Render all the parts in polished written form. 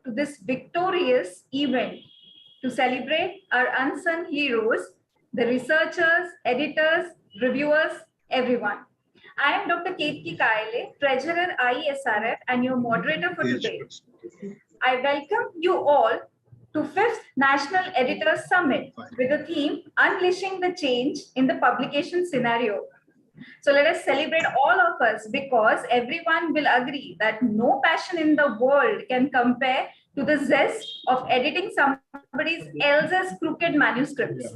to this victorious event to celebrate our unsung heroes, the researchers, editors, reviewers, everyone. I am Dr. Ketki Kaile, Treasurer IESRF and your moderator for today. I welcome you all to 5th National Editors Summit with the theme Unleashing the Change in the Publication Scenario. So let us celebrate all of us because everyone will agree that no passion in the world can compare to the zest of editing somebody else's crooked manuscripts.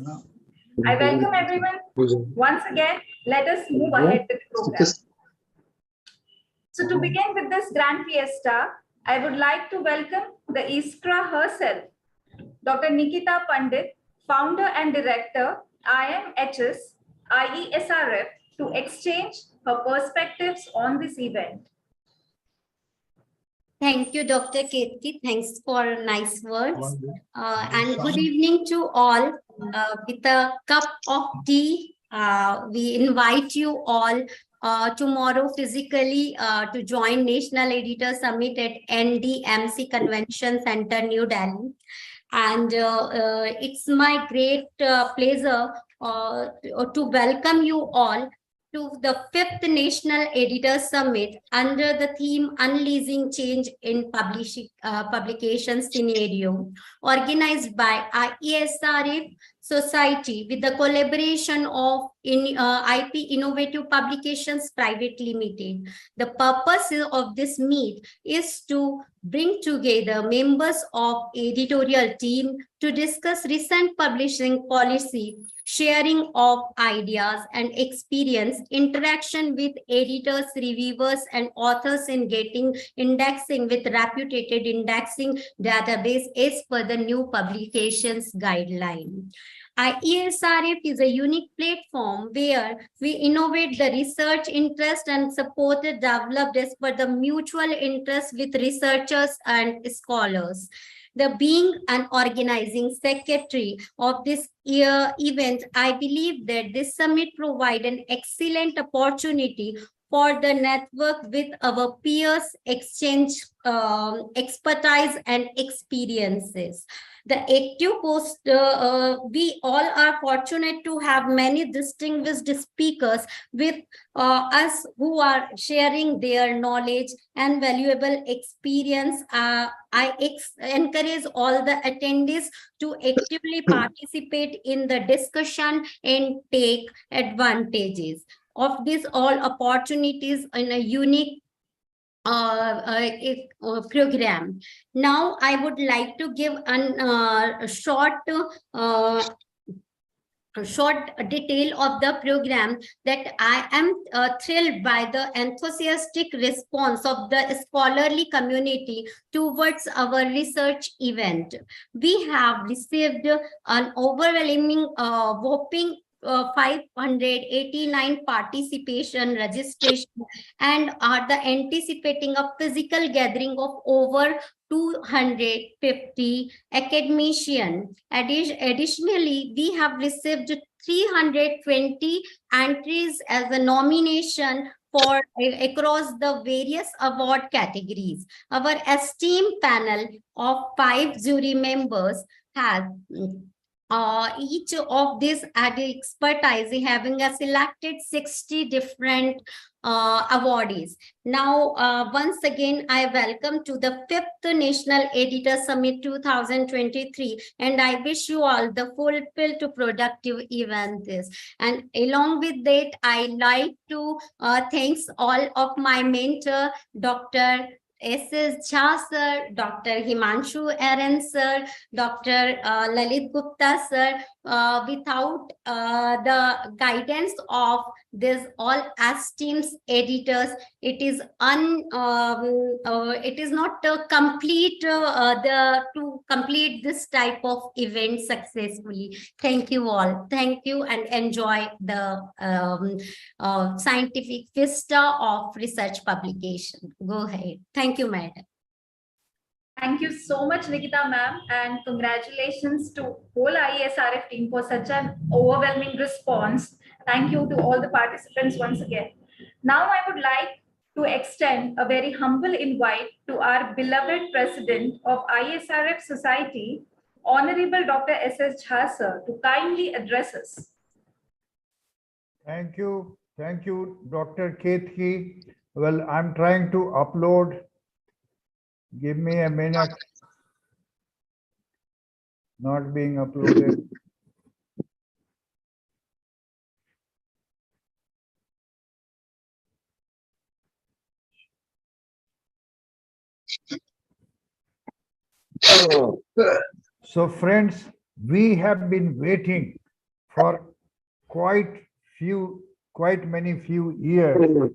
I welcome everyone. Once again, let us move ahead with the program. So to begin with this grand fiesta, I would like to welcome the ISCRA herself, Dr. Nikita Pandit, founder and director, IMHS, IESRF, to exchange her perspectives on this event. Thank you, Dr. Ketki. Thanks for nice words. And good evening to all. With a cup of tea, we invite you all tomorrow physically to join National Editor Summit at NDMC Convention Center, New Delhi. And it's my great pleasure to welcome you all to the 5th National Editors Summit under the theme Unleashing Change in Publication Scenario, organized by IESRF Society with the collaboration of IP Innovative Publications Private Limited. The purpose of this meet is to bring together members of editorial team to discuss recent publishing policy, sharing of ideas and experience, interaction with editors, reviewers, and authors in getting indexing with reputed indexing database as per the new publications guideline. IESRF is a unique platform where we innovate the research interest and support it developed as per the mutual interest with researchers and scholars. The being an organizing secretary of this event, I believe that this summit provides an excellent opportunity for the network with our peers, exchange expertise and experiences. The active post, we all are fortunate to have many distinguished speakers with us who are sharing their knowledge and valuable experience. I encourage all the attendees to actively participate in the discussion and take advantages of these all opportunities in a unique program. Now, I would like to give a short detail of the program that I am thrilled by the enthusiastic response of the scholarly community towards our research event. We have received an overwhelming whopping 589 participation registration and are the anticipating a physical gathering of over 250 academicians. Additionally, we have received 320 entries as a nomination for across the various award categories. Our esteemed panel of 5 jury members has each of these added expertise having a selected 60 different awardees. Now, once again, I welcome to the 5th National Editor Summit 2023, and I wish you all the fulfilled to productive event this. And along with that, I like to thanks all of my mentor, Dr. S.S. Jha sir, Dr. Himanshu Aaron sir, Dr. Lalit Gupta sir. Without the guidance of these all esteemed editors, it is not complete to complete this type of event successfully. Thank you all. Thank you and enjoy the scientific vista of research publication. Go ahead. Thank you, madam. Thank you so much, Nikita ma'am, and congratulations to whole IESRF team for such an overwhelming response. Thank you to all the participants once again. Now I would like to extend a very humble invite to our beloved President of ISRF Society, Honorable Dr. S.S. Jha sir, to kindly address us. Thank you, Dr. Ketki. Well, I'm trying to upload. Give me a minute. Not being uploaded. So friends, we have been waiting for quite many few years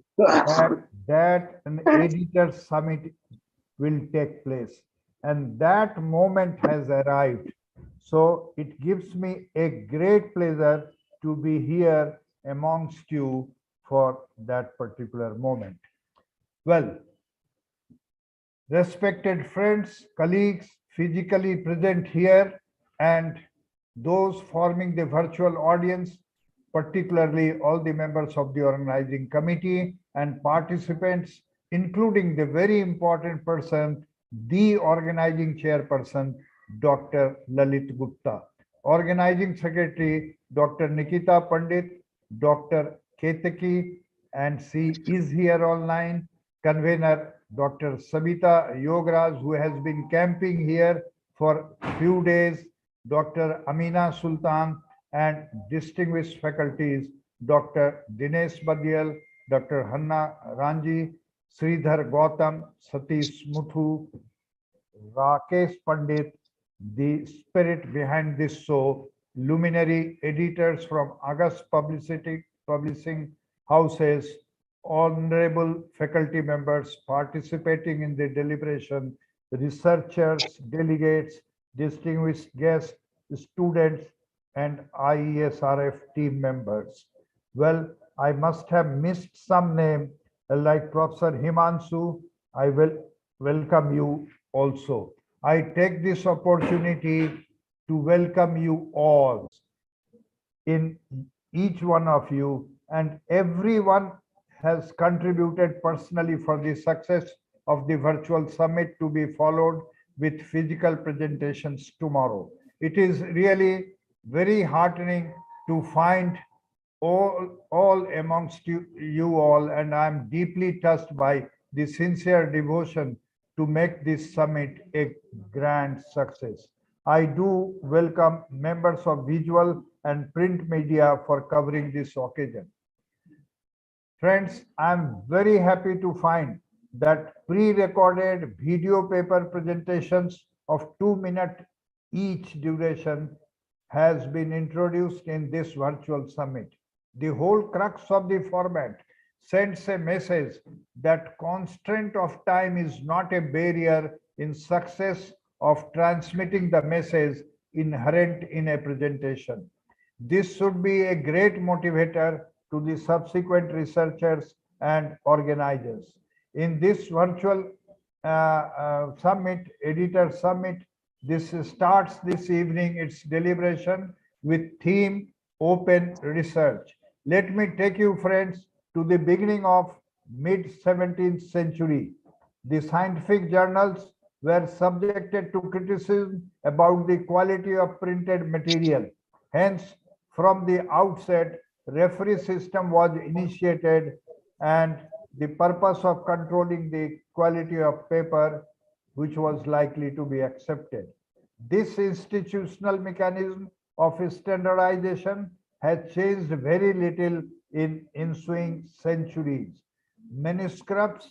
that an editor summit will take place, and that moment has arrived. So it gives me a great pleasure to be here amongst you for that particular moment. Well, respected friends, colleagues, physically present here, and those forming the virtual audience, particularly all the members of the organizing committee and participants, including the very important person, the organizing chairperson, Dr. Lalit Gupta, organizing secretary, Dr. Nikita Pandit, Dr. Ketaki, and she is here online, convener, Dr. Sabita Yograj, who has been camping here for few days, Dr. Amina Sultan, and distinguished faculties, Dr. Dinesh Badial, Dr. Hanna Ranji, Sridhar Gautam, Satish Muthu, Rakesh Pandit, the spirit behind this show, luminary editors from August Publishing Houses, honorable faculty members participating in the deliberation, researchers, delegates, distinguished guests, students, and IESRF team members. Well, I must have missed some name, like Professor Himanshu. I will welcome you also. I take this opportunity to welcome you all, in each one of you, and everyone has contributed personally for the success of the virtual summit to be followed with physical presentations tomorrow. It is really very heartening to find all amongst you all, and I'm deeply touched by the sincere devotion to make this summit a grand success. I do welcome members of visual and print media for covering this occasion. Friends, I'm very happy to find that pre-recorded video paper presentations of 2 minutes each duration has been introduced in this virtual summit. The whole crux of the format sends a message that constraint of time is not a barrier in success of transmitting the message inherent in a presentation. This should be a great motivator to the subsequent researchers and organizers. In this virtual summit, editor summit, this starts this evening its deliberation with theme open research. Let me take you, friends, to the beginning of mid-17th century. The scientific journals were subjected to criticism about the quality of printed material. Hence, from the outset, referee system was initiated, and the purpose of controlling the quality of paper which was likely to be accepted. This institutional mechanism of standardization has changed very little in ensuing centuries. Manuscripts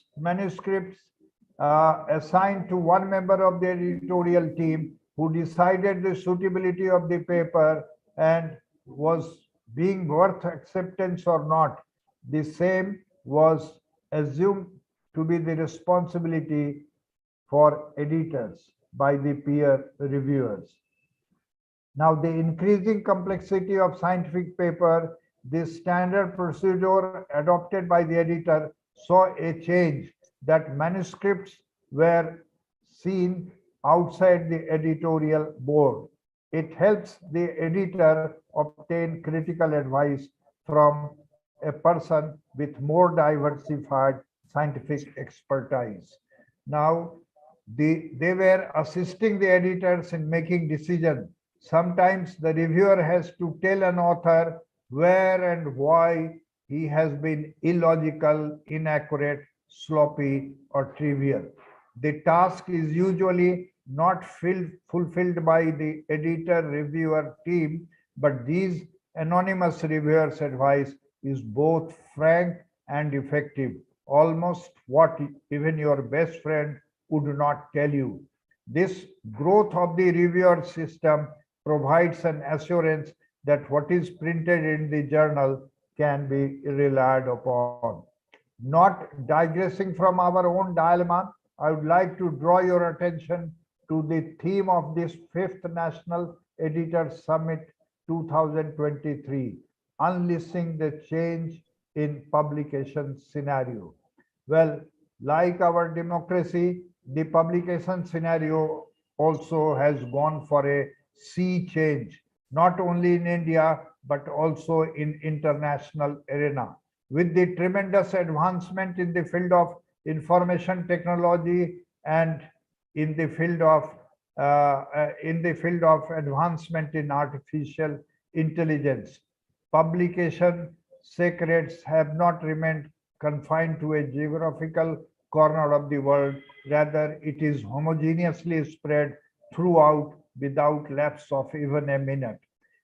assigned to one member of the editorial team who decided the suitability of the paper and was being worth acceptance or not. The same was assumed to be the responsibility for editors by the peer reviewers. Now, the increasing complexity of scientific paper, this standard procedure adopted by the editor saw a change that manuscripts were seen outside the editorial board. It helps the editor obtain critical advice from a person with more diversified scientific expertise. Now, they were assisting the editors in making decisions. Sometimes the reviewer has to tell an author where and why he has been illogical, inaccurate, sloppy, or trivial. The task is usually not fulfilled by the editor reviewer team, but these anonymous reviewers' advice is both frank and effective, almost what even your best friend would not tell you. This growth of the reviewer system provides an assurance that what is printed in the journal can be relied upon. Not digressing from our own dilemma, I would like to draw your attention to the theme of this fifth National Editors Summit 2023, Unleashing the Change in Publication Scenario. Well, like our democracy, the publication scenario also has gone for a sea change, not only in India, but also in international arena. With the tremendous advancement in the field of information technology and in the field of advancement in artificial intelligence, publication secrets have not remained confined to a geographical corner of the world. Rather, it is homogeneously spread throughout without lapse of even a minute.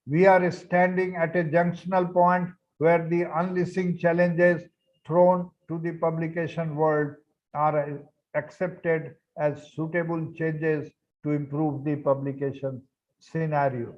We are standing at a junctional point where the unleashing challenges thrown to the publication world are accepted as suitable changes to improve the publication scenario.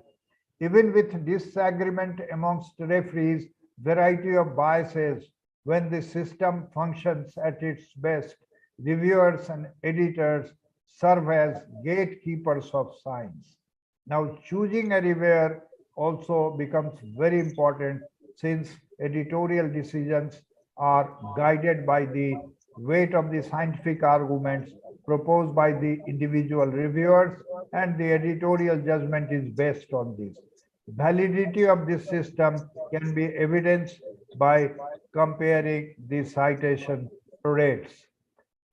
Even with disagreement amongst referees, variety of biases, when the system functions at its best, reviewers and editors serve as gatekeepers of science. Now, choosing a reviewer also becomes very important since editorial decisions are guided by the weight of the scientific arguments proposed by the individual reviewers, and the editorial judgment is based on this. Validity of this system can be evidenced by comparing the citation rates.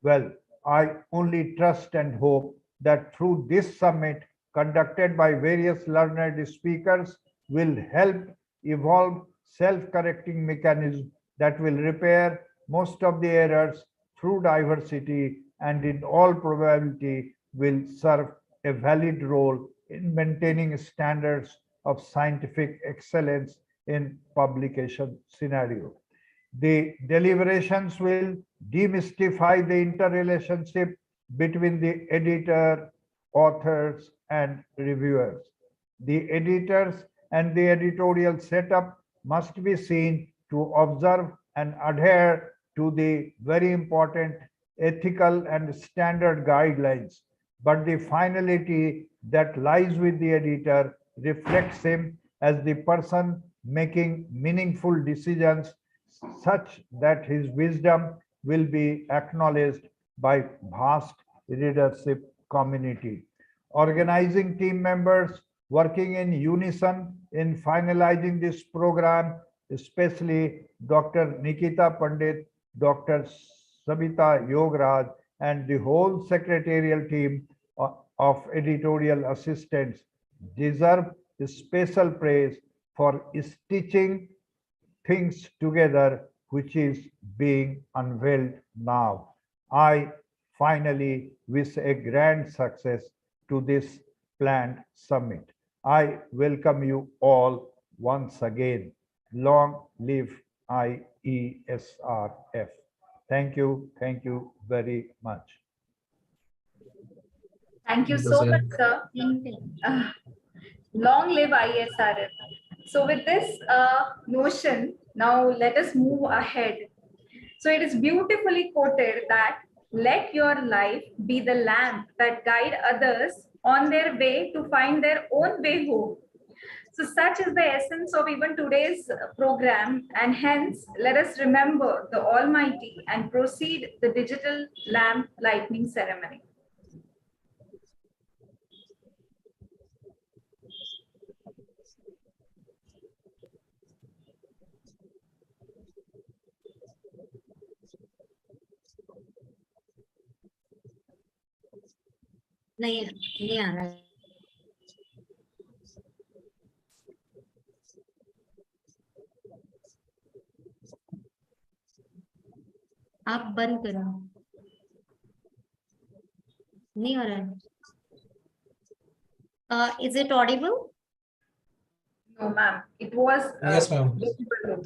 Well, I only trust and hope that through this summit conducted by various learned speakers will help evolve self-correcting mechanisms that will repair most of the errors through diversity and in all probability will serve a valid role in maintaining standards of scientific excellence in publication scenario. The deliberations will demystify the interrelationship between the editor, authors, and reviewers. The editors and the editorial setup must be seen to observe and adhere to the very important ethical and standard guidelines. But the finality that lies with the editor reflects him as the person making meaningful decisions such that his wisdom will be acknowledged by vast readership community. Organizing team members working in unison in finalizing this program, especially Dr. Nikita Pandit, Dr. Sabita Yograj, and the whole secretarial team of editorial assistants deserve special praise for stitching things together, which is being unveiled now. I finally wish a grand success to this planned summit. I welcome you all once again. Long live IESRF. Thank you very much. Thank you so much, sir. Long live ISRF. So with this notion, now let us move ahead. So it is beautifully quoted that let your life be the lamp that guide others on their way to find their own way home. So such is the essence of even today's program, and hence let us remember the Almighty and proceed the digital lamp lighting ceremony. नहीं आ रहा है। आप बंद करो, नहीं हो रहा है। Is it audible? No, ma'am. It was Yes, ma'am. visible.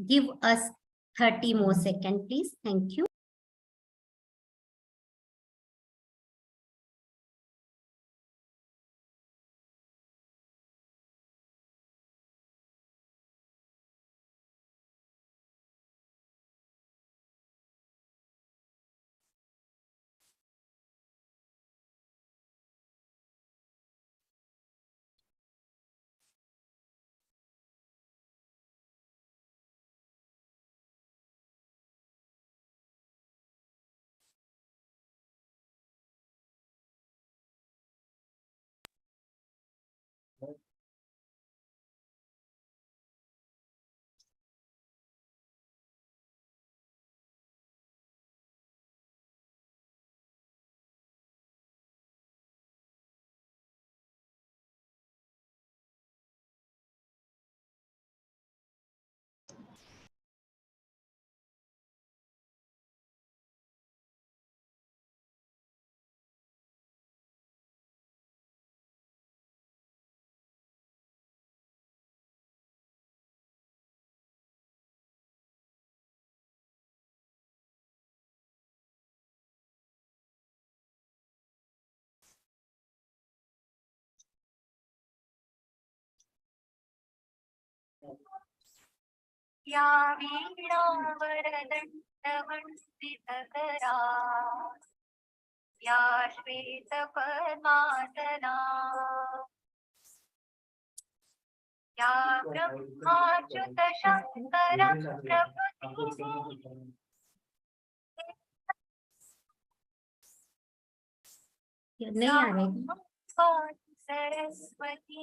Give us 30 more seconds, please. Thank you. या वीणावरदण्डवन्दितकरा या श्वेतपद्मासना या ब्रह्माच्युतशङ्कर प्रभृतिः नहीं आ रहा है। Saraswati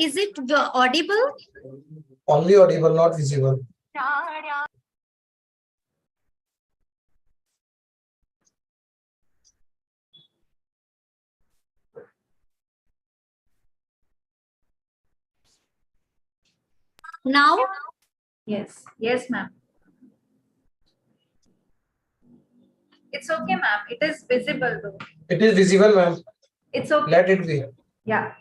Is it audible? Only audible, not visible. Narayani Now? Yes. Yes, ma'am. It's okay, ma'am. It is visible though. It is visible, ma'am. It's okay. Let it be. Yeah.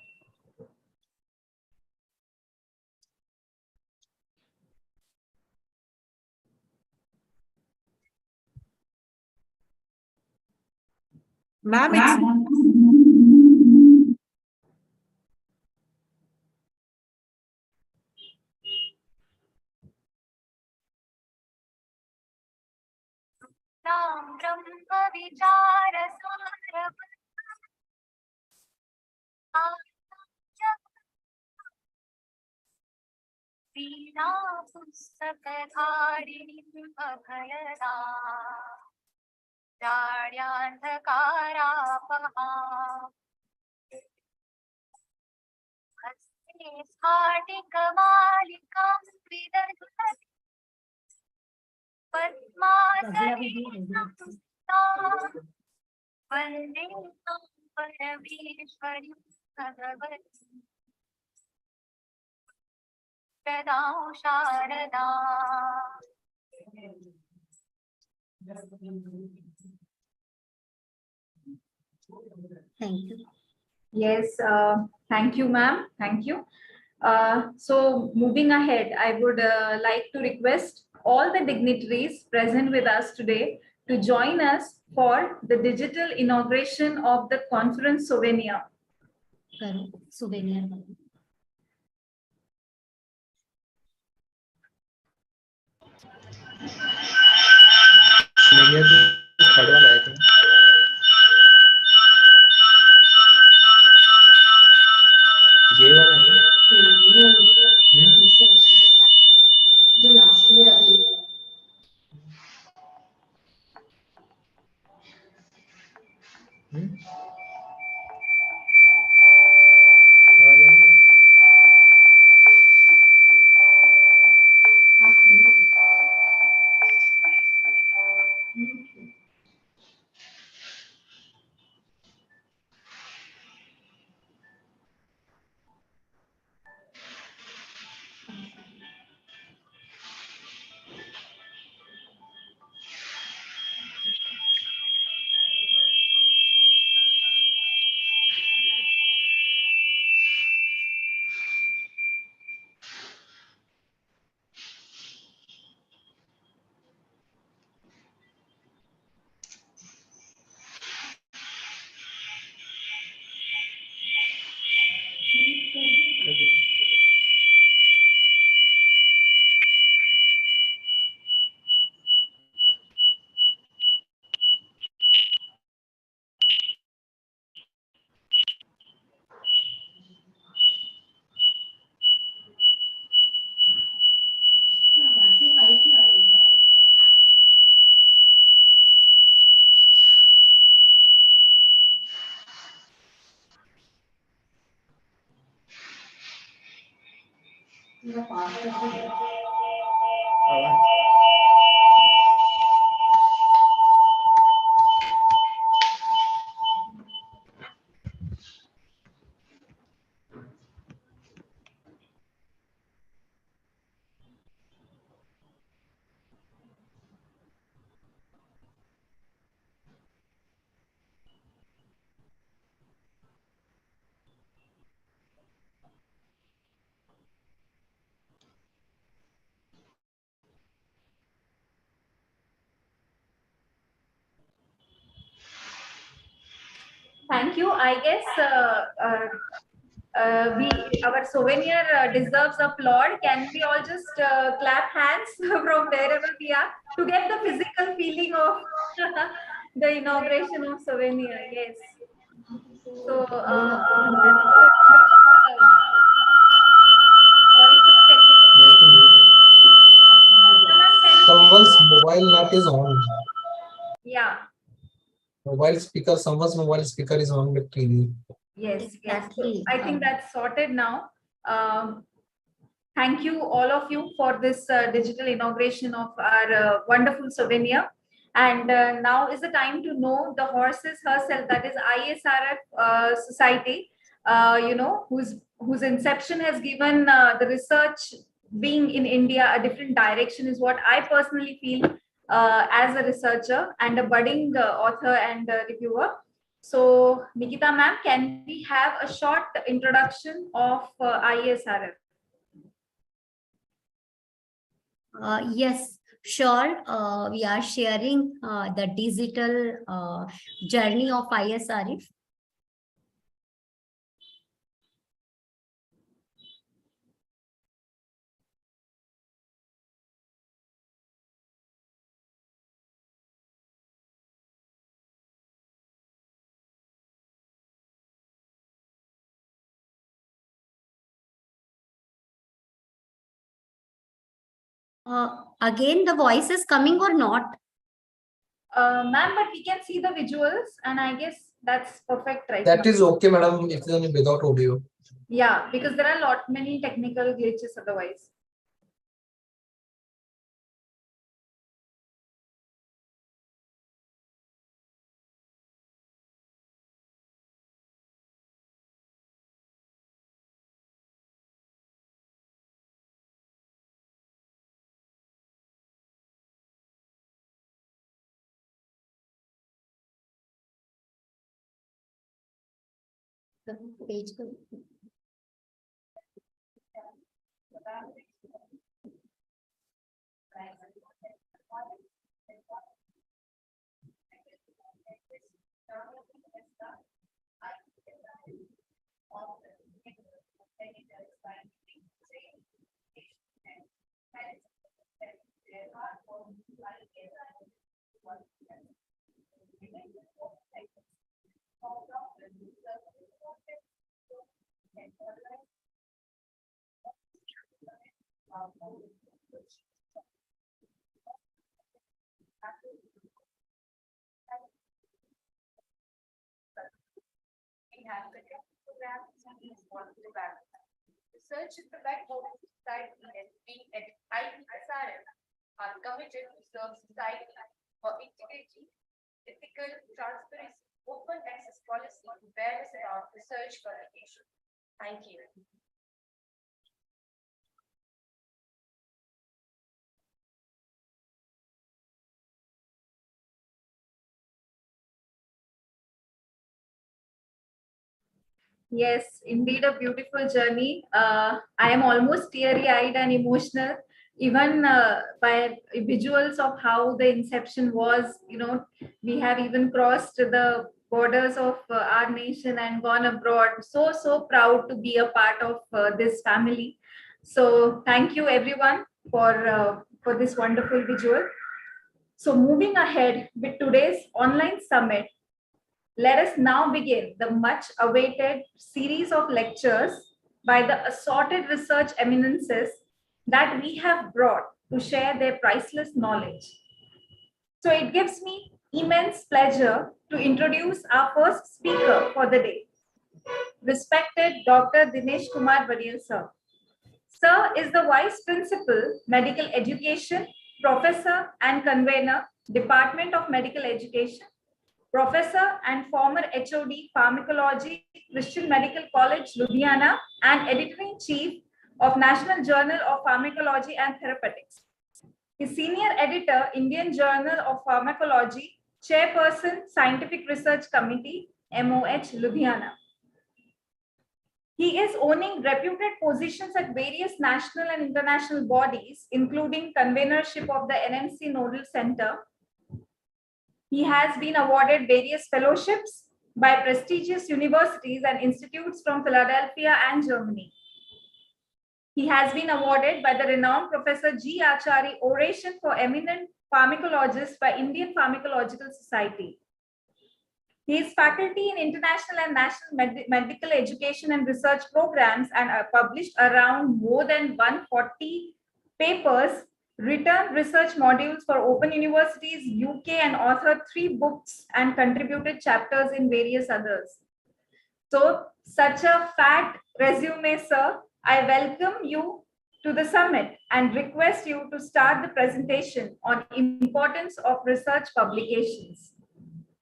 Ma'am, it's नाम ब्रह्म विचारसार वीणा पुस्तकधारिणीं अभयदा जाड्यान्धकारापहा हस्ते स्फाटिकमालिकां विदधति वन्दे मां परमेश्वरीं भगवतीं सदां Sharda Thank you. Yes. Thank you, ma'am. Thank you. So moving ahead, I would like to request all the dignitaries present with us today to join us for the digital inauguration of the conference souvenir. करो souvenir. Media तो third वाला है क्या? ये वाला है? जो last में अभी आवाज आ रही है? आवाज Thank you. I guess our souvenir deserves applaud. Can we all just clap hands from wherever we are to get the physical feeling of the inauguration of souvenir? Yes. So sorry for the technical मैं glitch. तो mute है. Ma'am, can you Someone's mobile net is on. yeah. Mobile speaker, someone's mobile speaker is on the TV. Yes, yes. So Exactly. I think that's sorted now. Thank you, all of you, for this digital inauguration of our wonderful souvenir. And now is the time to know the horses herself, that is ISRF Society, whose inception has given the research being in India a different direction, is what I personally feel as a researcher and a budding author and reviewer. So, Nikita ma'am, can we have a short introduction of ISRF? Yes, sure. We are sharing the digital journey of ISRF. Again, the voice is coming or not? Ma'am, but we can see the visuals, and I guess that's perfect right That now. is okay, madam, if it's only without audio. Yeah, because there are many technical glitches otherwise. The page. We have the program Research is the backbone of society, and we at IPSRM are committed to serve society for integrity, ethical transparency, open access policy, and fairness about research communication. Thank you. Yes, indeed, a beautiful journey. I am almost teary-eyed and emotional, even by visuals of how the inception was. We have even crossed the borders of our nation and gone abroad. So proud to be a part of this family. So thank you, everyone, for this wonderful visual. So moving ahead with today's online summit, let us now begin the much awaited series of lectures by the assorted research eminences that we have brought to share their priceless knowledge. So it gives me immense pleasure to introduce our first speaker for the day, respected Dr. Dinesh Kumar Vadiyal sir. Sir is the Vice Principal, Medical Education, Professor and Convener, Department of Medical Education, Professor and former HOD Pharmacology, Christian Medical College, Ludhiana, and Editor-in-Chief of National Journal of Pharmacology and Therapeutics. His Senior Editor, Indian Journal of Pharmacology, Chairperson, Scientific Research Committee, MOH, Ludhiana. He is owning reputed positions at various national and international bodies, including convenership of the NMC Nodal Center. He has been awarded various fellowships by prestigious universities and institutes from Philadelphia and Germany. He has been awarded by the renowned Professor G. Achari Oration for Eminent Pharmacologist by Indian Pharmacological Society. He is faculty in international and national medical education and research programs and published around more than 140 papers, written research modules for Open Universities, UK, and authored 3 books and contributed chapters in various others. So, such a fat resume, sir. I welcome you to the summit and request you to start the presentation on importance of research publications.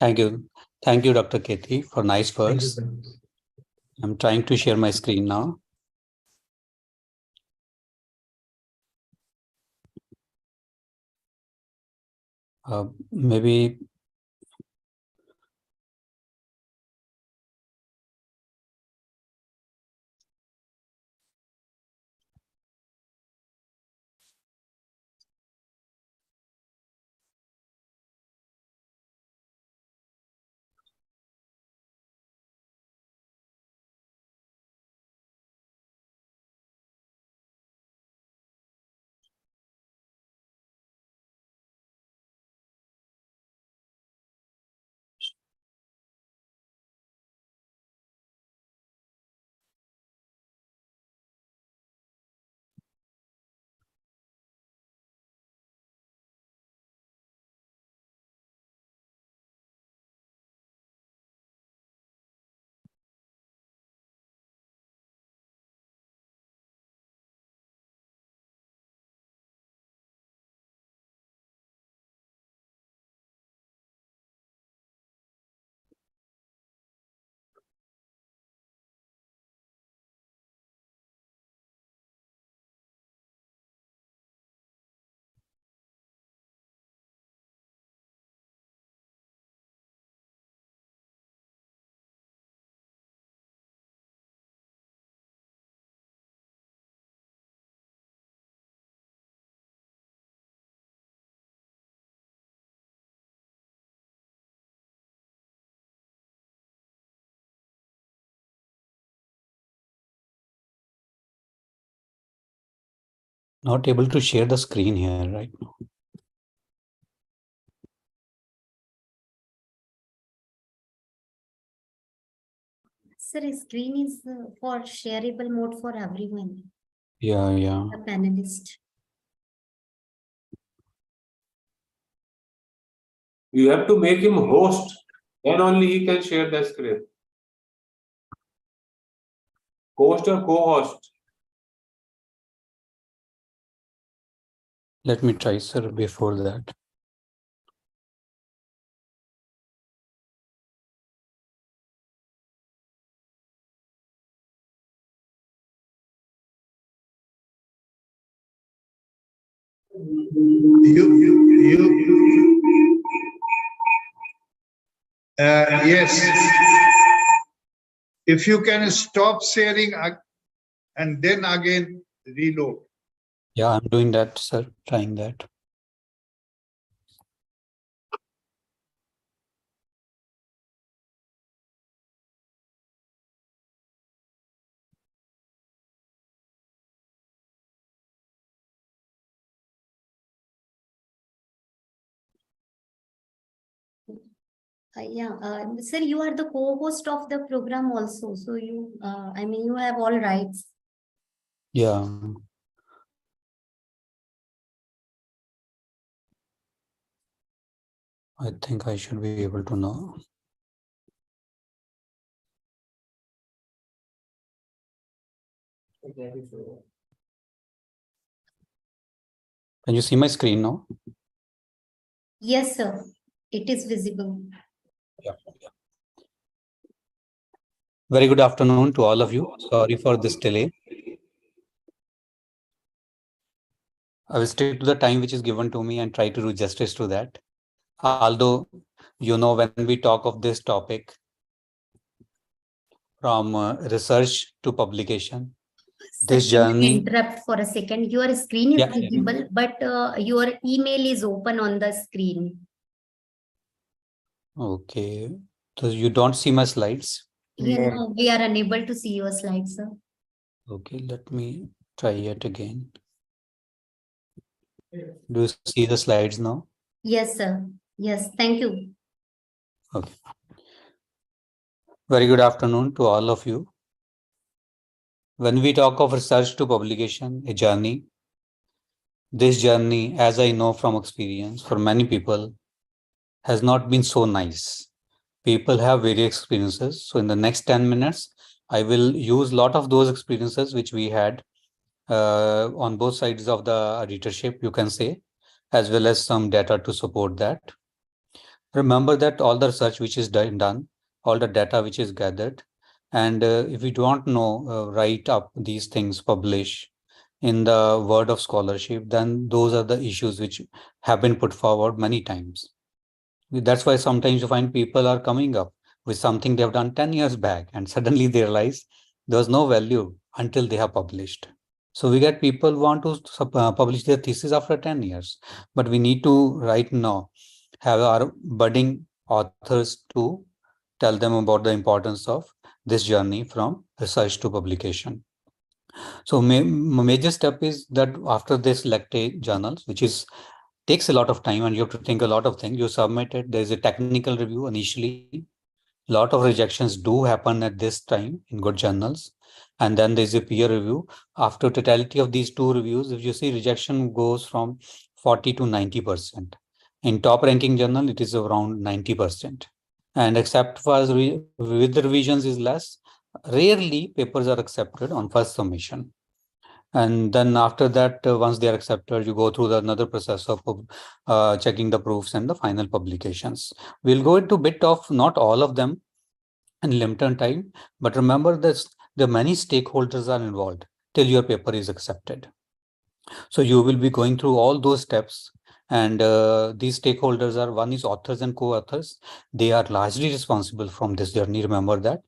Thank you. Thank you, Dr. Ketty, for nice Thank you, words. sir. I'm trying to share my screen now. Maybe not able to share the screen here right now. Sir, screen is for shareable mode for everyone, Yeah, yeah. the panelist. You have to make him host, then only he can share the screen. Host or co-host. Let me try, sir, before that. Yes. If you can stop sharing and then again reload. Yeah, I'm doing that, sir, trying that. Sir, you are the co-host of the program also. So you, I mean, you have all rights. Yeah. I think I should be able to know. Can you see my screen now? Yes, sir. It is visible. Yeah. Very good afternoon to all of you. Sorry for this delay. I will stick to the time which is given to me and try to do justice to that. Although, you know, when we talk of this topic from research to publication, this Sir, can you journey. interrupt for a second? Your screen is Yeah. visible, but your email is open on the screen. Okay. So you don't see my slides? You No. know, we are unable to see your slides, sir. Okay, let me try it again. Do you see the slides now? Yes, sir. Yes, thank you. Okay. Very good afternoon to all of you. When we talk of research to publication, a journey, this journey, as I know from experience, for many people, has not been so nice. People have various experiences. So in the next 10 minutes, I will use a lot of those experiences which we had on both sides of the editorship, you can say, as well as some data to support that. Remember that all the research which is done, all the data which is gathered, and if we don't know, write up these things, publish in the word of scholarship, then those are the issues which have been put forward many times. That's why sometimes you find people are coming up with something they've done 10 years back, and suddenly they realize there's no value until they have published. So we get people who want to publish their thesis after 10 years, but we need to right now have our budding authors to tell them about the importance of this journey from research to publication. So major step is that after they select a journals, which is takes a lot of time and you have to think a lot of things. You submit it. There's a technical review initially. A lot of rejections do happen at this time in good journals. And then there's a peer review. After totality of these two reviews, if you see rejection goes from 40 to 90%. In top ranking journal, it is around 90%. And except for with the revisions is less, rarely papers are accepted on first submission. And then after that, once they are accepted, you go through another process of checking the proofs and the final publications. We'll go into a bit of not all of them in limited time, but remember that the many stakeholders are involved till your paper is accepted. So you will be going through all those steps, and these stakeholders are, one is authors and co-authors. They are largely responsible from this journey. Remember that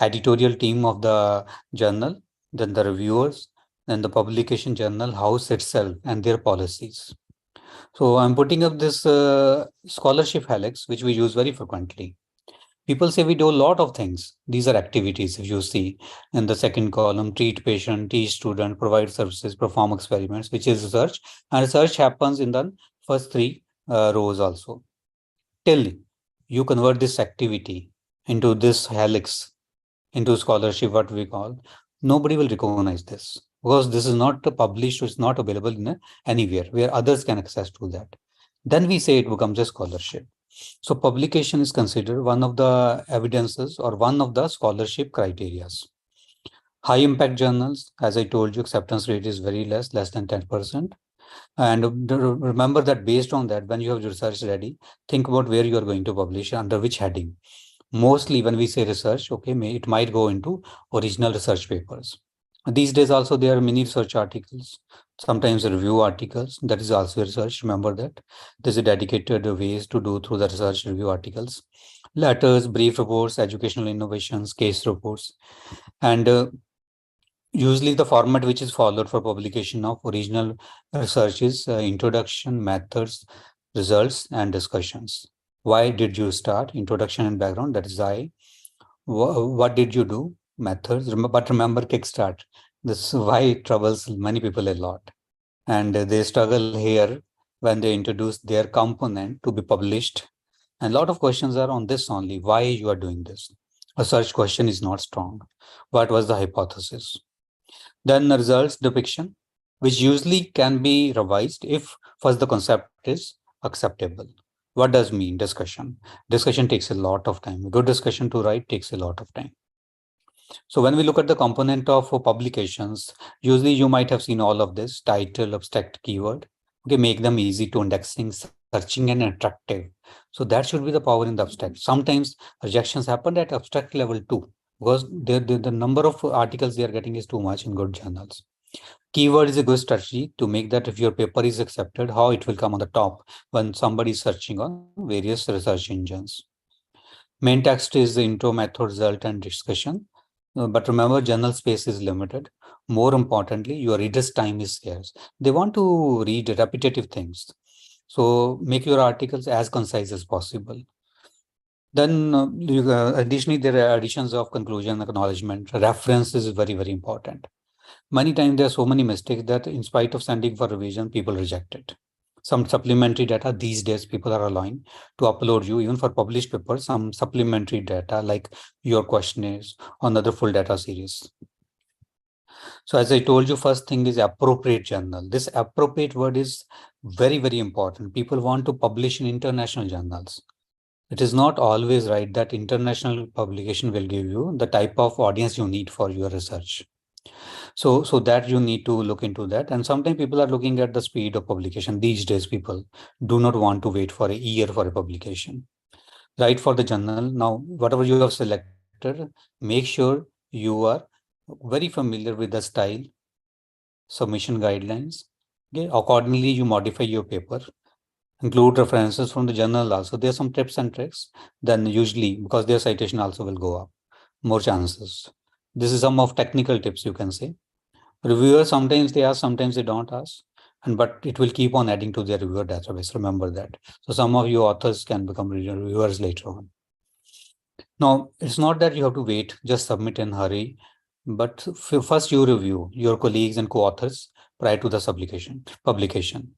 editorial team of the journal, then the reviewers, then the publication journal house itself and their policies. So I'm putting up this scholarship helix, which we use very frequently. People say we do a lot of things. These are activities. If you see in the second column, treat patient, teach student, provide services, perform experiments, which is research. And research happens in the first three rows also. Till you convert this activity into this helix, into scholarship, what we call, nobody will recognize this because this is not published, it's not available in anywhere where others can access to that. Then we say it becomes a scholarship. So publication is considered one of the evidences or one of the scholarship criterias. High impact journals, as I told you, acceptance rate is very less than 10%. And remember that based on that, when you have research ready, think about where you are going to publish, under which heading. Mostly when we say research, okay, it might go into original research papers. These days also there are many research articles, sometimes review articles, that is also research, remember that. There's a dedicated ways to do through the research review articles, letters, brief reports, educational innovations, case reports. And usually the format which is followed for publication of original research is introduction, methods, results, and discussions. Why did you start? Introduction and background, that is I. What did you do? Methods. But remember kickstart. This is why it troubles many people a lot. And they struggle here when they introduce their component to be published. And a lot of questions are on this only. Why you are doing this? A search question is not strong. What was the hypothesis? Then the results depiction, which usually can be revised if first the concept is acceptable. What does mean discussion? Discussion takes a lot of time. Good discussion to write takes a lot of time. So when we look at the component of publications, usually you might have seen all of this: title, abstract, keyword. Okay, make them easy to indexing, searching, and attractive. So that should be the power in the abstract. Sometimes rejections happen at abstract level too, because the number of articles they are getting is too much in good journals. Keyword is a good strategy to make that if your paper is accepted, how it will come on the top when somebody is searching on various research engines. Main text is the intro, method, result, and discussion. But remember, journal space is limited. More importantly, your reader's time is scarce. They want to read repetitive things. So make your articles as concise as possible. Then additionally, there are additions of conclusion, acknowledgement, reference is very, very important. Many times there are so many mistakes that in spite of sending for revision, people reject it. Some supplementary data these days, people are allowing to upload you, even for published papers, some supplementary data like your questionnaires on other full data series. So as I told you, first thing is appropriate journal. This appropriate word is very, very important. People want to publish in international journals. It is not always right that international publication will give you the type of audience you need for your research. So that you need to look into that. And sometimes people are looking at the speed of publication. These days, people do not want to wait for a year for a publication. Write for the journal. Now, whatever you have selected, make sure you are very familiar with the style, submission guidelines. Okay, accordingly, you modify your paper. Include references from the journal also. There are some tips and tricks. Then usually, because their citation also will go up, more chances. This is some of technical tips you can say. Reviewers, sometimes they ask, sometimes they don't ask. But it will keep on adding to their reviewer database. Remember that. So some of you authors can become reviewers later on. Now, it's not that you have to wait, just submit in a hurry. But first you review your colleagues and co-authors prior to the publication.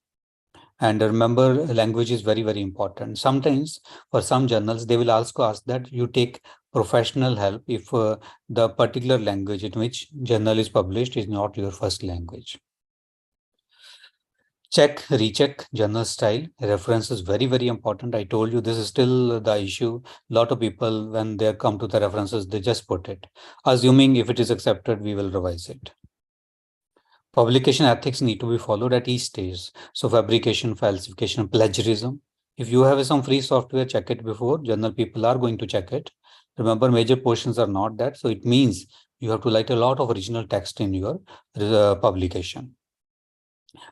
And remember, language is very, very important. Sometimes for some journals, they will also ask that you take professional help if the particular language in which journal is published is not your first language. Check, recheck journal style. Reference is very, very important. I told you this is still the issue. A lot of people, when they come to the references, they just put it. Assuming if it is accepted, we will revise it. Publication ethics need to be followed at each stage. So fabrication, falsification, plagiarism. If you have some free software, check it before. Journal people are going to check it. Remember, major portions are not that. So it means you have to write a lot of original text in your publication.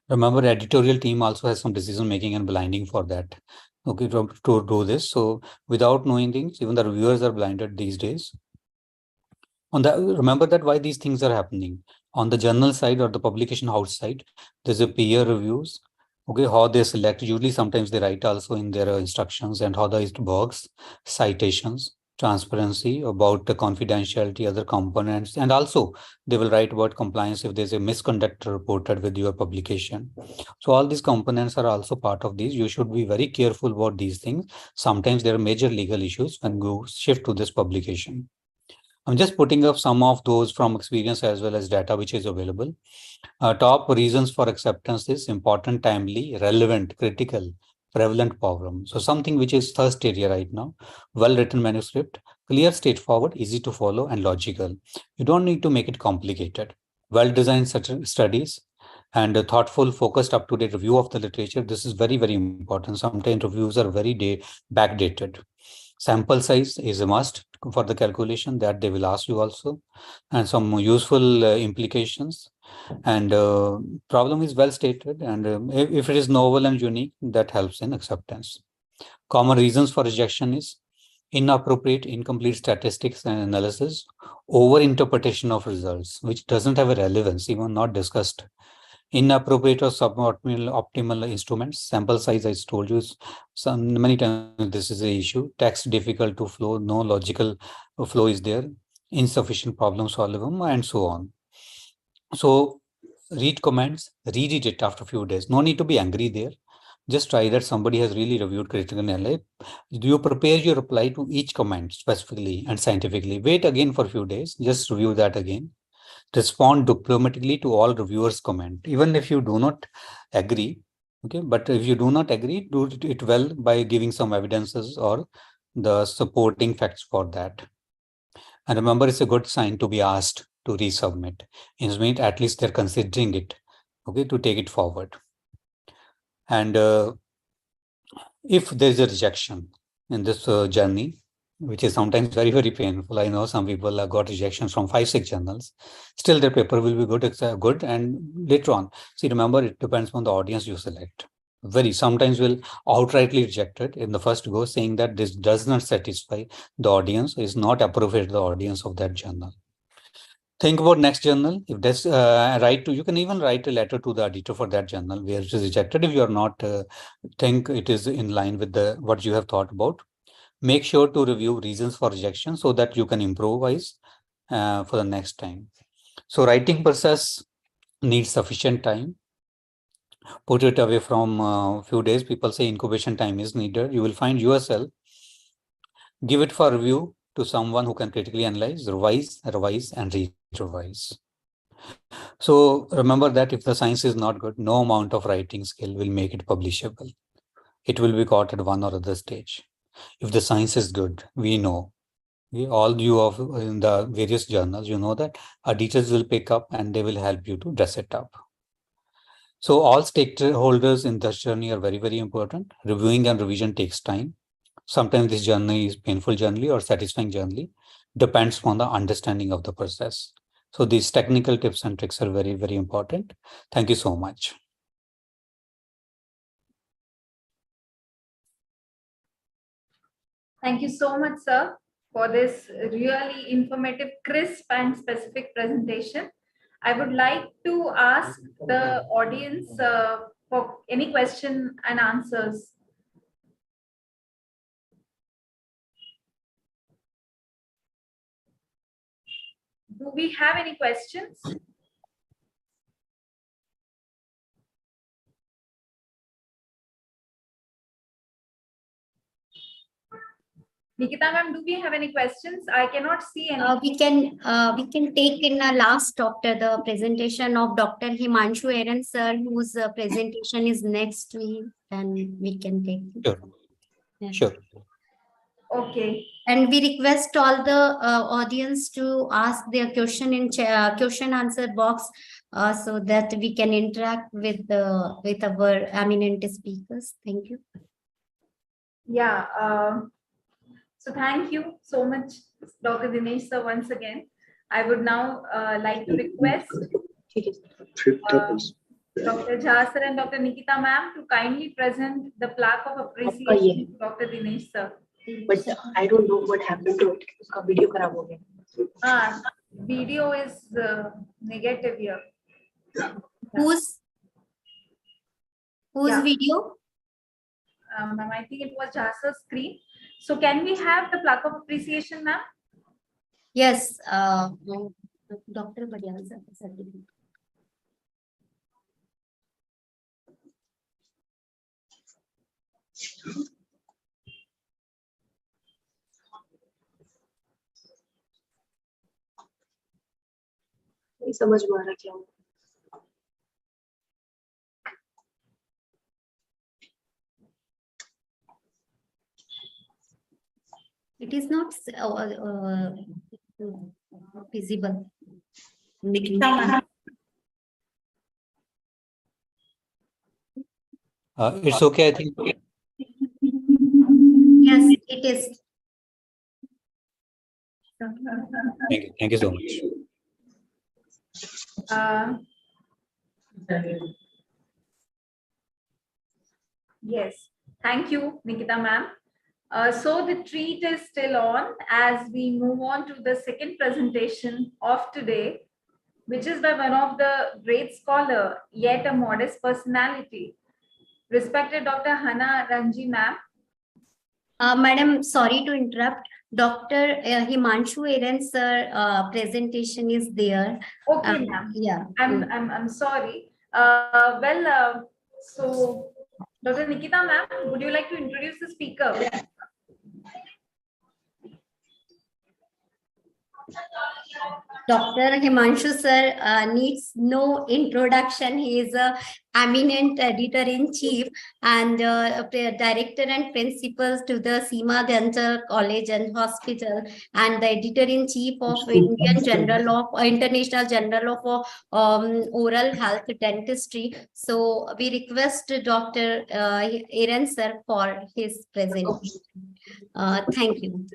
Remember, editorial team also has some decision making and blinding for that. Okay, to do this. So without knowing things, even the reviewers are blinded these days. Remember that why these things are happening. On the journal side or the publication house side, there's a peer reviews. Okay, how they select. Usually, sometimes they write also in their instructions and how the box, citations, transparency, about the confidentiality, other components, and also they will write about compliance if there's a misconduct reported with your publication. So all these components are also part of these. You should be very careful about these things. Sometimes there are major legal issues when you shift to this publication. I'm just putting up some of those from experience as well as data which is available. Top reasons for acceptance is important, timely, relevant, critical, prevalent problem. So something which is first area right now, well-written manuscript, clear, straightforward, easy to follow, and logical. You don't need to make it complicated. Well-designed studies and a thoughtful, focused, up-to-date review of the literature. This is very, very important. Sometimes reviews are very backdated. Sample size is a must for the calculation that they will ask you also, and some useful implications. And problem is well stated, and if it is novel and unique, that helps in acceptance. Common reasons for rejection is inappropriate, incomplete statistics and analysis, over interpretation of results, which doesn't have a relevance, even not discussed. Inappropriate or optimal instruments, sample size, I told you, many times this is the issue. Text difficult to flow, no logical flow is there, insufficient problem solving, and so on. So read comments, read it after a few days. No need to be angry there. Just try that somebody has really reviewed critical analysis. Do you prepare your reply to each comment specifically and scientifically? Wait again for a few days. Just review that again. Respond diplomatically to all reviewers' comment, even if you do not agree. Okay, but if you do not agree, do it well by giving some evidences or the supporting facts for that. And remember, it's a good sign to be asked to resubmit. It means at least they're considering it, okay, to take it forward. And if there's a rejection in this journey, which is sometimes very, very painful. I know some people have got rejections from 5-6 journals. Still, their paper will be good, and later on. See, remember, it depends on the audience you select. Sometimes will outrightly reject it in the first go, saying that this does not satisfy the audience, is not appropriate to the audience of that journal. Think about next journal. If that's you can even write a letter to the editor for that journal where it is rejected. If you are not think it is in line with what you have thought about. Make sure to review reasons for rejection so that you can improvise for the next time. So writing process needs sufficient time. Put it away from a few days. People say incubation time is needed. You will find yourself. Give it for review to someone who can critically analyze, revise, and revise. So remember that if the science is not good, no amount of writing skill will make it publishable. It will be caught at one or other stage. If the science is good, we know. All you of in the various journals, you know that editors will pick up and they will help you to dress it up. So all stakeholders in this journey are very, very important. Reviewing and revision takes time. Sometimes this journey is painful journey or satisfying journey, depends on the understanding of the process. So these technical tips and tricks are very, very important. Thank you so much. Thank you so much, sir, for this really informative, crisp, and specific presentation. I would like to ask the audience for any question and answers. Do we have any questions? Nikita ma'am, do we have any questions? I cannot see any. We can take in the last doctor the presentation of Dr. Himanshu Aaron sir, whose presentation is next week, and we can take it. Sure. Yeah. Sure. Okay. And we request all the audience to ask their question in question answer box so that we can interact with our eminent speakers. Thank you. Yeah. So thank you so much, Dr. Dinesh sir, once again. I would now like to request Dr. Jha sir and Dr. Nikita ma'am to kindly present the plaque of appreciation to Dr. Dinesh sir. But I don't know what happened to it. Uska video खराब हो गया. Video is negative here. Whose Yeah. video? Ma'am, I think it was Jha sir's screen. So can we have the plaque of appreciation, ma'am? Yes, Dr. Badial sir. समझ में आ रहा क्या हुआ। It is not visible. Nikita, It's okay, I think. Yes, it is. Thank you so much. Yes, thank you, Nikita ma'am. So the treat is still on as we move on to the second presentation of today, which is by one of the great scholar, yet a modest personality, respected Dr. Hana Ranji ma'am. Madam, sorry to interrupt. Dr. Himanshu Eren sir presentation is there. Okay, ma'am. Yeah. I'm sorry. So Dr. Nikita ma'am, would you like to introduce the speaker? Dr. Himanshu sir needs no introduction. He is a eminent editor-in-chief and director and principal to the Seema Dental College and Hospital, and the editor-in-chief of International Journal of Oral Health Dentistry. So we request Dr. Eren sir for his presentation. Thank you.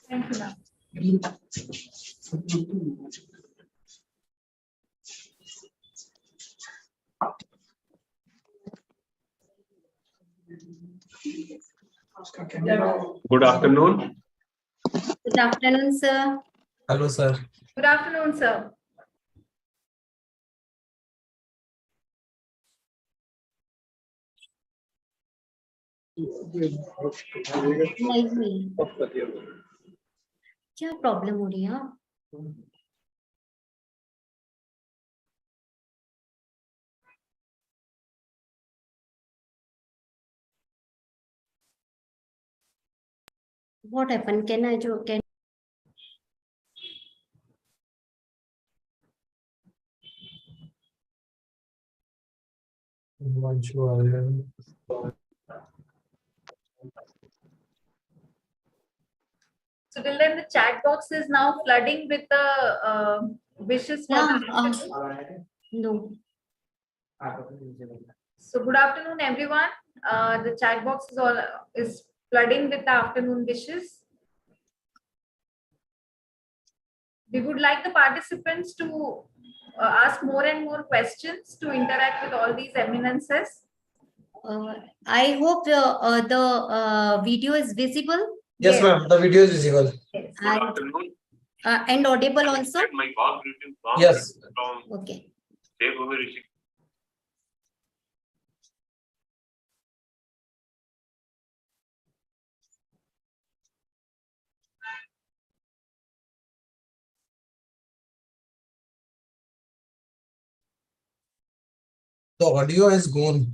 Thank you, ma'am. Good afternoon. Good afternoon, sir. Hello, sir. Good afternoon, sir. नहीं क्या problem हो रही है? What happened? Can So till then, the chat box is now flooding with the wishes for the no. So good afternoon, everyone. The chat box is flooding with the afternoon wishes. We would like the participants to ask more and more questions to interact with all these eminences. I hope the video is visible. Yes, ma'am. The video is visible. Yes. And audible also. Yes. Okay. The audio is gone.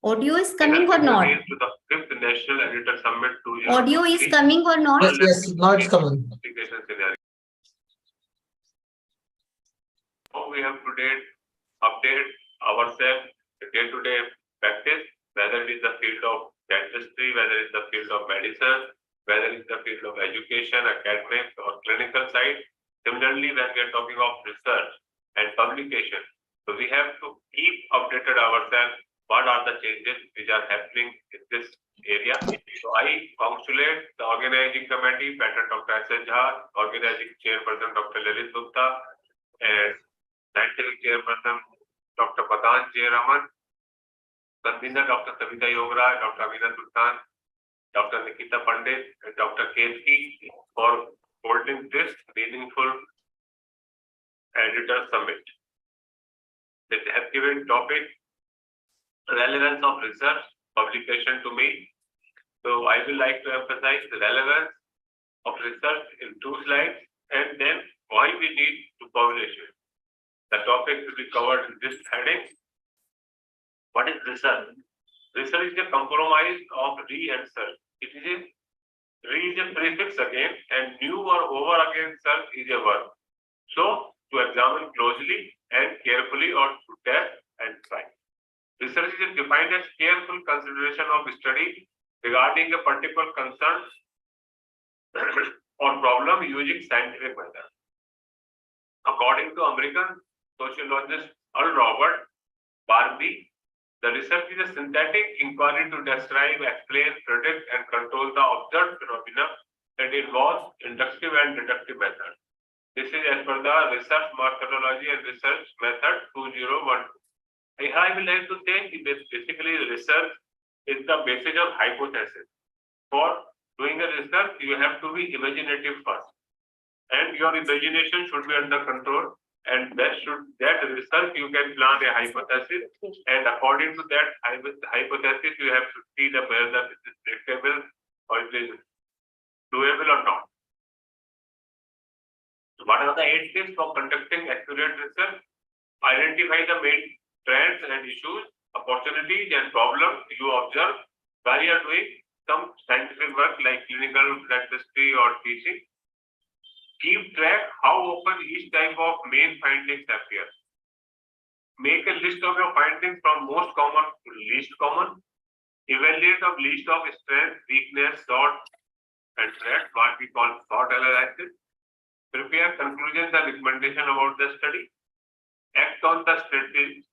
Audio is coming or not? To the 5th National Editor Summit 2023. Audio is coming or not? Yes, now it's coming. Application scenario. Now we have today update ourselves the day-to-day practice, whether it is the field of dentistry, whether it is the field of medicine, whether it is the field of education, academic or clinical side. Similarly, when we are talking of research and publication, so we have to keep updated ourselves. What are the changes which are happening in this area? So I congratulate the organizing committee, Pattern Dr. S. Jha, organizing chairperson Dr. Lalit Gupta, and scientific chairperson Dr. Padan J. Raman, convener Dr. Savita Yogra, Dr. Amina Sultan, Dr. Nikita Pandit, and Dr. Ketki for holding this meaningful editor summit. They have given topic relevance of research publication to me. So I will like to emphasize the relevance of research in 2 slides and then why we need to publish it. The topic will be covered in this heading. What is research? Research is a compromise of re and search. It is a Re is a prefix again, and new or over again search is a verb. So, to examine closely and carefully or to test and try. Research is defined as careful consideration of study regarding a particular concern or problem using scientific method. According to American sociologist Earl Robert Barbie, the research is a synthetic inquiry to describe, explain, predict, and control the observed phenomena that involves inductive and deductive methods. This is as per the research methodology and research method 2012. I will like to say that basically research is the basis of hypothesis. For doing a research, you have to be imaginative first, and your imagination should be under control. And that research you can plan a hypothesis, and according to that hypothesis, you have to see whether it is predictable or it is doable or not. So what are the 8 tips for conducting accurate research? Identify the main trends and issues, opportunities and problems you observe while you are doing some scientific work like clinical practicity or teaching. Keep track how often each type of main findings appear. Make a list of your findings from most common to least common. Evaluate of list of strength, weakness, SWOT, and threat, what we call SWOT analysis. Prepare conclusions and recommendation about the study. Act on the strategy.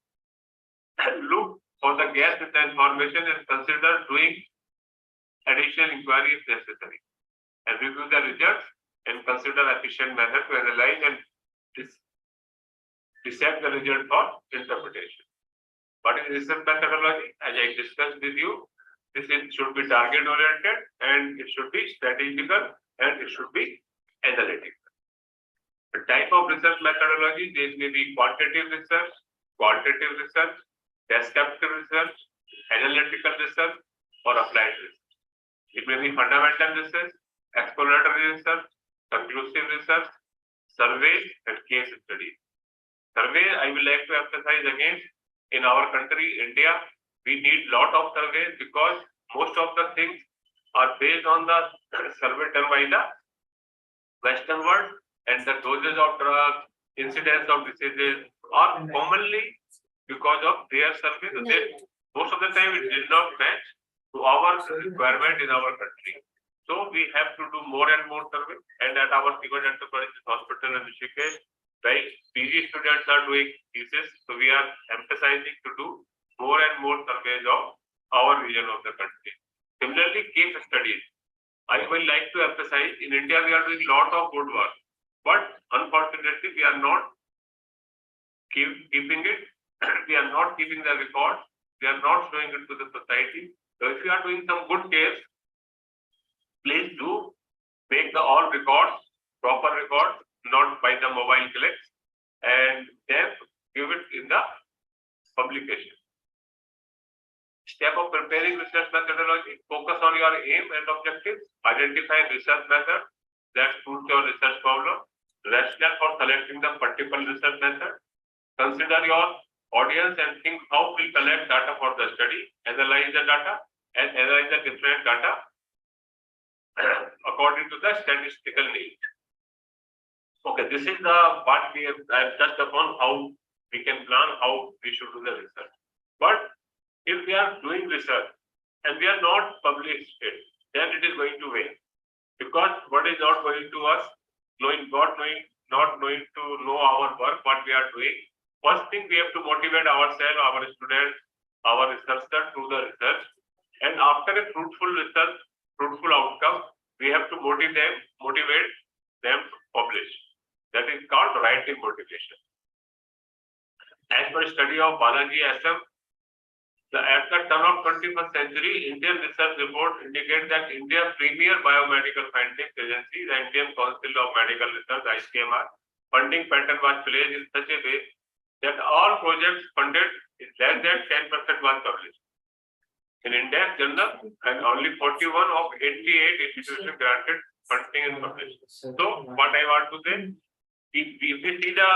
Look for the gaps in the information and consider doing additional inquiry if necessary. And review the results and consider efficient method to analyze and dissect the result for interpretation. What is research methodology? As I discussed with you, should be target oriented, and it should be strategical, and it should be analytical. The type of research methodology, there may be quantitative research, qualitative research, descriptive research, analytical research, or applied research. It may be fundamental research, exploratory research, conclusive research, survey, and case studies. Survey, I will like to emphasize again, in our country, India, we need lot of surveys because most of the things are based on the survey done by the Western world, and the doses of drugs, incidence of diseases are commonly because of their survey. Most of the time, it did not match to our requirement in our country. So we have to do more and more survey, and at our Siemens Enterprises Hospital in Rishikesh, right, PG students are doing thesis, so we are emphasizing to do more and more surveys of our region of the country. Similarly, case studies. I will like to emphasize, in India we are doing lot of good work, but unfortunately we are not keeping it. We are not keeping the record. We are not showing it to the society. So if you are doing some good case, please do make the all records, proper records, not by the mobile clicks, and then give it in the publication. Step of preparing research methodology, focus on your aim and objectives, identify research method that suits your research problem, rationale for selecting the particular research method, consider your audience and think how we collect data for the study, analyze the data, and analyze the different data according to the statistical need. Okay, this is the what we have touched upon, how we can plan, how we should do the research. But if we are doing research and we are not published it, then it is going to waste. Because what is not going to us, not going to know our work, what we are doing. First thing, we have to motivate ourselves, our students, our researchers through the research. And after a fruitful research, fruitful outcome, we have to motivate them to publish. That is called writing motivation. As per study of Balaji SM, at the turn of 21st century, Indian research report indicates that India's premier biomedical findings agency, the Indian Council of Medical Research (ICMR), funding pattern was placed in such a way that all projects funded is less than 10% was published in Index Journal, and only 41 of 88 institutions granted funding and published. So, what I want to say, if we see the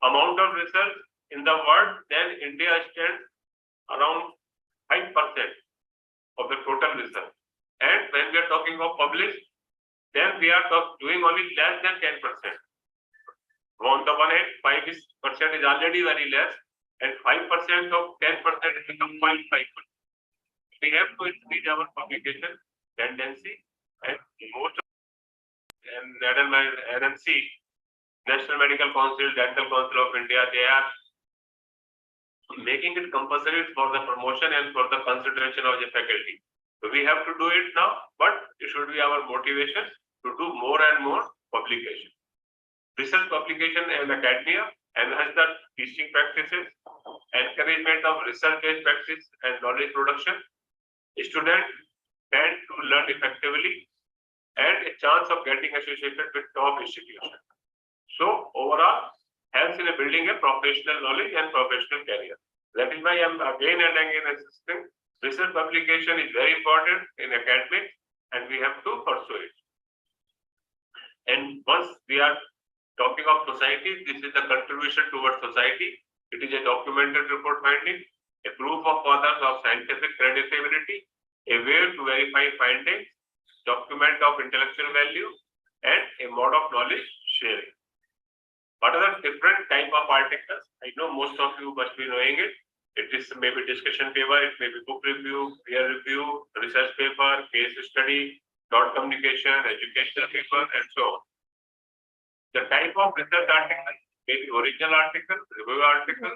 amount of research in the world, then India stands around 5% of the total research. And when we are talking of published, Then we are doing only less than 10%. On the one hand, 5% is already very less, and 5% of 10% is become 0.5%. We have to increase our publication tendency, and most of NMC, National Medical Council, Dental Council of India, they are making it compulsory for the promotion and for the consideration of the faculty. So we have to do it now, but it should be our motivation to do more and more publication. Research publication and academia, enhance the teaching practices, encouragement of research-based practice and knowledge production. Students tend to learn effectively and a chance of getting associated with top institutions. So overall, helps in building a professional knowledge and professional career. That is why I am again and again insisting research publication is very important in academics, and we have to pursue it. And once we are talking of society, this is the contribution towards society. It is a documented report finding, a proof of authors of scientific credibility, a way to verify findings, document of intellectual value, and a mode of knowledge sharing. What are the different type of articles? I know most of you must be knowing it. It is maybe discussion paper, it may be book review, peer review, research paper, case study, short communication, educational paper, and so on. The type of research article may be original article, review article,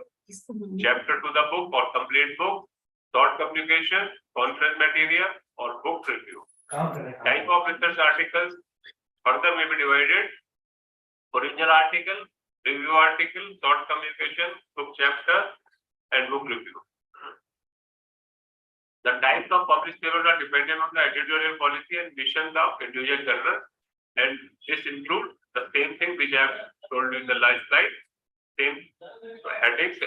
chapter to the book or complete book, short communication, conference material, or book review. Type of research articles further may be divided: original article, review article, short communication, book chapter, and book review. The types of published papers are dependent on the editorial policy and missions of individual journals, and this includes the same thing which I have told you in the last slide. Same headings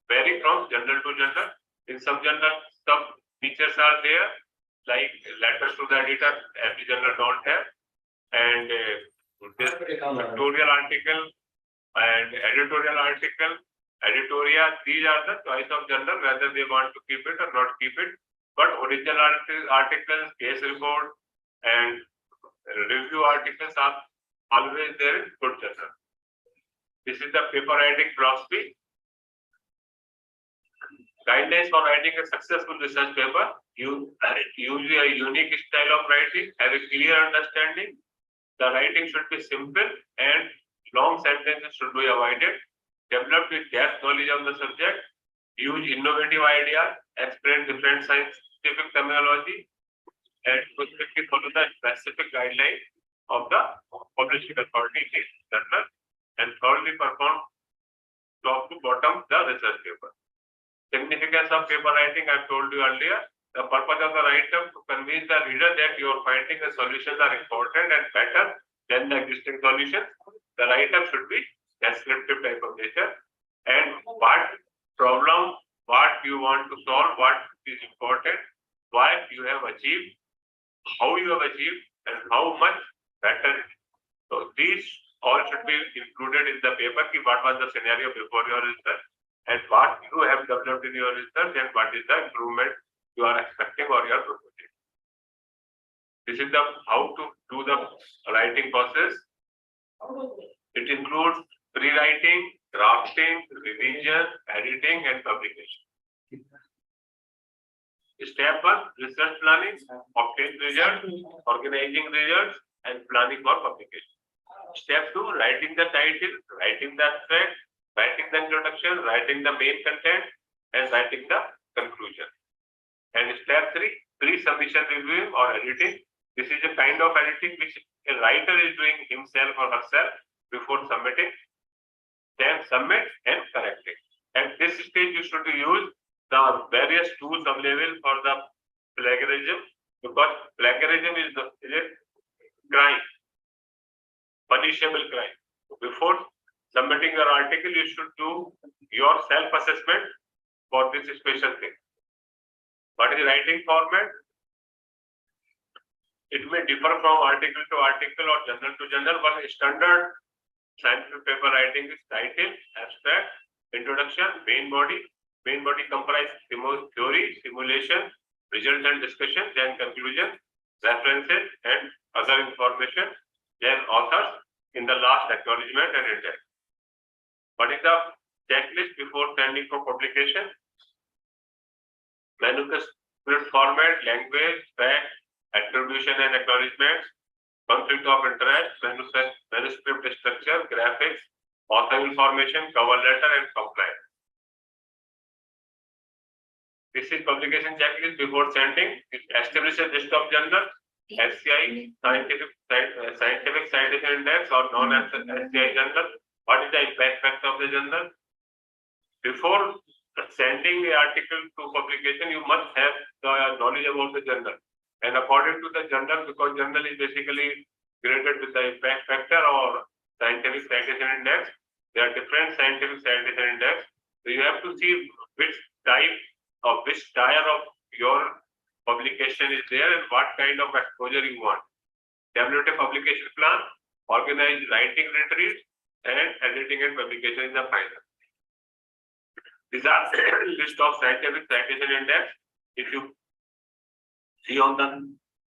vary from journal to journal. In some journals, some features are there, like letters to the editor, every journal don't have, and this pictorial article and editorial article, editorial, these are the choice of journal, whether they want to keep it or not keep it. But original articles, case report, and review articles are always there in good journal. This is the paper writing philosophy. Guidelines for writing a successful research paper: use a unique style of writing, have a clear understanding. The writing should be simple and long sentences should be avoided. Develop with depth knowledge of the subject. Use innovative ideas. Explain different scientific terminology, and specifically follow the specific guidelines of the publishing authority journal, and thoroughly perform top to bottom the research paper. Significance of paper writing, I told you earlier. The purpose of the writer to convince the reader that your findings and solutions are important and better than the existing solutions. The writer should be descriptive type of nature, and what problem, what you want to solve, what is important, why you have achieved, how you have achieved, and how much better it is. So these all should be included in the paper. What was the scenario before your research, and what you have developed in your research, and what is the improvement you are expecting or you are proposing. This is the how to do the writing process. It includes pre-writing, drafting, revision, editing, and publication. Step 1, research planning, obtain results, organizing results, and planning for publication. Step 2, writing the title, writing the abstract, writing the introduction, writing the main content, and writing the conclusion. And step 3, pre-submission reviewing or editing. This is a kind of editing which a writer is doing himself or herself before submitting. Then submit and correcting. At this stage, you should use the various tools available for the plagiarism, because plagiarism is a crime, punishable crime. Before submitting your article, you should do your self-assessment for this special thing. What is writing format? It may differ from article to article or journal to journal, but standard scientific paper writing is title, abstract, introduction, main body. Main body comprises theory, simulation, results and discussion, then conclusion, references, and other information, then authors in the last acknowledgement and index. What is the checklist before sending for publication? Manuscript format, language, fact, attribution and acknowledgements, conflict of interest, manuscript structure, graphics, author information, cover letter and compliance. This is publication checklist before sending. It establishes list of journals, SCI, scientific citation index or non-SCI journal. What is the impact factor of the journal? Before sending the article to publication, you must have the knowledge about the journal. And according to the journal, because journal is basically graded with the impact factor or scientific citation index, there are different scientific citation index. So you have to see which type of which tier of your publication is there and what kind of exposure you want. Develop a publication plan, organize writing retreats, and editing and publication is the final. These are list of scientific citation index. If you see on the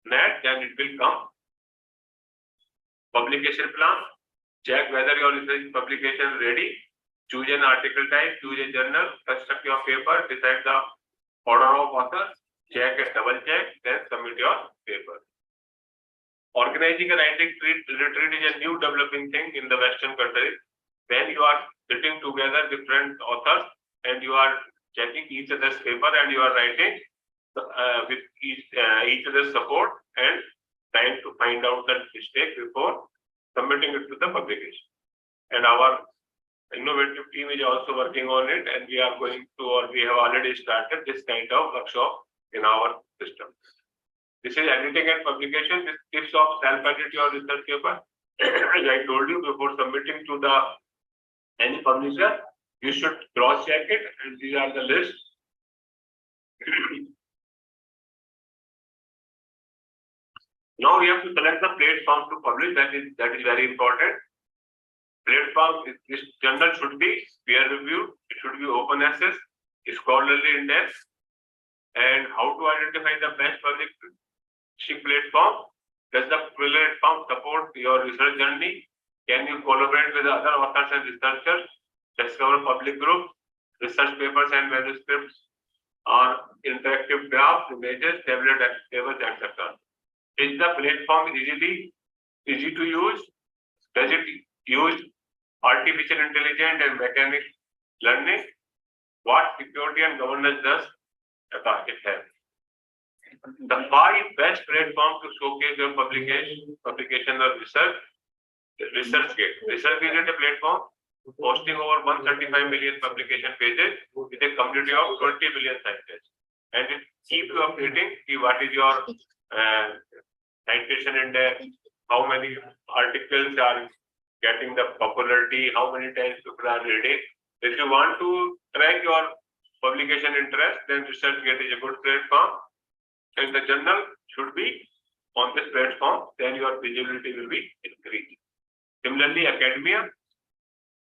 net, then it will come. Publication plan, check whether your research publication is ready. Choose an article type, choose a journal, construct your paper, decide the order of authors, check and double check, then submit your paper. Organizing a writing retreat is a new developing thing in the Western countries. When you are sitting together different authors and you are checking each other's paper and you are writing with each other's support and trying to find out the mistake before submitting it to the publication. And our innovative team is also working on it, and we are going to, or we have already started this kind of workshop in our system. This is editing and publication. This tips of self-edit your research paper. As I told you before submitting to the any publisher, you should cross-check it, and these are the lists. Now we have to select the platform to publish. That is very important. Platform, this journal should be peer reviewed, it should be open access, scholarly index, and how to identify the best publishing platform. Does the platform support your research journey? Can you collaborate with other authors and researchers? Discover public groups, research papers and manuscripts, or interactive graphs, images, tables, etc. Is the platform easy to use? Does it use artificial intelligence and mechanical learning? What security and governance does it have? The 5 best platforms to showcase your publication or research. ResearchGate. ResearchGate is a platform hosting over 135 million publication pages with a community of 20 million scientists. And it keeps you updating, see what is your citation index, how many articles are getting the popularity, how many times people are reading. If you want to track your publication interest, then ResearchGate is a good platform. And the journal should be on this platform, then your visibility will be increased. Similarly, Academia.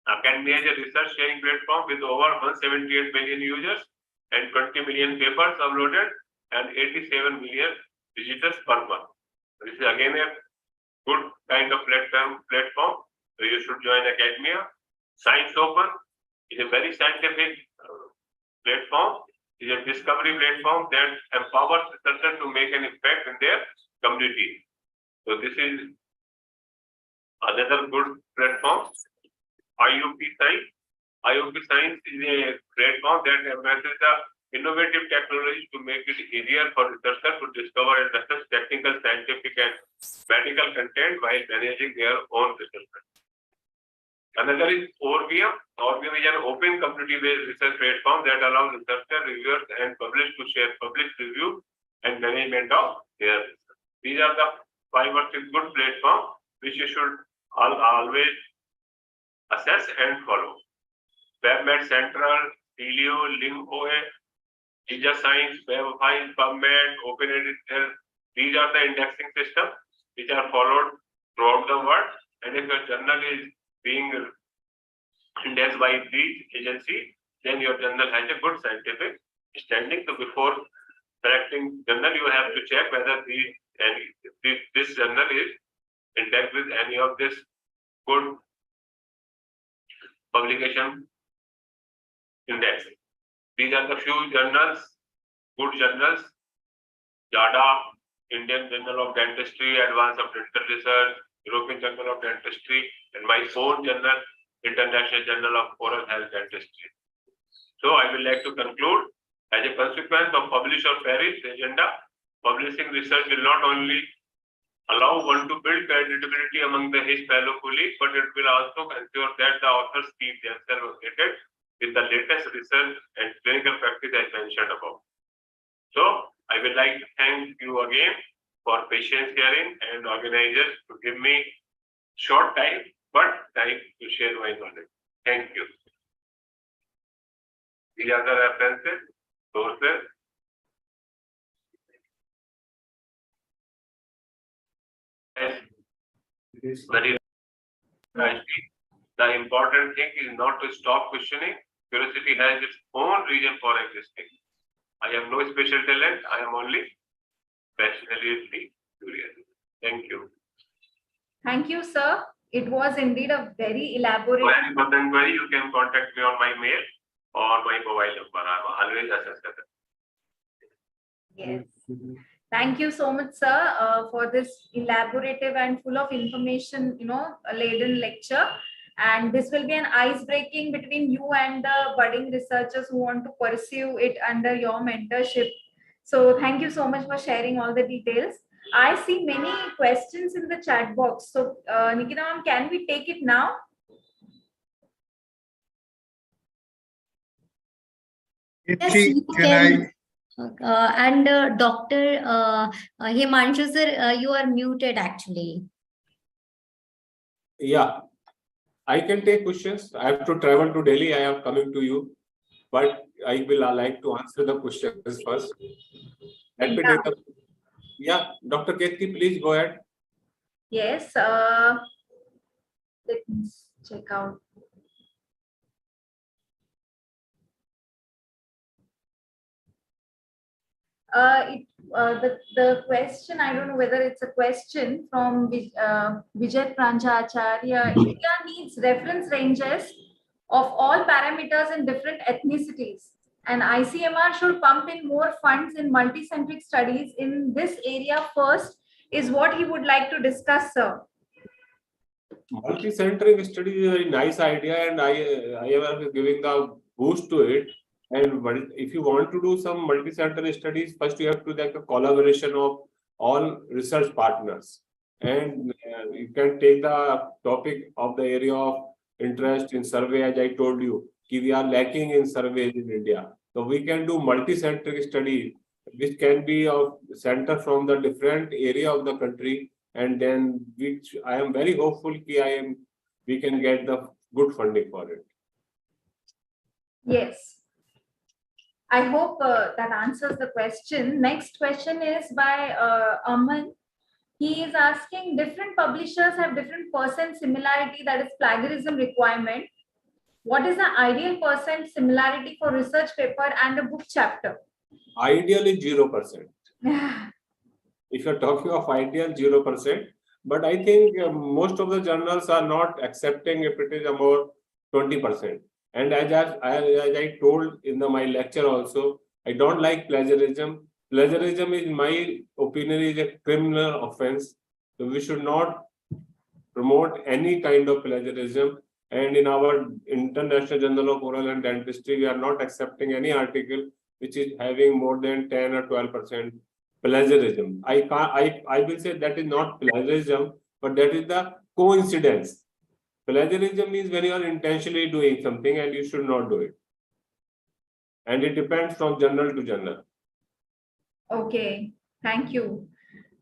Academia is a research sharing platform with over 178 million users and 20 million papers uploaded and 87 million visitors per month. This is again a good kind of platform. So you should join Academia. Science Open is a very scientific platform. It is a discovery platform that empowers researchers to make an impact in their community. So this is another good platform. IOP Science. IOP Science is a platform that embraces the innovative technologies to make it easier for researchers to discover and assess technical, scientific, and medical content while managing their own research. Another is Orvium. Orvium is an open community-based research platform that allows researchers, reviewers, and publishers to share published review and management of their research. These are the 5 or 6 good platforms which you should always assess and follow. PubMed Central, Telio, LingOA, GigaScience, WebFile, PubMed, OpenEditor. These are the indexing systems which are followed throughout the world. And if your journal is being indexed by these agencies, then your journal has a good scientific standing. So before selecting journal, you have to check whether these any, this journal is intact with any of this good publication index. These are the few journals, good journals: JADA, Indian Journal of Dentistry, Advance of Dental Research, European Journal of Dentistry, and my own journal, International Journal of Oral Health Dentistry. So I will like to conclude, as a consequence of publish or perish agenda, publishing research will not only allow one to build credibility among his fellow colleagues, but it will also ensure that the authors keep themselves updated with the latest research and clinical practice as mentioned above. So I would like to thank you again for patient hearing and organizers to give me short time, but time to share my knowledge. Thank you. These are the references, sources. Very nicely. The important thing is not to stop questioning. Curiosity has its own reason for existing. I have no special talent. I am only passionately curious. Thank you. Thank you, sir. It was indeed a very elaborate. For any further inquiry, you can contact me on my mail or my mobile number. I am always accessible. Yes. Thank you so much, sir, for this elaborative and full of information, laden lecture. And this will be an ice-breaking between you and the budding researchers who want to pursue it under your mentorship. So thank you so much for sharing all the details. I see many questions in the chat box. So Nikita ma'am, can we take it now? Yes, you can. And Dr. Himanshu sir, you are muted actually. Yeah, I can take questions. I have to travel to Delhi. I am coming to you, but I will like to answer the questions first. Let me take the, yeah, Dr. Ketki, please go ahead. Yes. Let me check out. The question, I don't know whether it's a question from Vijay Pranja Acharya. India needs reference ranges of all parameters in different ethnicities, and ICMR should pump in more funds in multicentric studies in this area first, is what he would like to discuss, sir. Multicentric study is a very nice idea, and I am giving the boost to it. And if you want to do some multi-center studies, first you have to like a collaboration of all research partners. And you can take the topic of the area of interest in survey, as I told you, we are lacking in surveys in India. So we can do multi-centric study, which can be of center from the different area of the country. And then which I am very hopeful we can get the good funding for it. Yes. I hope that answers the question. Next question is by Aman. He is asking, different publishers have different percent similarity, that is plagiarism requirement. What is the ideal percent similarity for research paper and a book chapter? Ideally 0%. If you're talking of ideal 0%, but I think most of the journals are not accepting if it is about 20%. And as I told in my lecture also, I don't like plagiarism. Plagiarism, in my opinion, is a criminal offense. So we should not promote any kind of plagiarism. And in our International Journal of Oral and Dentistry, we are not accepting any article which is having more than 10 or 12% plagiarism. I will say that is not plagiarism, but that is the coincidence. Plagiarism means when you are intentionally doing something and you should not do it. And it depends from journal to journal. Okay, thank you.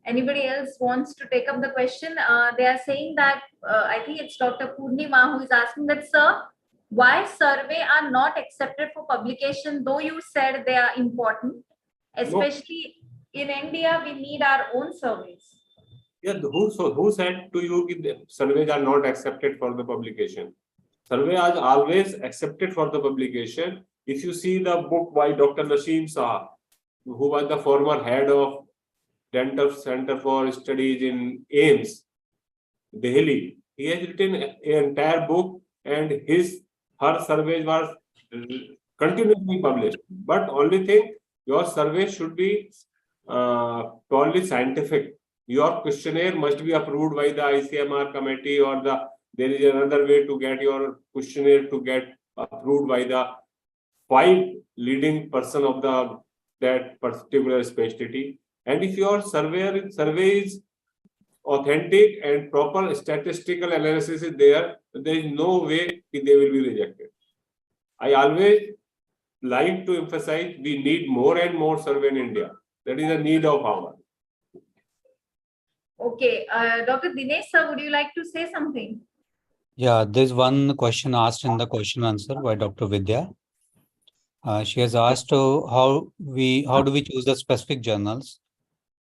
Anybody else wants to take up the question? They are saying that, I think it's Dr. Purnima who is asking that, sir, why survey are not accepted for publication, though you said they are important, especially in India, we need our own surveys. Yeah, who said to you that surveys are not accepted for the publication? Survey are always accepted for the publication. If you see the book by Dr. Naseem Shah, who was the former head of Dental Center for Studies in AIMS, Delhi. He has written an entire book, and her surveys were continuously published. But only thing, your survey should be purely scientific. Your questionnaire must be approved by the ICMR committee, or there is another way to get your questionnaire to get approved by the 5 leading person of that particular specialty. And if your survey is authentic and proper statistical analysis is there is no way they will be rejected. I always like to emphasize we need more and more survey in India. That is a need of ours. Okay, Dr. Dinesh sir, would you like to say something? Yeah, there's one question asked in the question answer by Dr. Vidya. She has asked how do we choose the specific journals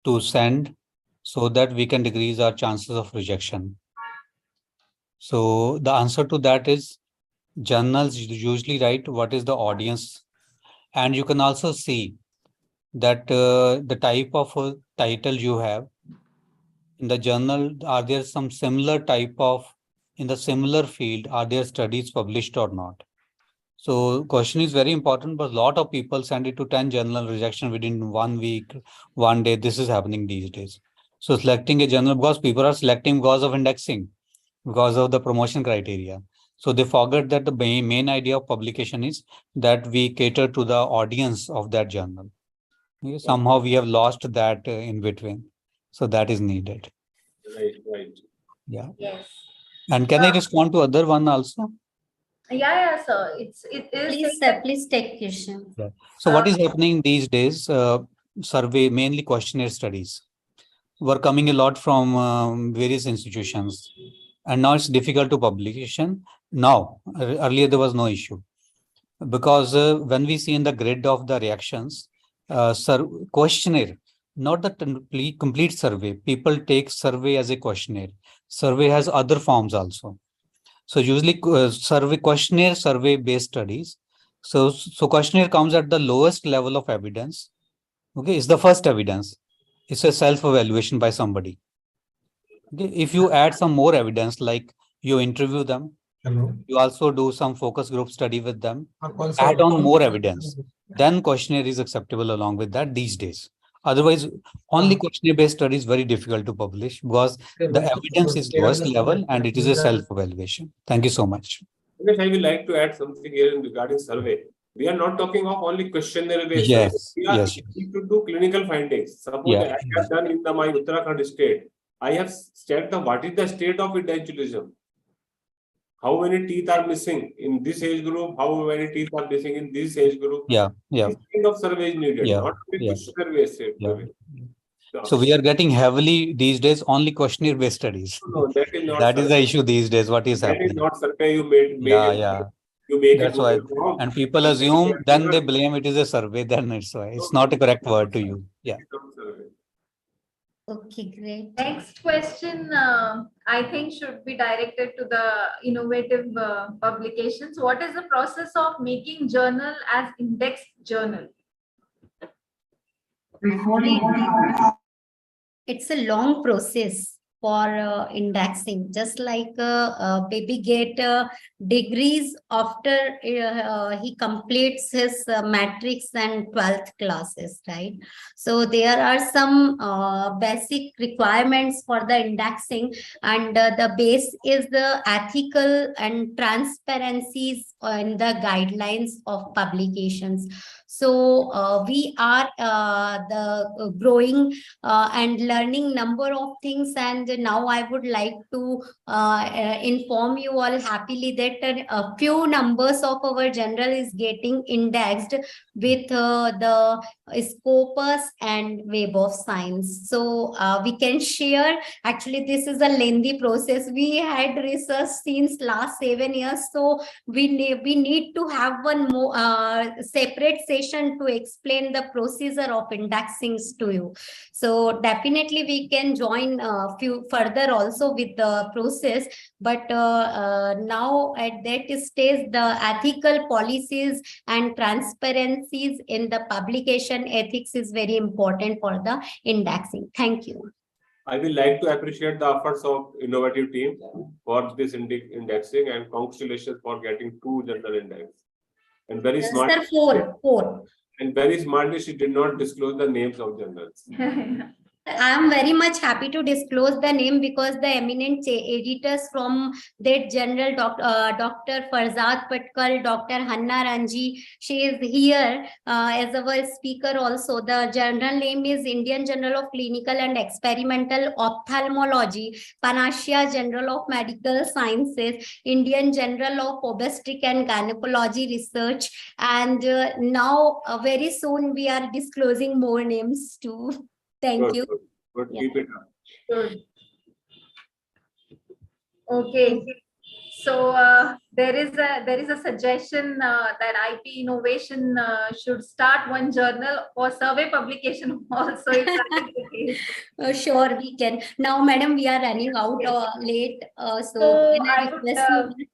to send so that we can decrease our chances of rejection. So the answer to that is journals usually write what is the audience, and you can also see that the type of title you have in the journal, are there some similar type of, in the similar field, are there studies published or not? So question is very important, but a lot of people send it to 10 journal, rejection within 1 week, 1 day. This is happening these days. So selecting a journal, because people are selecting because of indexing, because of the promotion criteria. So they forget that the main idea of publication is that we cater to the audience of that journal. Somehow we have lost that in between. So that is needed. Right. Yeah. Yes. And can I respond to other one also? Yeah, sir. It is. Please take question. Yeah. So what is happening these days? Survey, mainly questionnaire studies, were coming a lot from various institutions, and now it's difficult to publication. Now, earlier there was no issue, because when we see in the grid of the reactions, questionnaire, not the complete survey. People take survey as a questionnaire. Survey has other forms also. So usually survey based studies. So questionnaire comes at the lowest level of evidence. Okay, it's the first evidence. It's a self-evaluation by somebody. Okay, if you add some more evidence, like you interview them, you also do some focus group study with them, add on more evidence, then questionnaire is acceptable along with that these days. Otherwise, only questionnaire-based study is very difficult to publish because the evidence is lowest level and it is a self-evaluation. Thank you so much. I will like to add something here regarding survey. We are not talking of only questionnaire-based. Yes, We yes. need to do clinical findings. Suppose Yeah. I have done in my Uttarakhand state. I have checked what is the state of edentulation. How many teeth are missing in this age group? How many teeth are missing in this age group? Yeah. This kind of survey is needed, Yeah, not only yeah. questionnaire-based survey. So we are getting heavily these days only questionnaire-based studies. No, that is not. That is the survey. issue these days. What is That happening? is not survey you made. Yeah. You make That's it why. wrong. And people assume, then they blame it is a survey. Then it's why it's not a correct word to use. Yeah. Okay, great. Next question, I think, should be directed to the innovative publications. What is the process of making journal as indexed journal? It's a long process for indexing, just like baby get degrees after he completes his matrix and 12th classes, right? So there are some basic requirements for the indexing, and the base is the ethical and transparencies in the guidelines of publications. So we are the growing and learning number of things, and now I would like to inform you all happily that a few numbers of our journal is getting indexed with the Scopus and Web of Science. So we can share. Actually, this is a lengthy process. We had research since last 7 years, so we need to have one more separate session presentation to explain the procedure of indexings to you. So definitely we can join few further also with the process, but now at that stage, the ethical policies and transparencies in the publication ethics is very important for the indexing. Thank you. I will like to appreciate the efforts of innovative team for this indexing, and congratulations for getting 2 journal index. And very smart. Sir, four. And very smartly, she did not disclose the names of journals. I am very much happy to disclose the name because the eminent editors from that journal, Dr. Farzad Patkal, Dr. Hanna Ranji, she is here as our speaker also. The journal name is Indian Journal of Clinical and Experimental Ophthalmology, Panacea Journal of Medical Sciences, Indian Journal of Obstetric and Gynecology Research, and now very soon we are disclosing more names too. Thank Good, you. good. Yeah. Keep it up. Good. Okay. So there is a suggestion that IP Innovation should start one journal for survey publication also. If that is the case. Sure, we can. Now, madam, we are running out late. So can I I would, request you?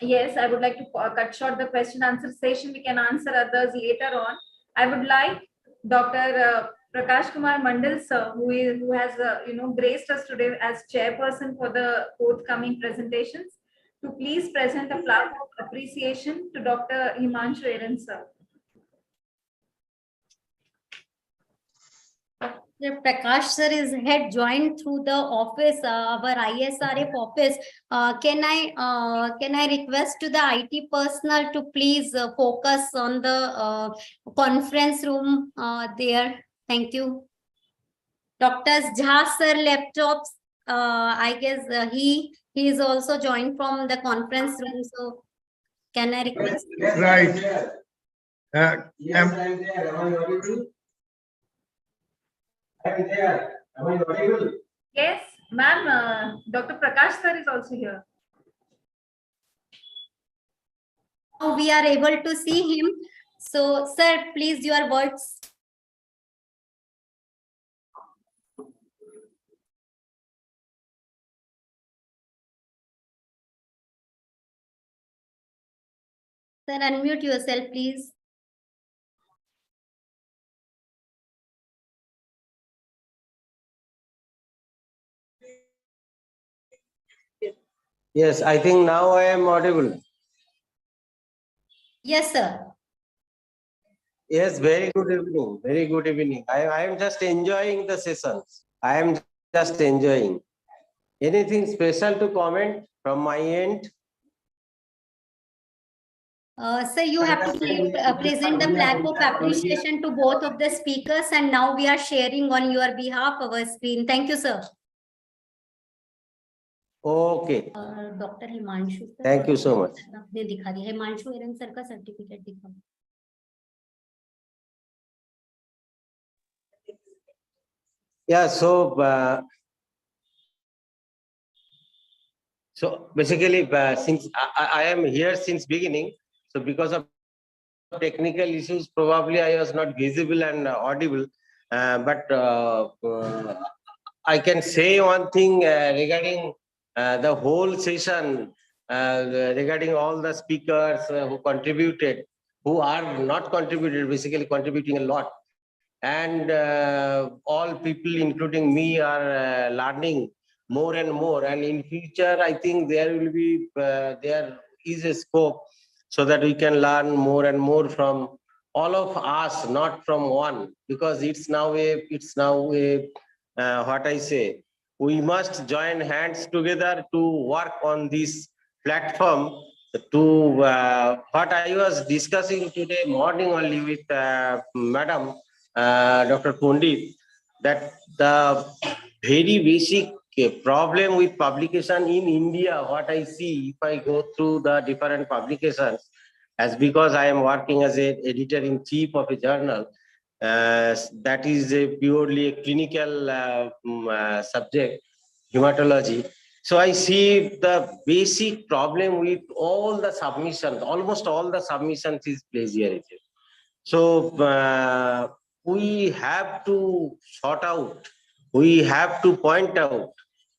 yes, I would like to cut short the question answer session. We can answer others later on. I would like Dr. Prakash Kumar Mandal sir, who has graced us today as chairperson for the forthcoming presentations, to please present a plaque of appreciation to Dr. Himanshu Eran sir. Dr. Prakash sir had joined through the office, our ISRF office. Can I request to the IT personnel to please focus on the conference room there? Thank you. Dr. Jha sir laptops. I guess he is also joined from the conference room. So can I request? Right. Yes, ma'am. Dr. Prakash sir is also here. Now we are able to see him. So, sir, please your words. Sir, unmute yourself, please. Yes, I think now I am audible. Yes, sir. Yes, very good evening. Very good evening. I am just enjoying the sessions. I am just enjoying. Anything special to comment from my end? Sir, you have to present the plaque of appreciation to both of the speakers, and now we are sharing on your behalf our screen. Thank you, sir. Okay. Dr. Himanshu. Thank you so much. आपने दिखा दिया हिमांशु एरन sir का certificate दिखा. Yeah, so basically, since I am here since beginning, so because of technical issues, probably I was not visible and audible. But I can say one thing regarding the whole session, regarding all the speakers who contributed, who are not contributed, basically contributing a lot. And all people, including me, are learning more and more. And in future, I think there will be, there is a scope so that we can learn more and more from all of us, not from one, because it's now what I say, we must join hands together to work on this platform. To what I was discussing today morning only with Madam Dr. Pondit, that the very basic problem with publication in India, what I see if I go through the different publications, as because I am working as an editor-in-chief of a journal, that is a purely a clinical subject, hematology. So I see the basic problem with all the submissions, almost all the submissions is plagiarism. So we have to sort out, we have to point out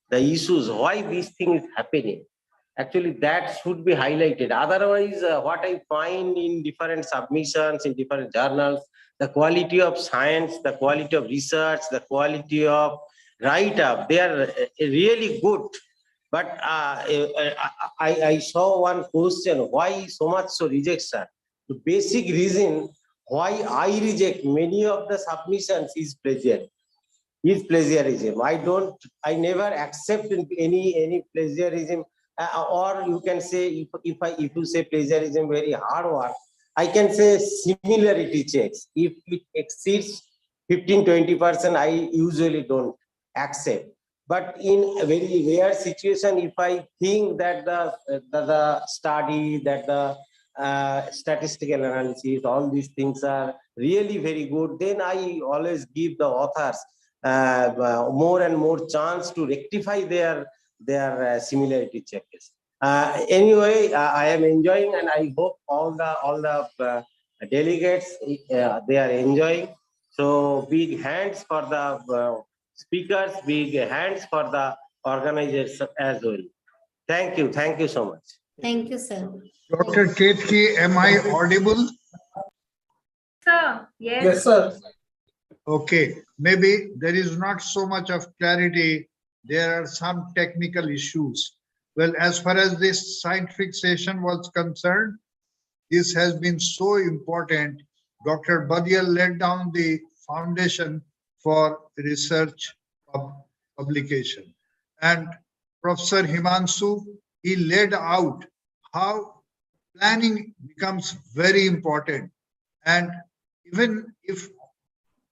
the issues, why this thing is happening. Actually, that should be highlighted. Otherwise, what I find in different submissions, in different journals, the quality of science, the quality of research, the quality of write-up, they are really good. But I saw one question, why so much so rejection? The basic reason why I reject many of the submissions is plagiarism. I never accept any plagiarism, or you can say, if you say plagiarism, very hard work, I can say similarity checks. If it exceeds 15-20%, I usually don't accept. But in a very rare situation, if I think that the study, that the statistical analysis, all these things are really very good, then I always give the authors more and more chance to rectify their similarity checks. Anyway, I am enjoying, and I hope all the delegates they are enjoying. So big hands for the speakers, big hands for the organizers as well. Thank you so much. Thank you, sir. Dr. Ketki, am I audible? Sir, yes. Yes, sir. Okay, maybe there is not so much of clarity. There are some technical issues. Well, as far as this scientific session was concerned, this has been so important. Dr. Badial laid down the foundation for research publication. And Professor Himanshu, he laid out how planning becomes very important. And even if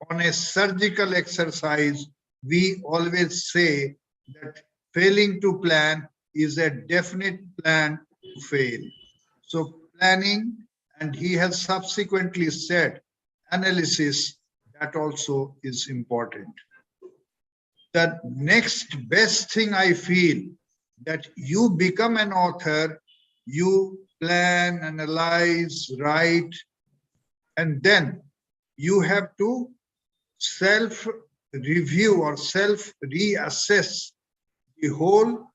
on a surgical exercise, we always say that failing to plan is a definite plan to fail. So planning, and he has subsequently said analysis, that also is important. The next best thing I feel, that you become an author, you plan, analyze, write, and then you have to self-review or self-reassess the whole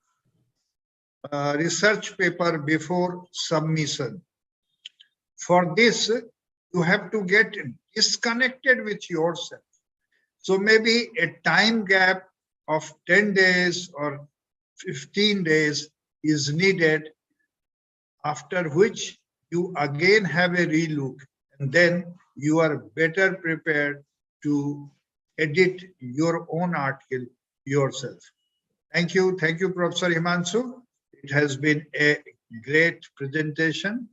research paper before submission. For this, you have to get disconnected with yourself. So maybe a time gap of 10 days or 15 days is needed, after which you again have a relook, and then you are better prepared to edit your own article yourself. Thank you, Professor Himanshu. It has been a great presentation.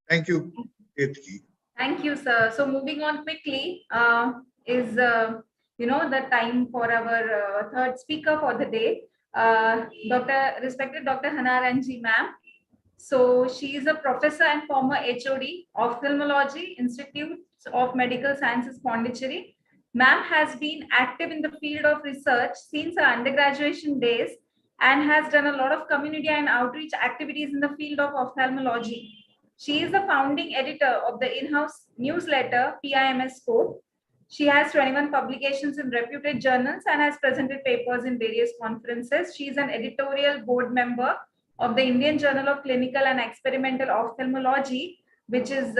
Thank you, Ketki. Thank you, sir. So moving on quickly is the time for our third speaker for the day, respected Dr. Hana Ranji ma'am. So she is a professor and former HOD, Ophthalmology, Institute of Medical Sciences, Pondicherry. Ma'am has been active in the field of research since her undergraduate days and has done a lot of community and outreach activities in the field of ophthalmology. She is the founding editor of the in-house newsletter PIMS Scope. She has 21 publications in reputed journals and has presented papers in various conferences. She is an editorial board member of the Indian Journal of Clinical and Experimental Ophthalmology, which has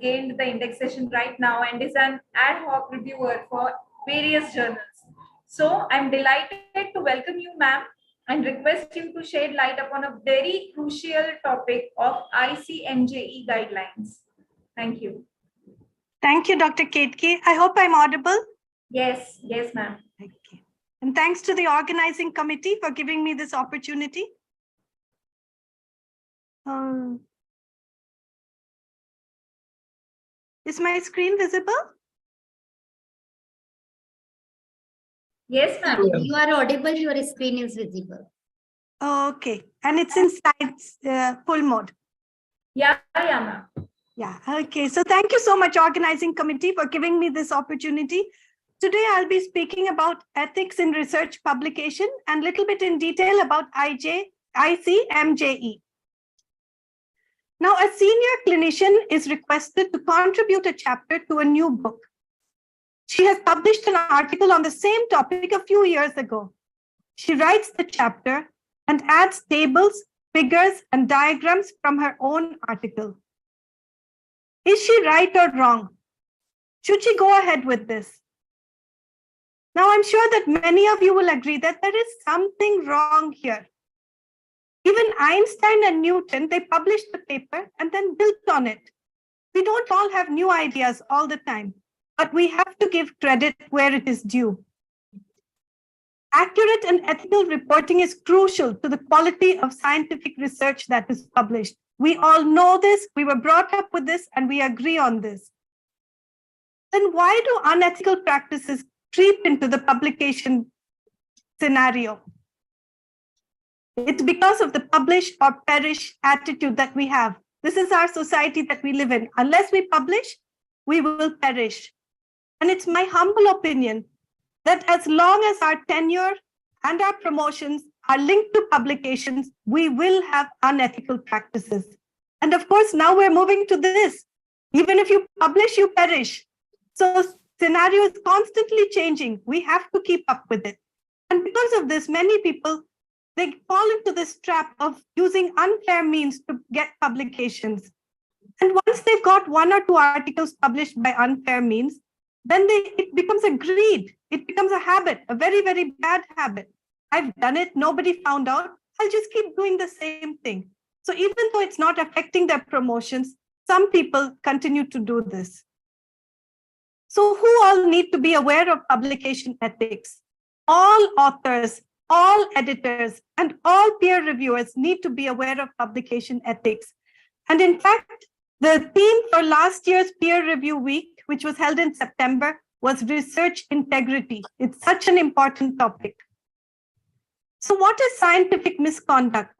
gained the indexation right now, and is an ad hoc reviewer for various journals. So I'm delighted to welcome you, ma'am, and request you to shed light upon a very crucial topic of ICMJE guidelines. Thank you. Thank you, Dr. Ketki. I hope I'm audible. Yes, ma'am. Okay. And thanks to the organizing committee for giving me this opportunity. Is my screen visible? Yes, ma'am. You are audible, your screen is visible. Okay. And it's in slides, full mode. Yeah, ma'am. Yeah, okay. So thank you so much, organizing committee, for giving me this opportunity. Today, I'll be speaking about ethics in research publication and a little bit in detail about ICMJE. Now, a senior clinician is requested to contribute a chapter to a new book. She has published an article on the same topic a few years ago. She writes the chapter and adds tables, figures, and diagrams from her own article. Is she right or wrong? Should she go ahead with this? Now, I'm sure that many of you will agree that there is something wrong here. Even Einstein and Newton, they published the paper and then built on it. We don't all have new ideas all the time, but we have to give credit where it is due. Accurate and ethical reporting is crucial to the quality of scientific research that is published. We all know this, we were brought up with this, and we agree on this. Then why do unethical practices creep into the publication scenario? It's because of the publish or perish attitude that we have. This is our society that we live in. Unless we publish, we will perish. And it's my humble opinion that as long as our tenure and our promotions are linked to publications, we will have unethical practices. And of course, now we're moving to this. Even if you publish, you perish. So scenario is constantly changing. We have to keep up with it. And because of this, many people, they fall into this trap of using unfair means to get publications. And once they've got 1 or 2 articles published by unfair means, then it becomes a greed. It becomes a habit, a very, very bad habit. I've done it, nobody found out. I'll just keep doing the same thing. So even though it's not affecting their promotions, some people continue to do this. So who all need to be aware of publication ethics? All authors, all editors, and all peer reviewers need to be aware of publication ethics. And in fact, the theme for last year's peer review week, which was held in September, was research integrity. It's such an important topic. So what is scientific misconduct?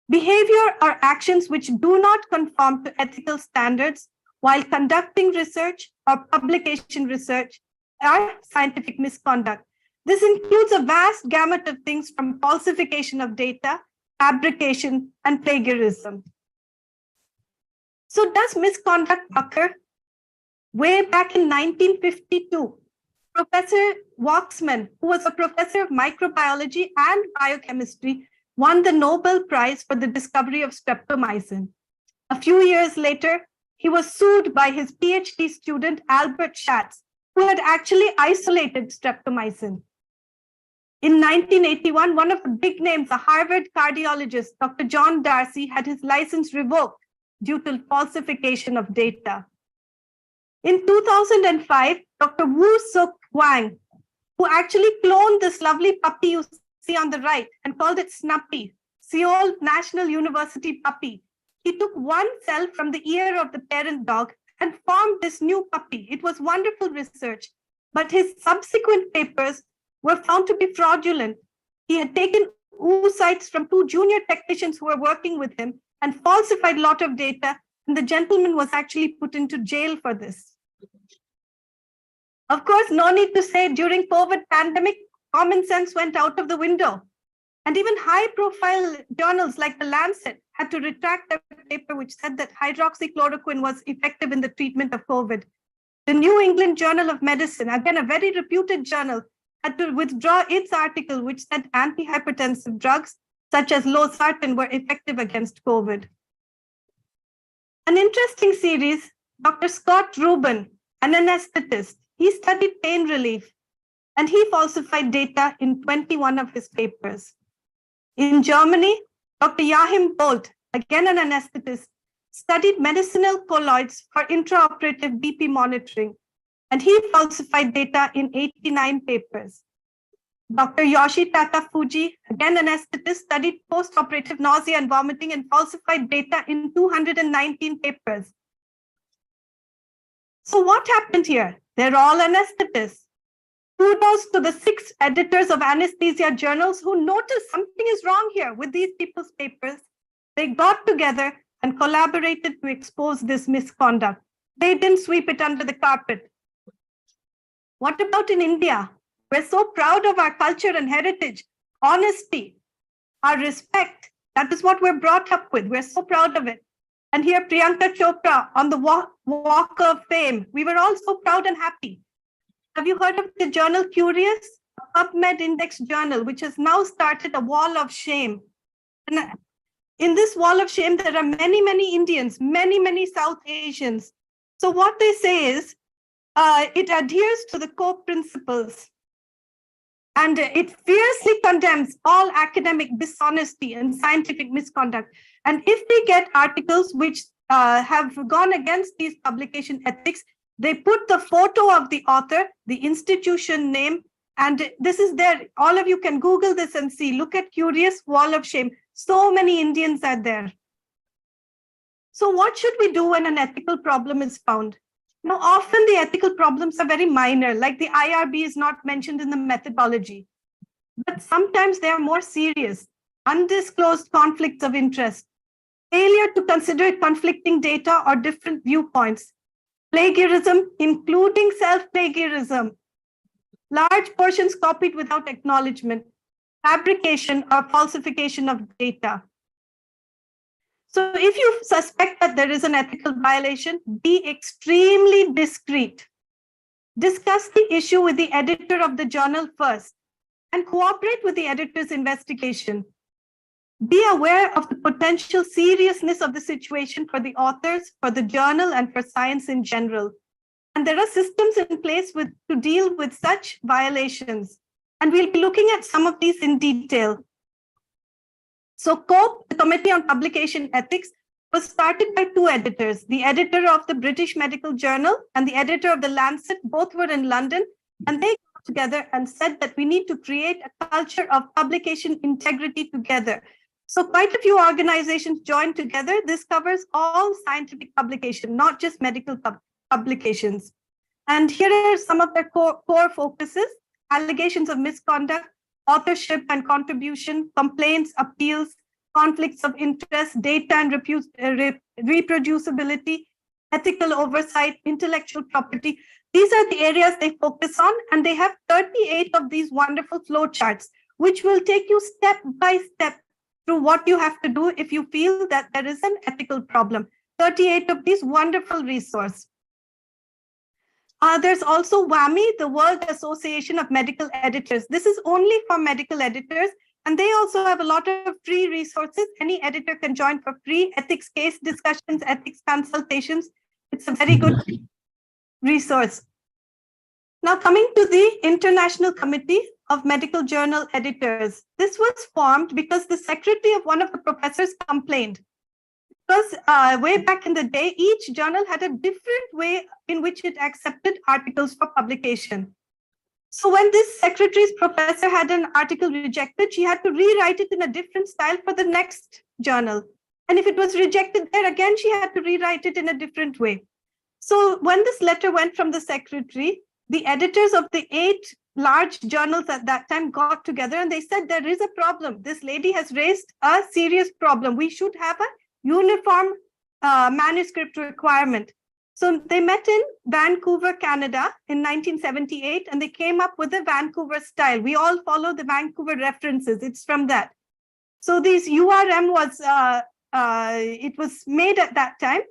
Behavior or actions which do not conform to ethical standards while conducting research or publication research are scientific misconduct. This includes a vast gamut of things from falsification of data, fabrication, and plagiarism. So does misconduct occur? Way back in 1952, Professor Waxman, who was a professor of microbiology and biochemistry, won the Nobel Prize for the discovery of streptomycin. A few years later, he was sued by his PhD student, Albert Schatz, who had actually isolated streptomycin. In 1981, one of the big names, a Harvard cardiologist, Dr. John Darcy, had his license revoked due to falsification of data. In 2005, Dr. Woo Suk Wang, who actually cloned this lovely puppy you see on the right and called it Snuppy, Seoul National University puppy. He took one cell from the ear of the parent dog and formed this new puppy. It was wonderful research, but his subsequent papers were found to be fraudulent. He had taken oocytes from 2 junior technicians who were working with him and falsified a lot of data, and the gentleman was actually put into jail for this. Of course, no need to say during COVID pandemic, common sense went out of the window. And even high-profile journals like The Lancet had to retract their paper which said that hydroxychloroquine was effective in the treatment of COVID. The New England Journal of Medicine, again, a very reputed journal, had to withdraw its article which said antihypertensive drugs such as losartan were effective against COVID. An interesting series, Dr. Scott Rubin, an anesthetist, he studied pain relief and he falsified data in 21 of his papers. In Germany, Dr. Joachim Bolt, again an anesthetist, studied medicinal colloids for intraoperative BP monitoring, and he falsified data in 89 papers. Dr. Yoshitaka Fuji, again an anesthetist, studied postoperative nausea and vomiting and falsified data in 219 papers. So what happened here? They're all anesthetists. Kudos to the 6 editors of anesthesia journals who noticed something is wrong here with these people's papers. They got together and collaborated to expose this misconduct. They didn't sweep it under the carpet. What about in India? We're so proud of our culture and heritage, honesty, our respect. That is what we're brought up with. We're so proud of it. And here Priyanka Chopra on the walk of fame. We were all so proud and happy. Have you heard of the journal Curious? A PubMed index journal, which has now started a wall of shame. And in this wall of shame, there are many, many Indians, many South Asians. So what they say is, it adheres to the core principles and it fiercely condemns all academic dishonesty and scientific misconduct. And if they get articles which have gone against these publication ethics, they put the photo of the author, the institution name, and this is there. All of you can Google this and see. Look at Curious Wall of Shame. So many Indians are there. So what should we do when an ethical problem is found? Now, often the ethical problems are very minor, like the IRB is not mentioned in the methodology. But sometimes they are more serious. Undisclosed conflicts of interest, failure to consider conflicting data or different viewpoints, plagiarism, including self-plagiarism, large portions copied without acknowledgement, fabrication or falsification of data. So if you suspect that there is an ethical violation, be extremely discreet. Discuss the issue with the editor of the journal first and cooperate with the editor's investigation. Be aware of the potential seriousness of the situation for the authors, for the journal, and for science in general. And there are systems in place to deal with such violations. And we'll be looking at some of these in detail. So COPE, the Committee on Publication Ethics, was started by two editors, the editor of the British Medical Journal and the editor of the Lancet. Both were in London, and they got together and said that we need to create a culture of publication integrity together. So quite a few organizations joined together. This covers all scientific publication, not just medical publications. And here are some of their core focuses: allegations of misconduct, authorship and contribution, complaints, appeals, conflicts of interest, data and reproducibility, ethical oversight, intellectual property. These are the areas they focus on, and they have 38 of these wonderful flow charts, which will take you step by step through what you have to do if you feel that there is an ethical problem. 38 of these wonderful resources. There's also WAMI, the World Association of Medical Editors. This is only for medical editors, and they also have a lot of free resources. Any editor can join for free: ethics case discussions, ethics consultations. It's a very good resource. Now, coming to the International Committee of Medical Journal Editors. This was formed because the secretary of one of the professors complained. Because way back in the day, each journal had a different way in which it accepted articles for publication. So when this secretary's professor had an article rejected, she had to rewrite it in a different style for the next journal. And if it was rejected there, again, she had to rewrite it in a different way. So when this letter went from the secretary, the editors of the 8 large journals at that time got together and they said, there is a problem. This lady has raised a serious problem. We should have a uniform manuscript requirement. So they met in Vancouver, Canada in 1978, and they came up with the Vancouver style. We all follow the Vancouver references. It's from that. So this URM was, it was made at that time.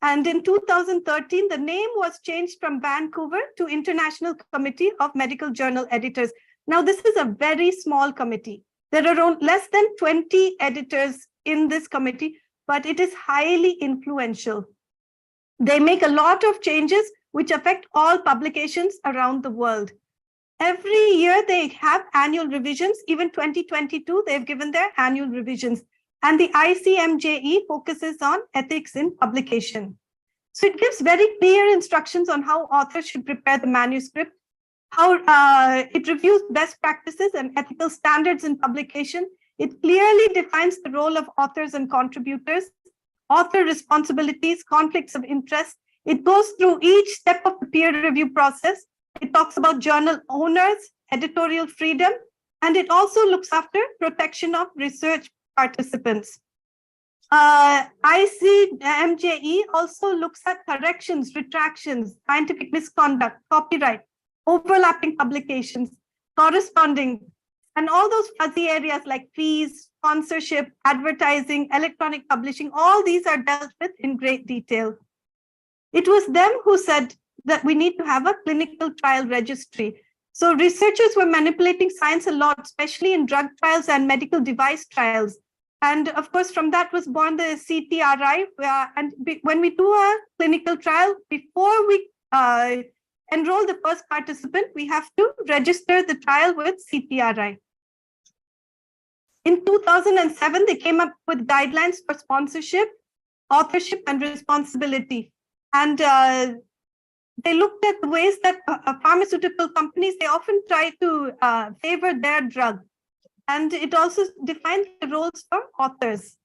And in 2013, the name was changed from Vancouver to International Committee of Medical Journal Editors. Now, this is a very small committee. There are around less than 20 editors in this committee, but it is highly influential. They make a lot of changes which affect all publications around the world. Every year they have annual revisions. Even 2022, they've given their annual revisions. And the ICMJE focuses on ethics in publication. So it gives very clear instructions on how authors should prepare the manuscript, how it reviews best practices and ethical standards in publication. It clearly defines the role of authors and contributors, author responsibilities, conflicts of interest. It goes through each step of the peer review process. It talks about journal owners, editorial freedom, and it also looks after protection of research participants. ICMJE also looks at corrections, retractions, scientific misconduct, copyright, overlapping publications, corresponding And all those fuzzy areas like fees, sponsorship, advertising, electronic publishing, all these are dealt with in great detail. It was them who said that we need to have a clinical trial registry. So researchers were manipulating science a lot, especially in drug trials and medical device trials. And of course, from that was born the CTRI. When we do a clinical trial, before we enroll the first participant, we have to register the trial with CTRI. In 2007, they came up with guidelines for sponsorship, authorship, and responsibility. And they looked at the ways that pharmaceutical companies, they often try to favor their drug. And it also defines the roles for authors.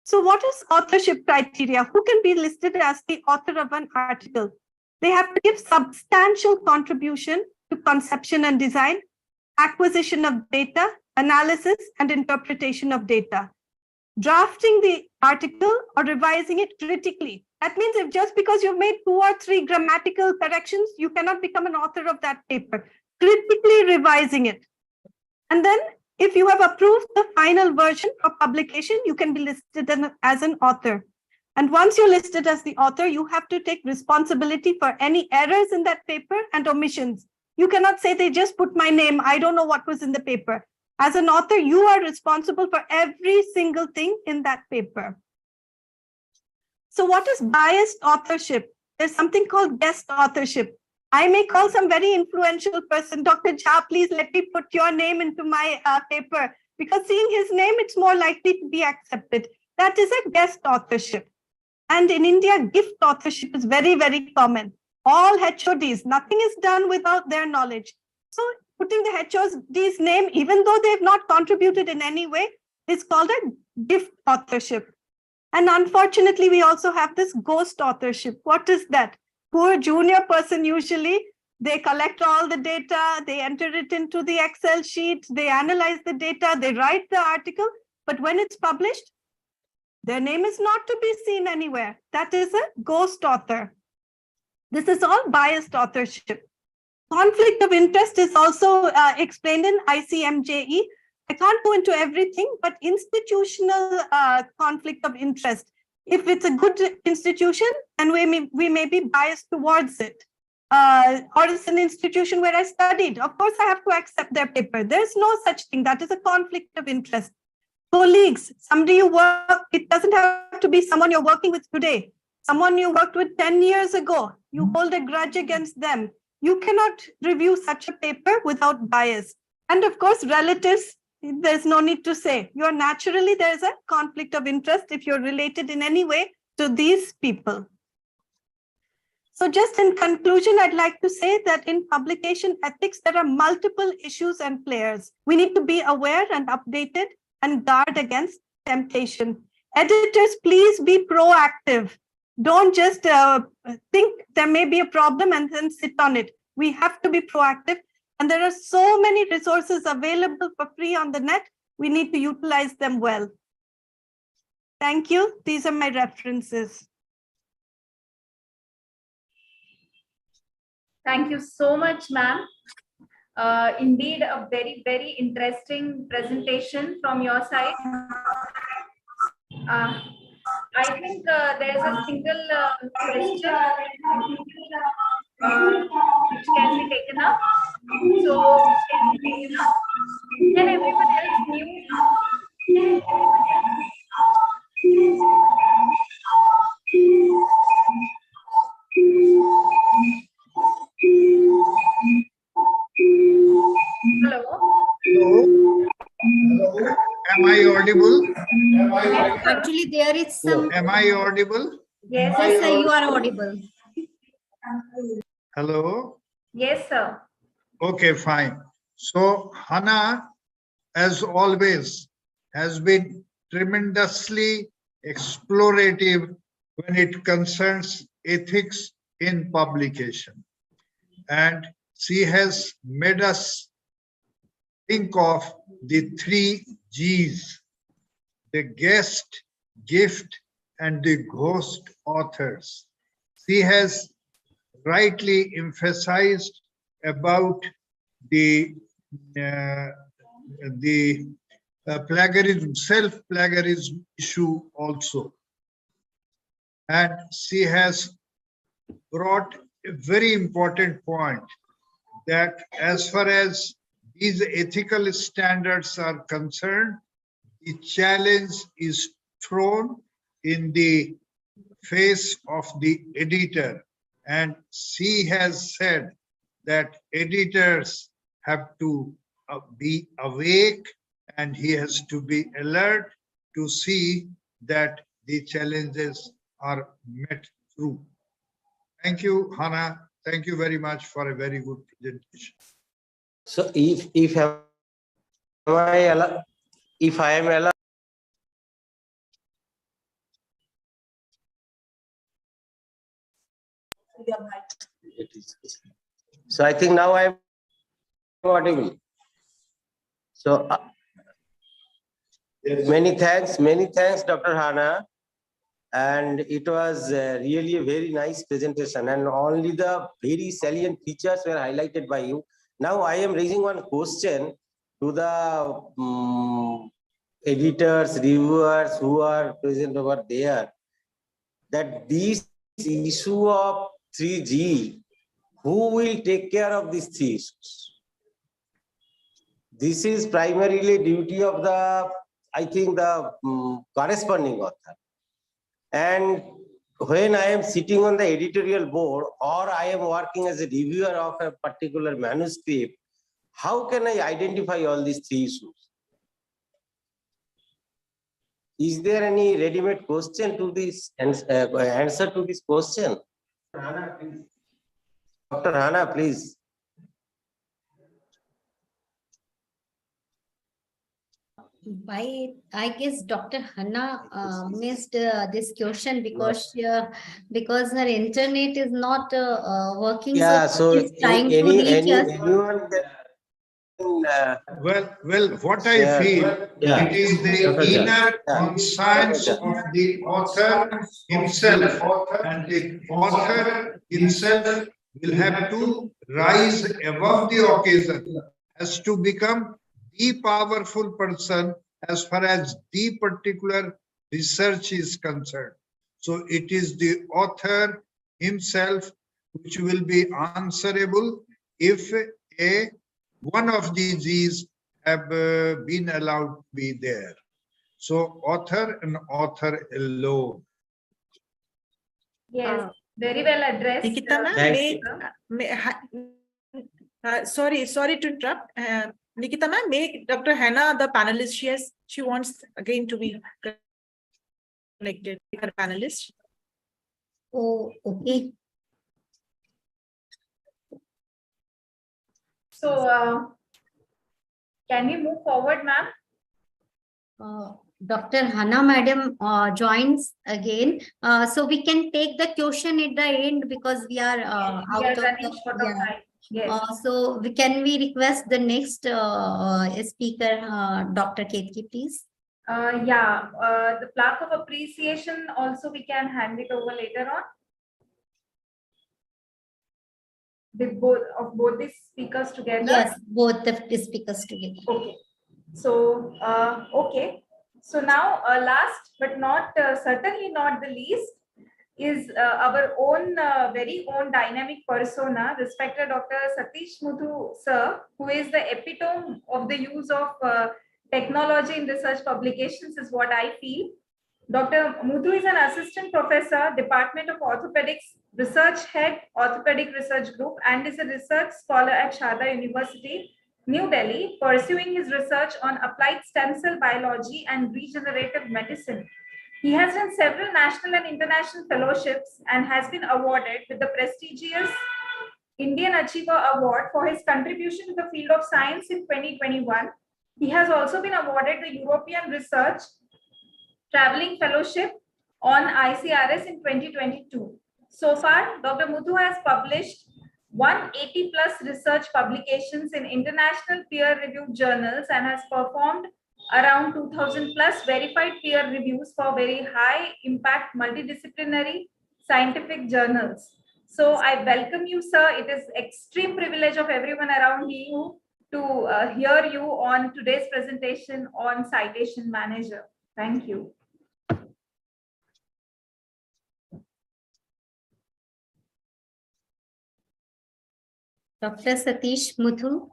So what is authorship criteria? Who can be listed as the author of an article? They have to give substantial contribution to conception and design, acquisition of data, analysis and interpretation of data, drafting the article or revising it critically. That means if just because you've made 2 or 3 grammatical corrections, you cannot become an author of that paper, critically revising it. And then if you have approved the final version for publication, you can be listed as an author. And once you're listed as the author, you have to take responsibility for any errors in that paper and omissions. You cannot say they just put my name, I don't know what was in the paper. As an author, you are responsible for every single thing in that paper. So what is biased authorship? There's something called guest authorship. I may call some very influential person, Dr. Jha, please let me put your name into my paper, because seeing his name, it's more likely to be accepted. That is a guest authorship. And in India, gift authorship is very, very common. All HODs, nothing is done without their knowledge. So putting the HOD's name, even though they've not contributed in any way, is called a gift authorship. And unfortunately, we also have this ghost authorship. What is that? Poor junior person, usually, they collect all the data, they enter it into the Excel sheet, they analyze the data, they write the article, but when it's published, their name is not to be seen anywhere. That is a ghost author. This is all biased authorship. Conflict of interest is also explained in ICMJE. I can't go into everything, but institutional conflict of interest. If it's a good institution, and we may be biased towards it. Or it's an institution where I studied. Of course, I have to accept their paper. There's no such thing. That is a conflict of interest. Colleagues, somebody you work, it doesn't have to be someone you're working with today. Someone you worked with 10 years ago, you hold a grudge against them. You cannot review such a paper without bias. And of course, relatives, there's no need to say. You're naturally, there's a conflict of interest if you're related in any way to these people. So just in conclusion, I'd like to say that in publication ethics, there are multiple issues and players. We need to be aware and updated and guard against temptation. Editors, please be proactive. Don't just think there may be a problem and then sit on it. We have to be proactive. And there are so many resources available for free on the net. We need to utilize them well. Thank you. These are my references. Thank you so much, ma'am. Indeed, a very, very interesting presentation from your side. I think there's a single question which can be taken up. So, can everyone else mute? Hello. Hello. Hello. Am I audible? Actually, there is some. Am I audible? Yes, Yes, sir, you are audible. Hello. Yes, sir. Okay, fine. So Hannah, as always, has been tremendously explorative when it concerns ethics in publication. And she has made us think of the 3 G's, the guest, gift, and the ghost authors. She has rightly emphasized about the the plagiarism, self-plagiarism issue also. And she has brought a very important point that as far as these ethical standards are concerned, the challenge is thrown in the face of the editor. And she has said that editors have to be awake and he has to be alert to see that the challenges are met through. Thank you, Hannah. Thank you very much for a very good presentation. So if I am allowed. So I think now I am audible. So many thanks, Dr. Hannah. And it was really a very nice presentation, and only the very salient features were highlighted by you. Now I am raising one question to the editors, reviewers who are present over there, that this issue of 3G, who will take care of these 3 issues? This is primarily duty of the, I think, the corresponding author. And when I am sitting on the editorial board or I am working as a reviewer of a particular manuscript, how can I identify all these 3 issues? Is there any ready-made question to this answer to this question? Dr. Hannah, please. I guess Dr. Hannah missed this question because her internet is not working. Yeah, so she's trying to reach us. anyone can, Well, what I feel, it is the inner conscience of the author himself, and the author himself will have to rise above the occasion, has to become the powerful person as far as the particular research is concerned. So it is the author himself which will be answerable if one of these G's have been allowed to be there. So author and author alone. Yes, very well addressed. Nikita ma'am, sorry to interrupt. Nikita ma'am, make Dr. Hannah the panelist. She wants again to be connected, her panelist. Oh, okay. So, can we move forward, ma'am? Dr. Hannah madam joins again. So we can take the question at the end because we are out of running short of time. Yes. So can we request the next speaker, Dr. Ketki, please? The plaque of appreciation also we can hand it over later on. With both these speakers together. Yes, both the speakers together. Okay. So okay. So now last but not certainly not the least is our own very own dynamic persona, respected Dr. Satish Muthu sir, who is the epitome of the use of technology in research publications, is what I feel. Dr. Muthu is an assistant professor, Department of Orthopedics, research head, Orthopedic Research Group, and is a research scholar at Sharda University, New Delhi, pursuing his research on applied stem cell biology and regenerative medicine. He has done several national and international fellowships and has been awarded with the prestigious Indian Achiever Award for his contribution to the field of science in 2021. He has also been awarded the European Research Traveling Fellowship on ICRS in 2022. So far, Dr. Muthu has published 180 plus research publications in international peer-reviewed journals and has performed around 2000 plus verified peer reviews for very high impact multidisciplinary scientific journals. So I welcome you, sir. It is extreme privilege of everyone around you to hear you on today's presentation on Citation Manager. Thank you. Dr. Satish Muthu.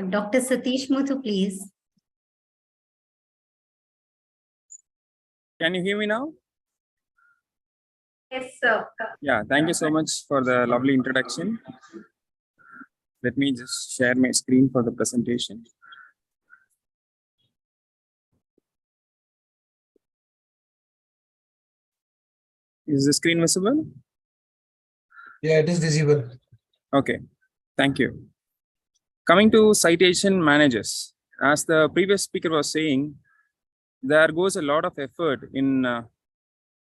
Dr. Satish Muthu, please. Can you hear me now? Yes, sir. Yeah, thank you so much for the lovely introduction. Let me just share my screen for the presentation. Is the screen visible? Yeah, it is visible. Okay, thank you. Coming to citation managers, as the previous speaker was saying, there goes a lot of effort in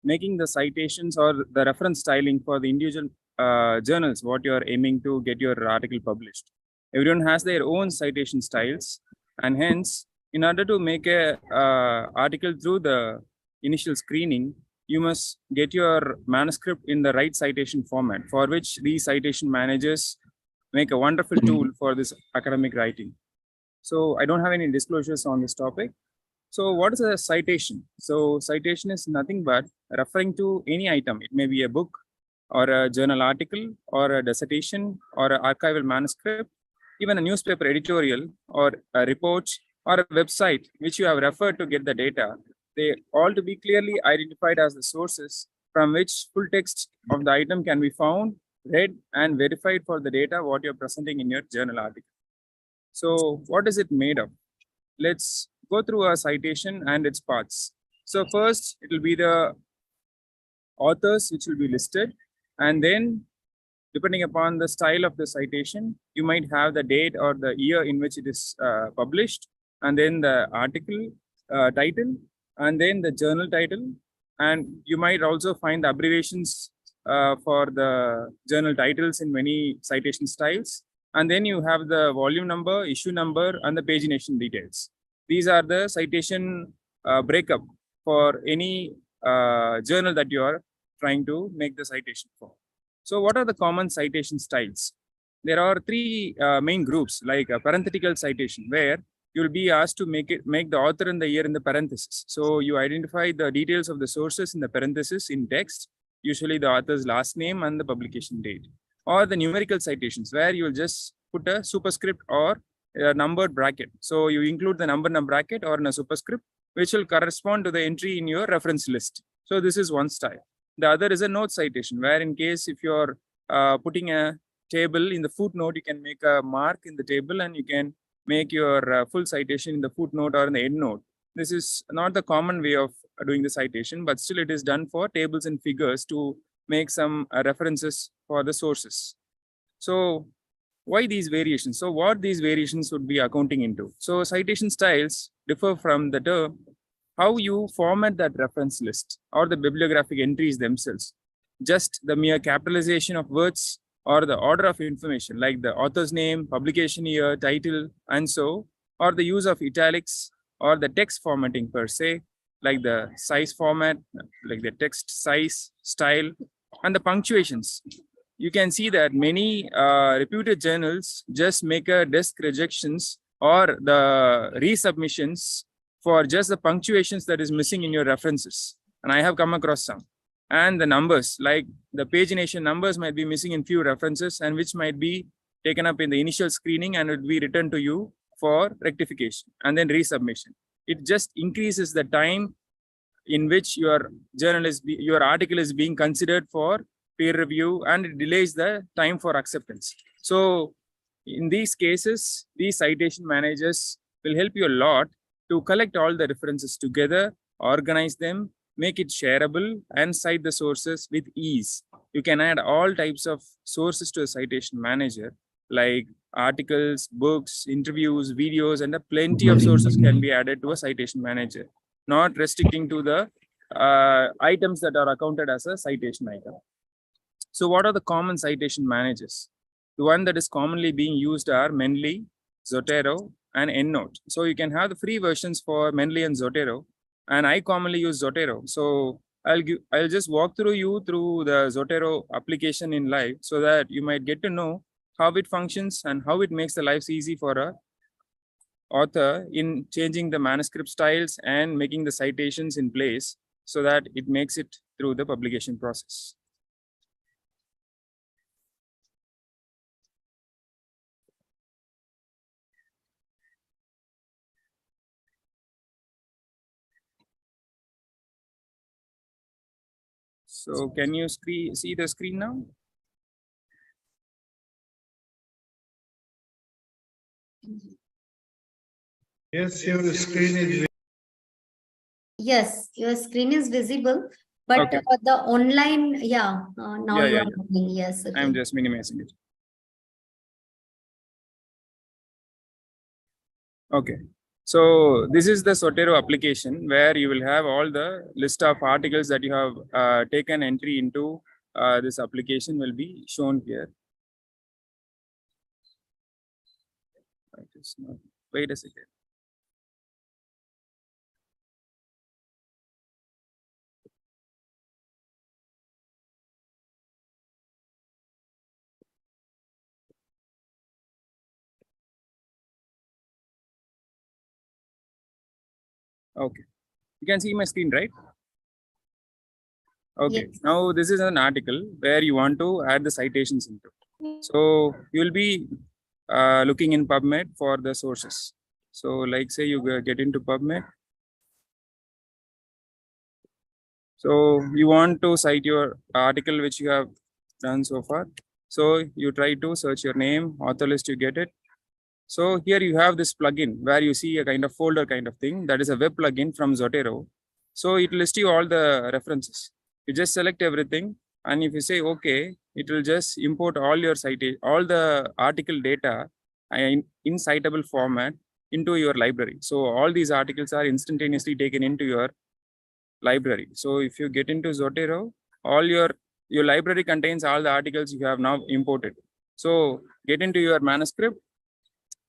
making the citations or the reference styling for the individual journals, what you are aiming to get your article published. Everyone has their own citation styles, and hence, in order to make a article through the initial screening, you must get your manuscript in the right citation format, for which these citation managers make a wonderful tool for this academic writing. So I don't have any disclosures on this topic. So what is a citation? So citation is nothing but referring to any item. It may be a book or a journal article or a dissertation or an archival manuscript, even a newspaper editorial or a report or a website which you have referred to get the data. They all to be clearly identified as the sources from which full text of the item can be found, read, and verified for the data what you're presenting in your journal article. So what is it made of? Let's go through a citation and its parts. So first, it will be the authors which will be listed, and then depending upon the style of the citation, you might have the date or the year in which it is published, and then the article title, and then the journal title, and you might also find the abbreviations for the journal titles in many citation styles. And then you have the volume number, issue number, and the pagination details. These are the citation breakup for any journal that you are trying to make the citation for. So what are the common citation styles? There are three main groups, like a parenthetical citation, where you will be asked to make the author and the year in the parenthesis. So you identify the details of the sources in the parenthesis in text, usually the author's last name and the publication date. Or the numerical citations, where you will just put a superscript or a numbered bracket. So you include the number in a bracket or in a superscript, which will correspond to the entry in your reference list. So this is one style. The other is a note citation, where in case if you're putting a table in the footnote, you can make a mark in the table and you can make your full citation in the footnote or in the endnote. This is not the common way of doing the citation, but still it is done for tables and figures to make some references for the sources. So why these variations? So what these variations would be accounting into? So citation styles differ from the term how you format that reference list or the bibliographic entries themselves. Just the mere capitalization of words or the order of information like the author's name, publication year, title, and so, or the use of italics or the text formatting per se, like the size format, like the text size, style, and the punctuations. You can see that many reputed journals just make a desk rejections or the resubmissions for just the punctuations that is missing in your references. And I have come across some. And the numbers, like the pagination numbers might be missing in few references and which might be taken up in the initial screening and would be returned to you for rectification and then resubmission. It just increases the time in which your article is being considered for peer review, and it delays the time for acceptance. So in these cases, these citation managers will help you a lot to collect all the references together, organize them, make it shareable, and cite the sources with ease. You can add all types of sources to a citation manager, like articles, books, interviews, videos, and plenty of sources can be added to a citation manager, not restricting to the items that are accounted as a citation item. So what are the common citation managers? The one that is commonly being used are Mendeley, Zotero, and EndNote. So you can have the free versions for Mendeley and Zotero. and I commonly use Zotero. So I'll just walk through you through the Zotero application in live so that you might get to know how it functions and how it makes the lives easy for a author in changing the manuscript styles and making the citations in place so that it makes it through the publication process. So can you see the screen now? Yes, your screen is. Yes, your screen is visible, but Okay. the online, yeah, now Yeah, you yeah, are looking, yes. Okay. I'm just minimizing it. Okay. So this is the Zotero application where you will have all the list of articles that you have taken entry into this application will be shown here. Wait a second. Okay. You can see my screen, right? Okay. Yes. Now this is an article where you want to add the citations into. So you'll be looking in PubMed for the sources. So like say you get into PubMed. So you want to cite your article which you have done so far. So you try to search your name, author list, you get it. So here you have this plugin where you see a kind of folder kind of thing. That is a web plugin from Zotero. So it lists you all the references. You just select everything. And if you say, okay, it will just import all your all the article data in citable format into your library. So all these articles are instantaneously taken into your library. So if you get into Zotero, all your library contains all the articles you have now imported. So get into your manuscript,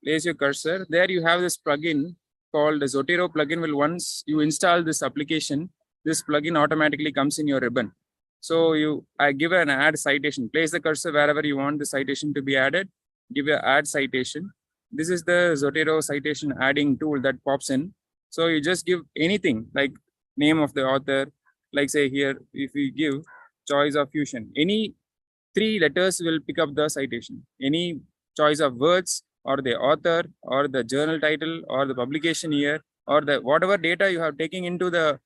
place your cursor. There you have this plugin called the Zotero plugin. Will once you install this application, this plugin automatically comes in your ribbon. So I give an add citation. Place the cursor wherever you want the citation to be added. Give your add citation. This is the Zotero citation adding tool that pops in. So you just give anything like name of the author, like say here, if we give choice of fusion, any 3 letters will pick up the citation. Any choice of words or the author or the journal title or the publication year or the whatever data you have taken into the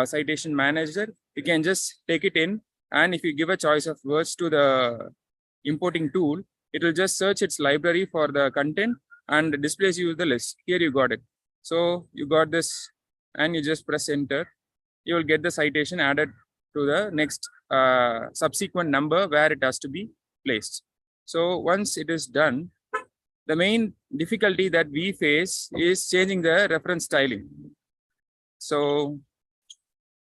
citation manager, you can just take it in. And if you give a choice of words to the importing tool, it will just search its library for the content and displays you the list. Here you got it. So you got this and you just press enter. You will get the citation added to the next subsequent number where it has to be placed. So once it is done, the main difficulty that we face is changing the reference styling. So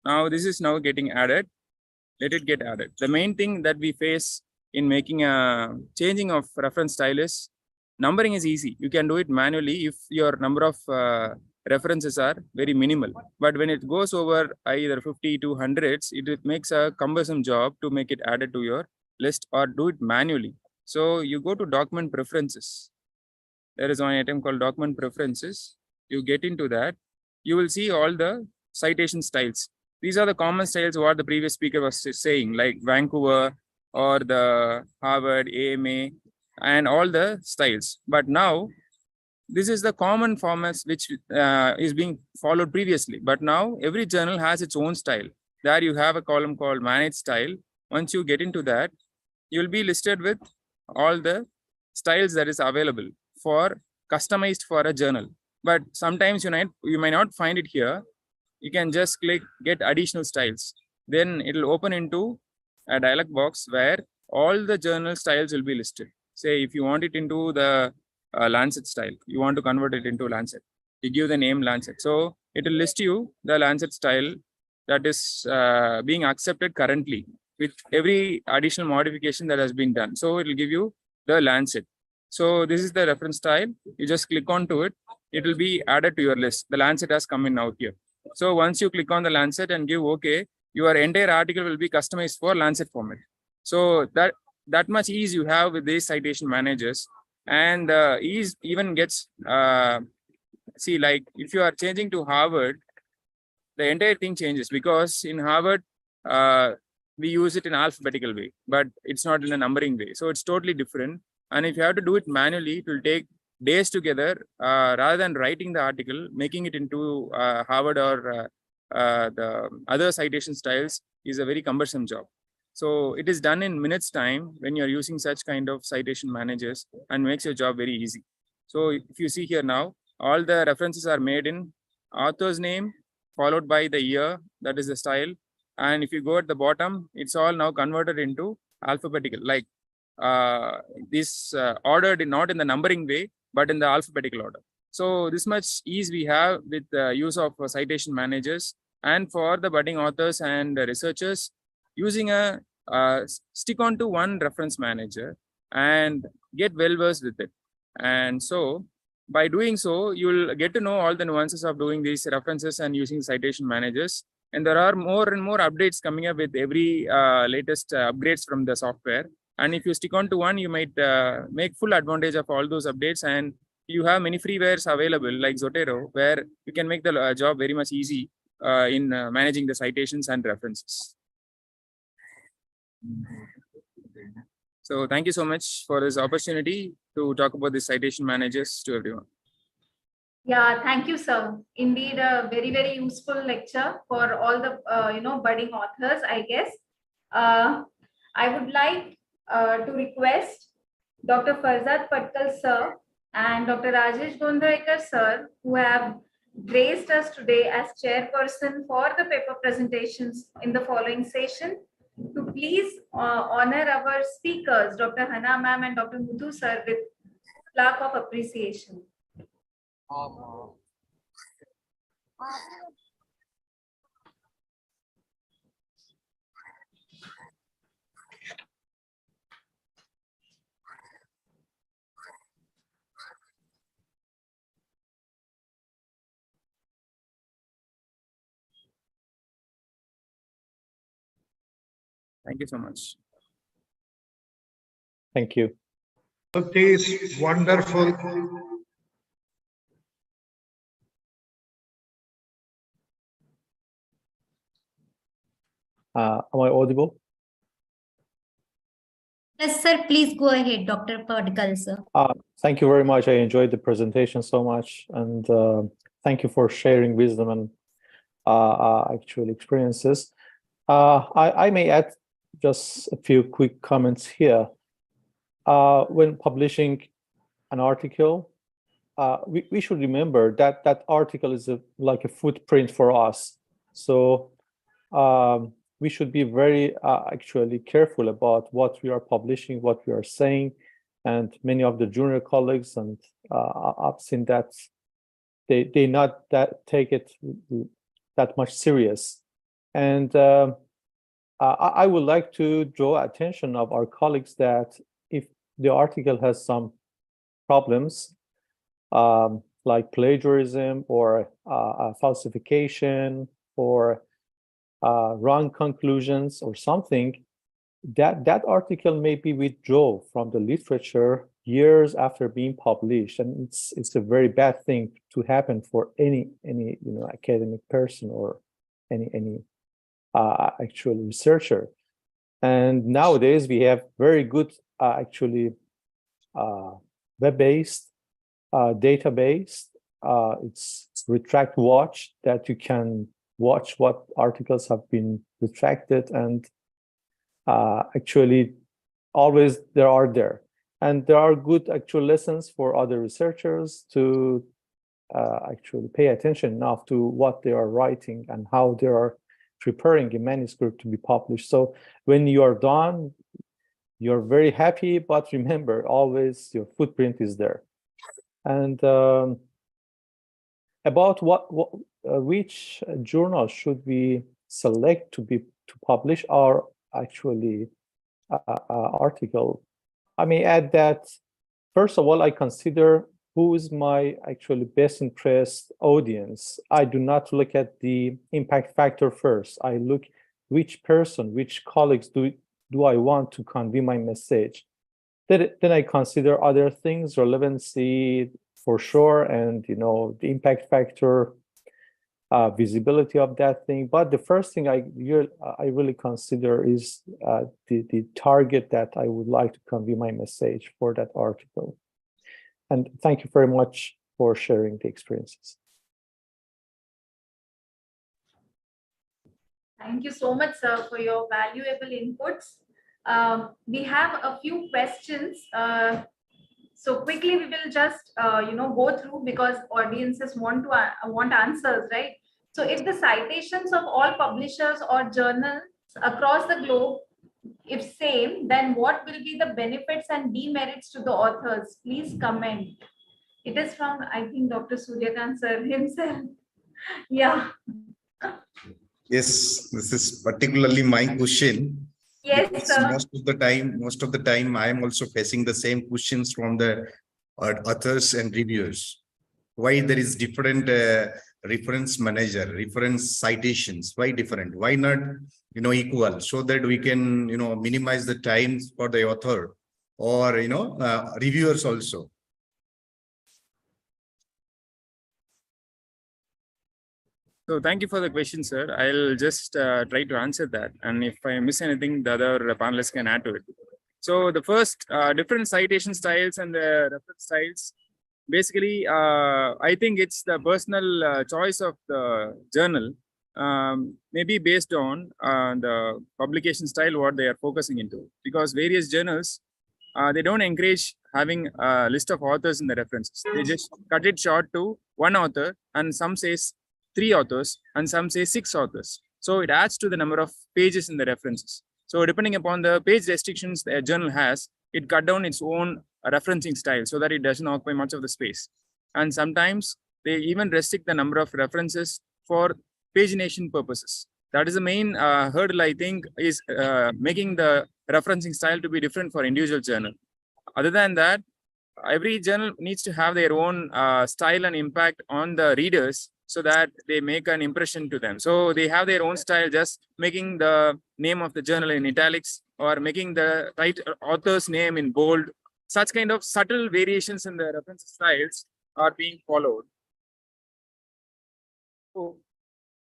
now this is now getting added. Let it get added. The main thing that we face in making a changing of reference style is numbering is easy. You can do it manually if your number of references are very minimal. But when it goes over either 50 to hundreds, it makes a cumbersome job to make it added to your list or do it manually. So you go to document preferences. There is one item called document preferences. You get into that. You will see all the citation styles. These are the common styles what the previous speaker was saying, like Vancouver or the Harvard, AMA, and all the styles. But now, this is the common formats which is being followed previously. But now, every journal has its own style. There you have a column called Manage Style. Once you get into that, you'll be listed with all the styles that is available for customized for a journal. But sometimes you might not find it here. You can just click get additional styles. Then it will open into a dialog box where all the journal styles will be listed. Say if you want it into the Lancet style, you want to convert it into Lancet. You give the name Lancet. So it will list you the Lancet style that is being accepted currently with every additional modification that has been done. So it will give you the Lancet. So this is the reference style. You just click onto it. It will be added to your list. The Lancet has come in out here. So once you click on the Lancet and give OK, your entire article will be customized for Lancet format. So that much ease you have with these citation managers, and ease even gets see, like if you are changing to Harvard, the entire thing changes, because in Harvard we use it in alphabetical way, but it's not in a numbering way. So it's totally different. And if you have to do it manually, it will take days together, rather than writing the article, making it into Harvard or the other citation styles is a very cumbersome job. So it is done in minutes time when you're using such kind of citation managers, and makes your job very easy. So if you see here now, all the references are made in author's name, followed by the year, that is the style. And if you go at the bottom, it's all now converted into alphabetical, like this ordered not in the numbering way, but in the alphabetical order. So this much ease we have with the use of citation managers. And for the budding authors and researchers, using a stick on to one reference manager and get well versed with it. And so by doing so, you'll get to know all the nuances of doing these references and using citation managers. And there are more and more updates coming up with every latest upgrades from the software. And if you stick on to one, you might make full advantage of all those updates. And you have many freewares available like Zotero, where you can make the job very much easy in managing the citations and references. So thank you so much for this opportunity to talk about the citation managers to everyone. Yeah, thank you, sir. Indeed, a very, very useful lecture for all the, budding authors, I guess. I would like to request Dr. Farzad Patkal, sir, and Dr. Rajesh Gondhrekar, sir, who have graced us today as chairperson for the paper presentations in the following session, to please honor our speakers, Dr. Hana ma'am and Dr. Muthu, sir, with plaque of appreciation. Thank you so much. Thank you. It is wonderful. Am I audible? Yes, sir. Please go ahead, Dr. Patkal, sir. Thank you very much. I enjoyed the presentation so much, and thank you for sharing wisdom and actual experiences. I may add just a few quick comments here. When publishing an article, we should remember that that article is like a footprint for us. So we should be very actually careful about what we are publishing, what we are saying. And many of the junior colleagues, and I've seen that they not take it that much serious. And I would like to draw attention of our colleagues that if the article has some problems, like plagiarism or falsification or wrong conclusions or something, that article may be withdrawn from the literature years after being published, and it's a very bad thing to happen for any academic person or any actual researcher. And nowadays we have very good actually web-based database. It's Retract Watch, that you can watch what articles have been retracted, and actually always there are and there are good actual lessons for other researchers to actually pay attention enough to what they are writing and how they are preparing a manuscript to be published. So when you are done, you're very happy, but remember, always your footprint is there. And about which journal should we select to publish our actually article, I may add that first of all, I consider who is my actually best interest audience. I do not look at the impact factor first. I look which person, which colleagues do I want to convey my message. Then I consider other things, relevancy for sure, and the impact factor, visibility of that thing. But the first thing I really consider is the target that I would like to convey my message for that article. And thank you very much for sharing the experiences. Thank you so much, sir, for your valuable inputs. We have a few questions. So quickly we will just go through, because audiences want answers, right? So if the citations of all publishers or journals across the globe, if same, then what will be the benefits and demerits to the authors? Please comment. It is from, I think, Dr. Suryakant sir himself. Yeah. Yes, this is particularly my question. Yes, Because sir. most of the time, I am also facing the same questions from the authors and reviewers. Why there is different reference manager, reference citations? Why different? Why not, equal, so that we can, minimize the times for the author or reviewers also. So thank you for the question, sir. I'll just try to answer that. And if I miss anything, the other panelists can add to it. So the first, different citation styles and the reference styles. Basically, I think it's the personal choice of the journal, maybe based on the publication style, what they are focusing into. Because various journals, they don't encourage having a list of authors in the references. They just cut it short to one author, and some says 3 authors, and some say 6 authors. So it adds to the number of pages in the references. So depending upon the page restrictions the journal has, it cut down its own referencing style so that it doesn't occupy much of the space. And sometimes they even restrict the number of references for pagination purposes. That is the main hurdle, I think, is making the referencing style to be different for individual journal. Other than that, every journal needs to have their own style and impact on the readers, so that they make an impression to them. So they have their own style, just making the name of the journal in italics or making the right author's name in bold. Such kind of subtle variations in the reference styles are being followed. So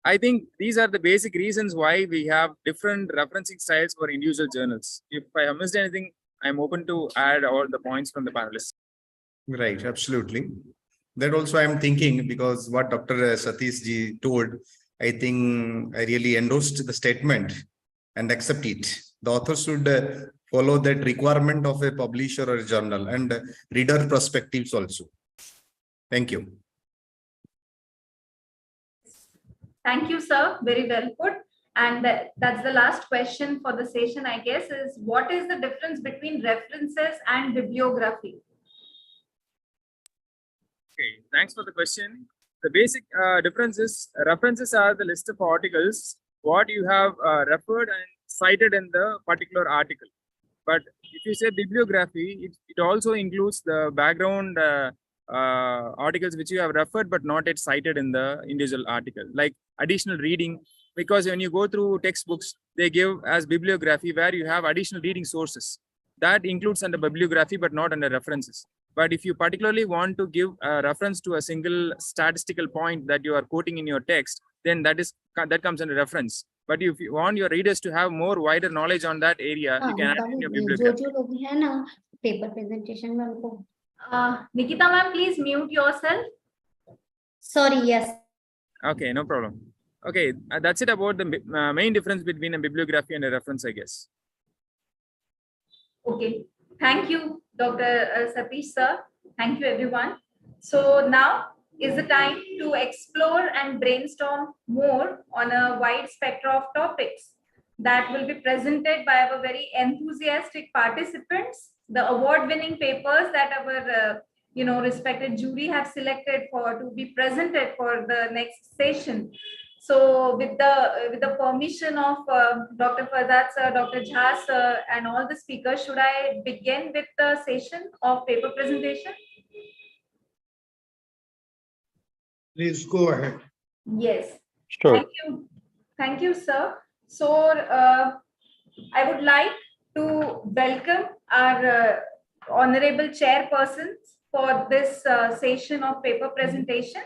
I think these are the basic reasons why we have different referencing styles for individual journals. If I have missed anything, I'm open to add all the points from the panelists. Right, absolutely. That also I'm thinking, because what Dr. Satish ji told, I think I really endorsed the statement and accept it. The author should follow that requirement of a publisher or a journal, and reader perspectives also. Thank you. Thank you, sir. Very well put. And that's the last question for the session, I guess, is what is the difference between references and bibliography? Okay, thanks for the question. The basic difference is references are the list of articles, what you have referred and cited in the particular article. But if you say bibliography, it also includes the background articles which you have referred but not yet cited in the individual article, like additional reading. Because when you go through textbooks, they give as bibliography where you have additional reading sources. That includes under bibliography but not under references. But if you particularly want to give a reference to a single statistical point that you are quoting in your text, then that comes under reference. But if you want your readers to have more wider knowledge on that area, you can add in your bibliography. Paper presentation. Nikita ma'am, please mute yourself. Sorry, yes. Okay, no problem. Okay, that's it about the main difference between a bibliography and a reference, I guess. Okay, thank you, Dr. Satish sir. Thank you, everyone. So now is the time to explore and brainstorm more on a wide spectrum of topics that will be presented by our very enthusiastic participants, the award-winning papers that our respected jury have selected to be presented for the next session. So with the permission of Dr. Farzad sir, Dr. Jha sir, and all the speakers, should I begin with the session of paper presentation? Please go ahead. Yes. Sure. Thank you. Thank you, sir. So I would like to welcome our honorable chairpersons for this session of paper presentation.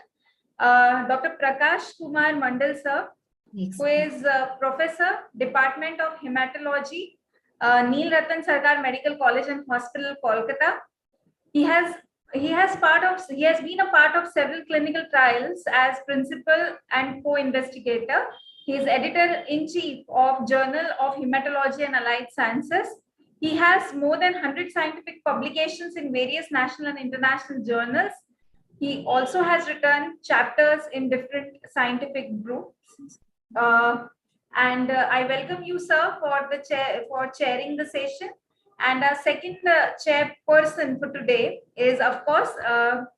Dr. Prakash Kumar Mandal, sir, who is Professor, Department of Hematology, Neel Ratan Sarkar Medical College and Hospital, Kolkata. He has been a part of several clinical trials as principal and co-investigator. He is editor-in-chief of Journal of Hematology and Allied Sciences. He has more than 100 scientific publications in various national and international journals. He also has written chapters in different scientific groups. I welcome you, sir, for chairing the session. And our second chairperson for today is, of course,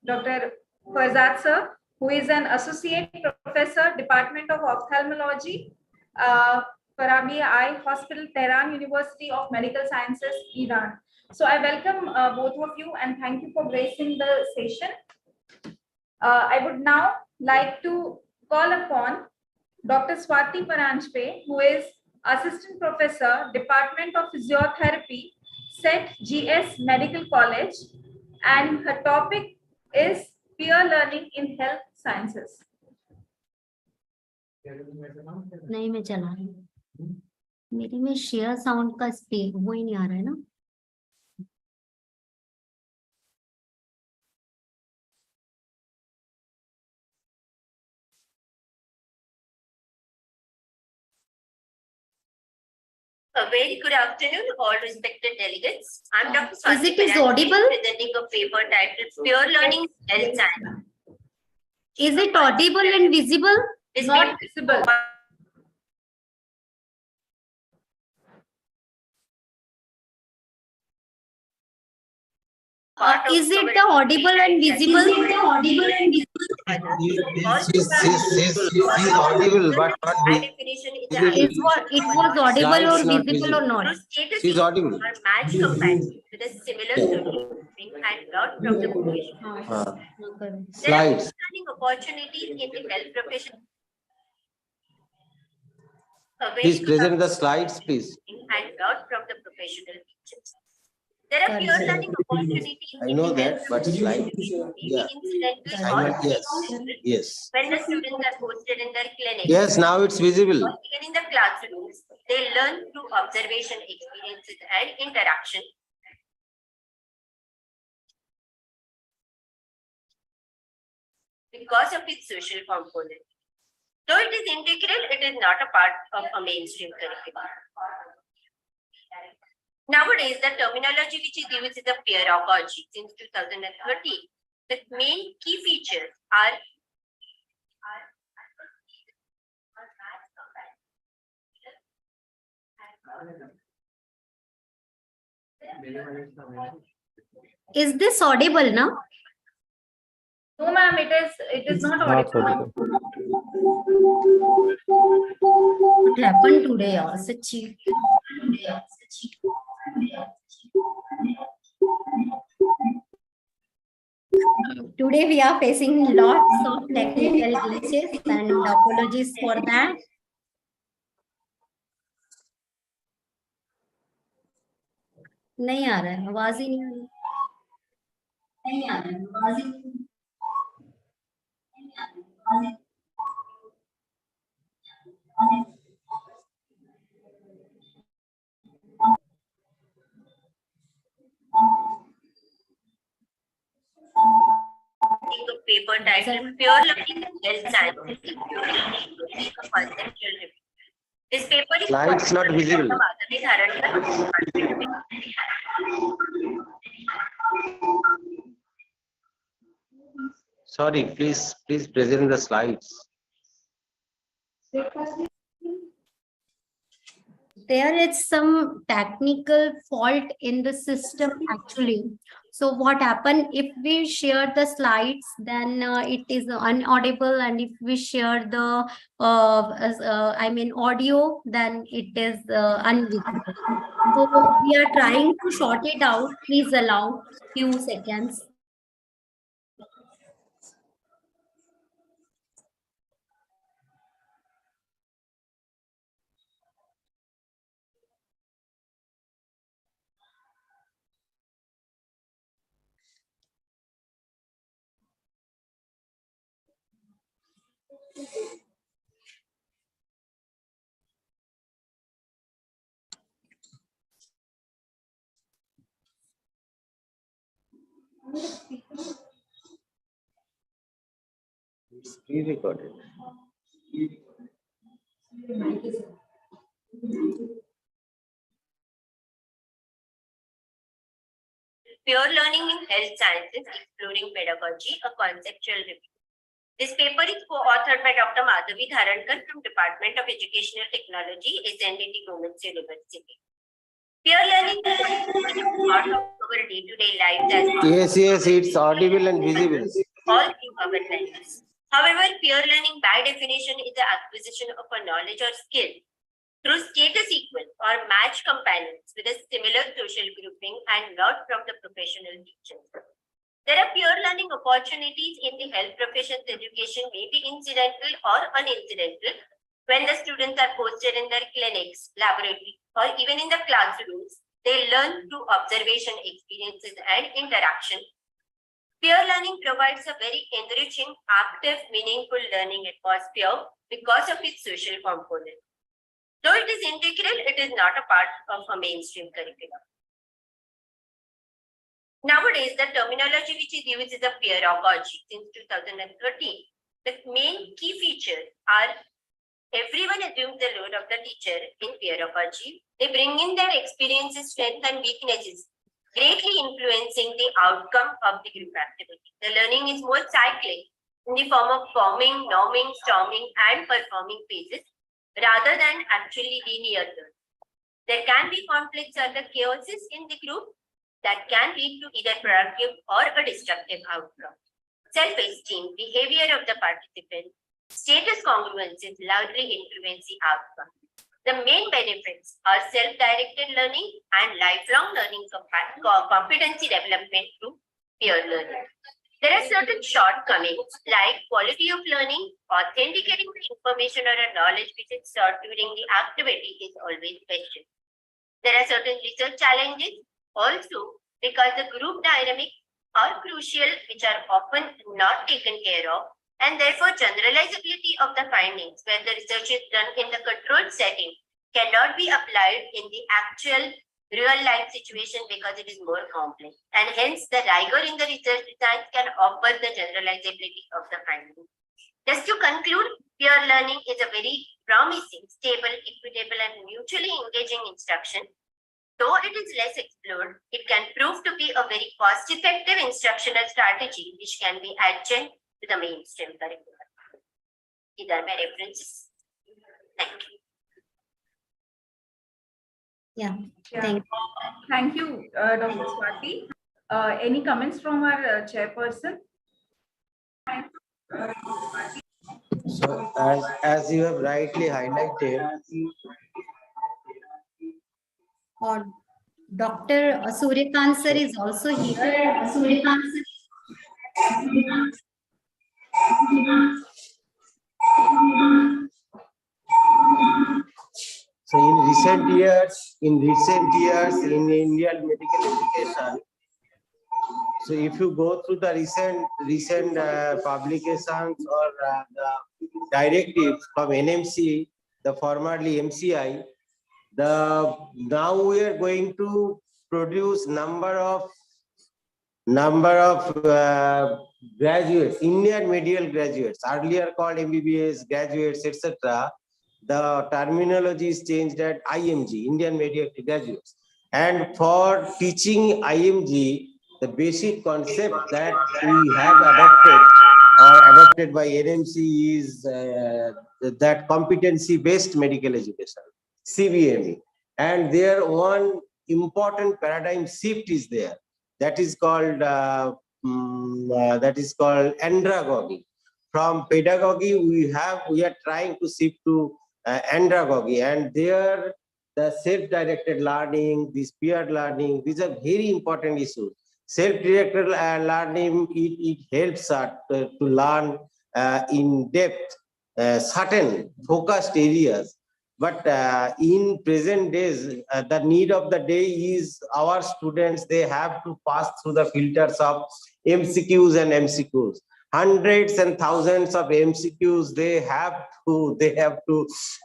Dr. Farzad, sir, who is an associate professor, Department of Ophthalmology, Farabi Eye Hospital, Tehran University of Medical Sciences, Iran. So I welcome both of you and thank you for gracing the session. I would now like to call upon Dr. Swati Paranjpe, who is Assistant Professor, Department of Physiotherapy, SET GS Medical College, and her topic is peer learning in health sciences. नहीं मैं चला रही हूँ मेरी में share sound का speed वो ही नहीं आ रहा है ना A very good afternoon, all respected delegates. I'm Dr. Is Swati it audible? presenting a paper titled Peer Learning in Health Science. Is it audible and visible? It's Not visible. Is it the audible and visible? She's audible, but not It was audible or visible or not? She's audible. Are match compatible with a similar solution and not from the profession. There are Slides. learning opportunities in the health profession. Please present the slides, please. And not from the professional teachers. There are peer learning opportunities. I know that, but slide. Yeah. Yes. When the students are posted in their clinic. Yes, now it's visible. Even in the classrooms, they learn through observation, experiences, and interaction. Because of its social component. Though it is integral, it is not a part of a mainstream curriculum. Nowadays, the terminology which is used is a pedagogy since 2013. The main key features are Is this audible now? No, ma'am, it is not audible. What happened today, yaar? Sachi. Today we are facing lots of technical glitches and apologies for that. नहीं आ रहा है आवाज ही नहीं आ रही नहीं आ रहा है आवाज ही नहीं a paper titled Pure Learning in Health Sciences. This paper is Slides not visible. Sorry, please present the slides. There is some technical fault in the system actually. So what happened if we share the slides, then it is inaudible, and if we share the audio, then it is unvisible. So we are trying to sort it out. Please allow few seconds. It's pre-recorded. Pure Learning in Health Sciences, Exploring Pedagogy, a Conceptual Review. This paper is co-authored by Dr. Madhavi Dharankar from Department of Educational Technology, SNDT Women's University. Pure learning is part of our day-to-day lives as Yes, it's audible and visible. all through our lives. However, peer learning by definition is the acquisition of a knowledge or skill through status equal or match companions with a similar social grouping and not from the professional teachers. There are peer learning opportunities in the health professions education may be incidental or unincidental when the students are posted in their clinics, laboratories, or even in the classrooms. They learn through observation, experiences, and interaction. Peer learning provides a very enriching, active, meaningful learning atmosphere because of its social component. Though it is integral, it is not a part of a mainstream curriculum. Nowadays, the terminology which is used is a pedagogy since 2013. The main key features are everyone assumes the load of the teacher in pedagogy. They bring in their experiences, strengths, and weaknesses, greatly influencing the outcome of the group activity. The learning is more cyclic in the form of forming, norming, storming, and performing phases rather than actually linear learning. There can be conflicts or the chaoses in the group that can lead to either productive or a destructive outcome. Self-esteem, behavior of the participant, status congruences largely influence the outcome. The main benefits are self-directed learning and lifelong learning competency development through peer learning. There are certain shortcomings like quality of learning, authenticating the information or a knowledge which is sought during the activity is always questioned. There are certain research challenges also because the group dynamics are crucial which are often not taken care of, and therefore generalizability of the findings when the research is done in the controlled setting cannot be applied in the actual real life situation because it is more complex, and hence the rigor in the research design can offer the generalizability of the findings. Just to conclude, peer learning is a very promising, stable, equitable, and mutually engaging instruction. Though it is less explored, it can prove to be a very cost-effective instructional strategy which can be adjunct to the mainstream curriculum. These are my references. Thank you. Yeah, Thank you, Dr. Swati. Any comments from our chairperson? So as you have rightly highlighted, Or Dr. Suryakant sir is also here. Suryakant sir. so in recent years, in Indian medical education, so if you go through the recent publications or the directives from NMC, the formerly MCI, now we are going to produce number of graduates, Indian medical graduates, earlier called MBBS graduates, etc. The terminology is changed at IMG, Indian medical graduates. And for teaching IMG, the basic concept that we have adopted by NMC is that competency-based medical education, CBME. And there one important paradigm shift is there. That is called andragogy. From pedagogy, we are trying to shift to andragogy, and there the self-directed learning, this peer learning, these are very important issues. Self-directed learning, it helps us to learn in depth certain focused areas. But in present days, the need of the day is our students, they have to pass through the filters of MCQs and MCQs. hundreds and thousands of MCQs they have to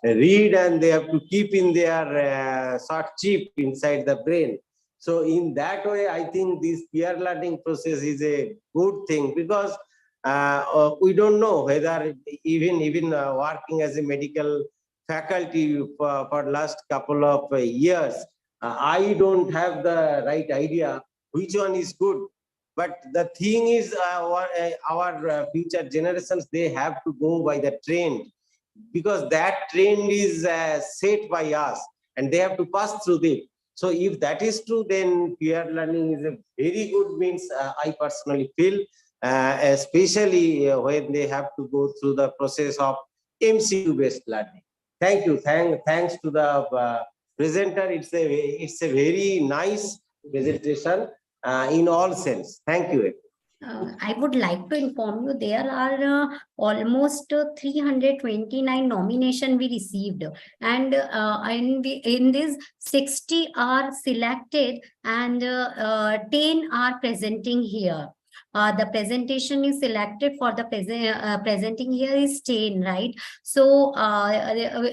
read, and they have to keep in their short chip inside the brain. So in that way, I think this peer learning process is a good thing, because we don't know whether even working as a medical faculty for last couple of years, I don't have the right idea which one is good. But the thing is, our future generations, they have to go by the trend, because that trend is set by us, and they have to pass through it. So if that is true, then peer learning is a very good means, I personally feel, especially when they have to go through the process of MCQ-based learning. Thank you. Thanks to the presenter. It's a very nice presentation in all sense. Thank you. I would like to inform you there are almost 329 nomination we received, and in this 60 are selected, and 10 are presenting here. The presentation is selected for the presenting here is 10, right? So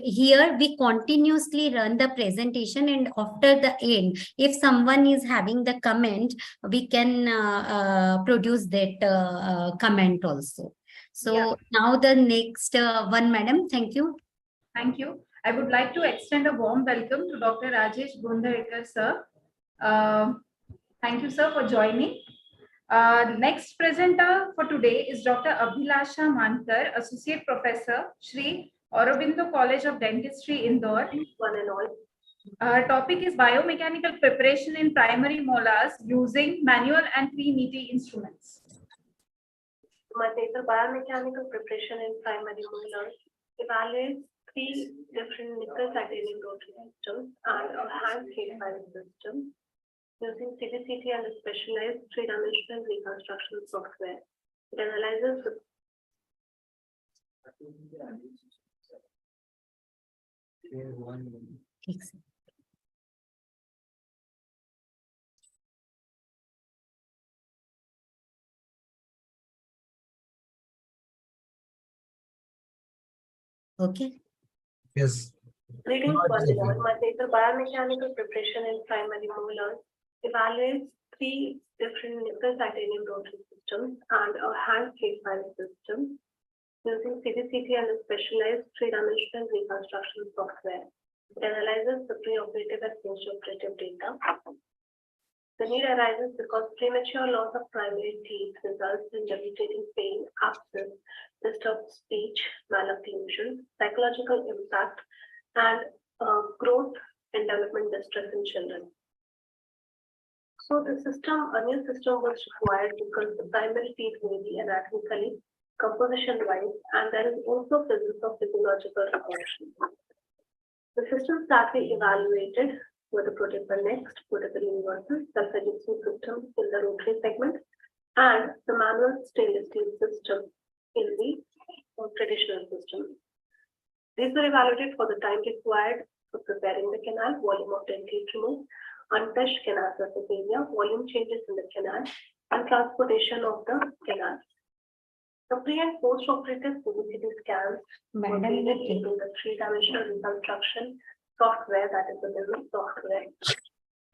here we continuously run the presentation, and after the end, if someone is having the comment, we can produce that comment also. So now the next one, madam. Thank you. Thank you. I would like to extend a warm welcome to Dr. Rajesh Gundarekar, sir. Thank you, sir, for joining. Next presenter for today is Dr. Abhilasha Mankar, Associate Professor, Shri Aurobindo College of Dentistry, Indore. One and all. Our topic is biomechanical preparation in primary molars using manual and pre-meaty instruments. My paper, biomechanical preparation in primary molars, evaluates 3 different nickel titanium rotary systems and a hand scale file system using CBCT and a specialized 3-dimensional reconstruction software. It analyzes the Okay. Yes. Greetings, one and all. My paper, biomechanical preparation in primary molars, evaluates 3 different nickel titanium rotary systems and a hand scale file system using CBCT and a specialized 3-dimensional reconstruction software. It analyzes the pre-operative and post-operative data. The need arises because premature loss of primary teeth results in debilitating pain, abscess, disturbed speech, malocclusion, psychological impact, and growth and development distress in children. So a new system was required because the primary teeth may be anatomically, composition-wise, and there is also presence of physiological resorption. The systems that we evaluated were the Proteper Next, Proteper Universal, self-adjusting system in the rotary segment, and the manual stainless steel system in the traditional system. These were evaluated for the time required for preparing the canal, volume of dentate removed, untouched canal surface area, volume changes in the canal, and transportation of the canal. The pre and post-operative CBCT scans were made using the 3-dimensional reconstruction software, that is the business software,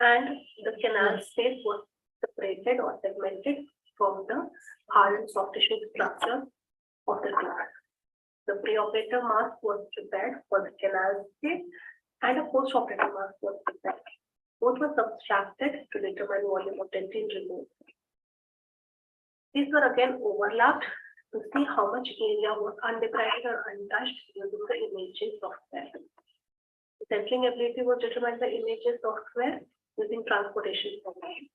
and the canal space was separated or segmented from the hard and soft tissue structure of the tooth. The pre-operative mask was prepared for the canal space, and a post-operative mask was prepared. Both were subtracted to determine volume of dentate removed. These were again overlapped to see how much area was undebrided or untouched using the imaging software. The centering ability was determined by imaging software using transportation software.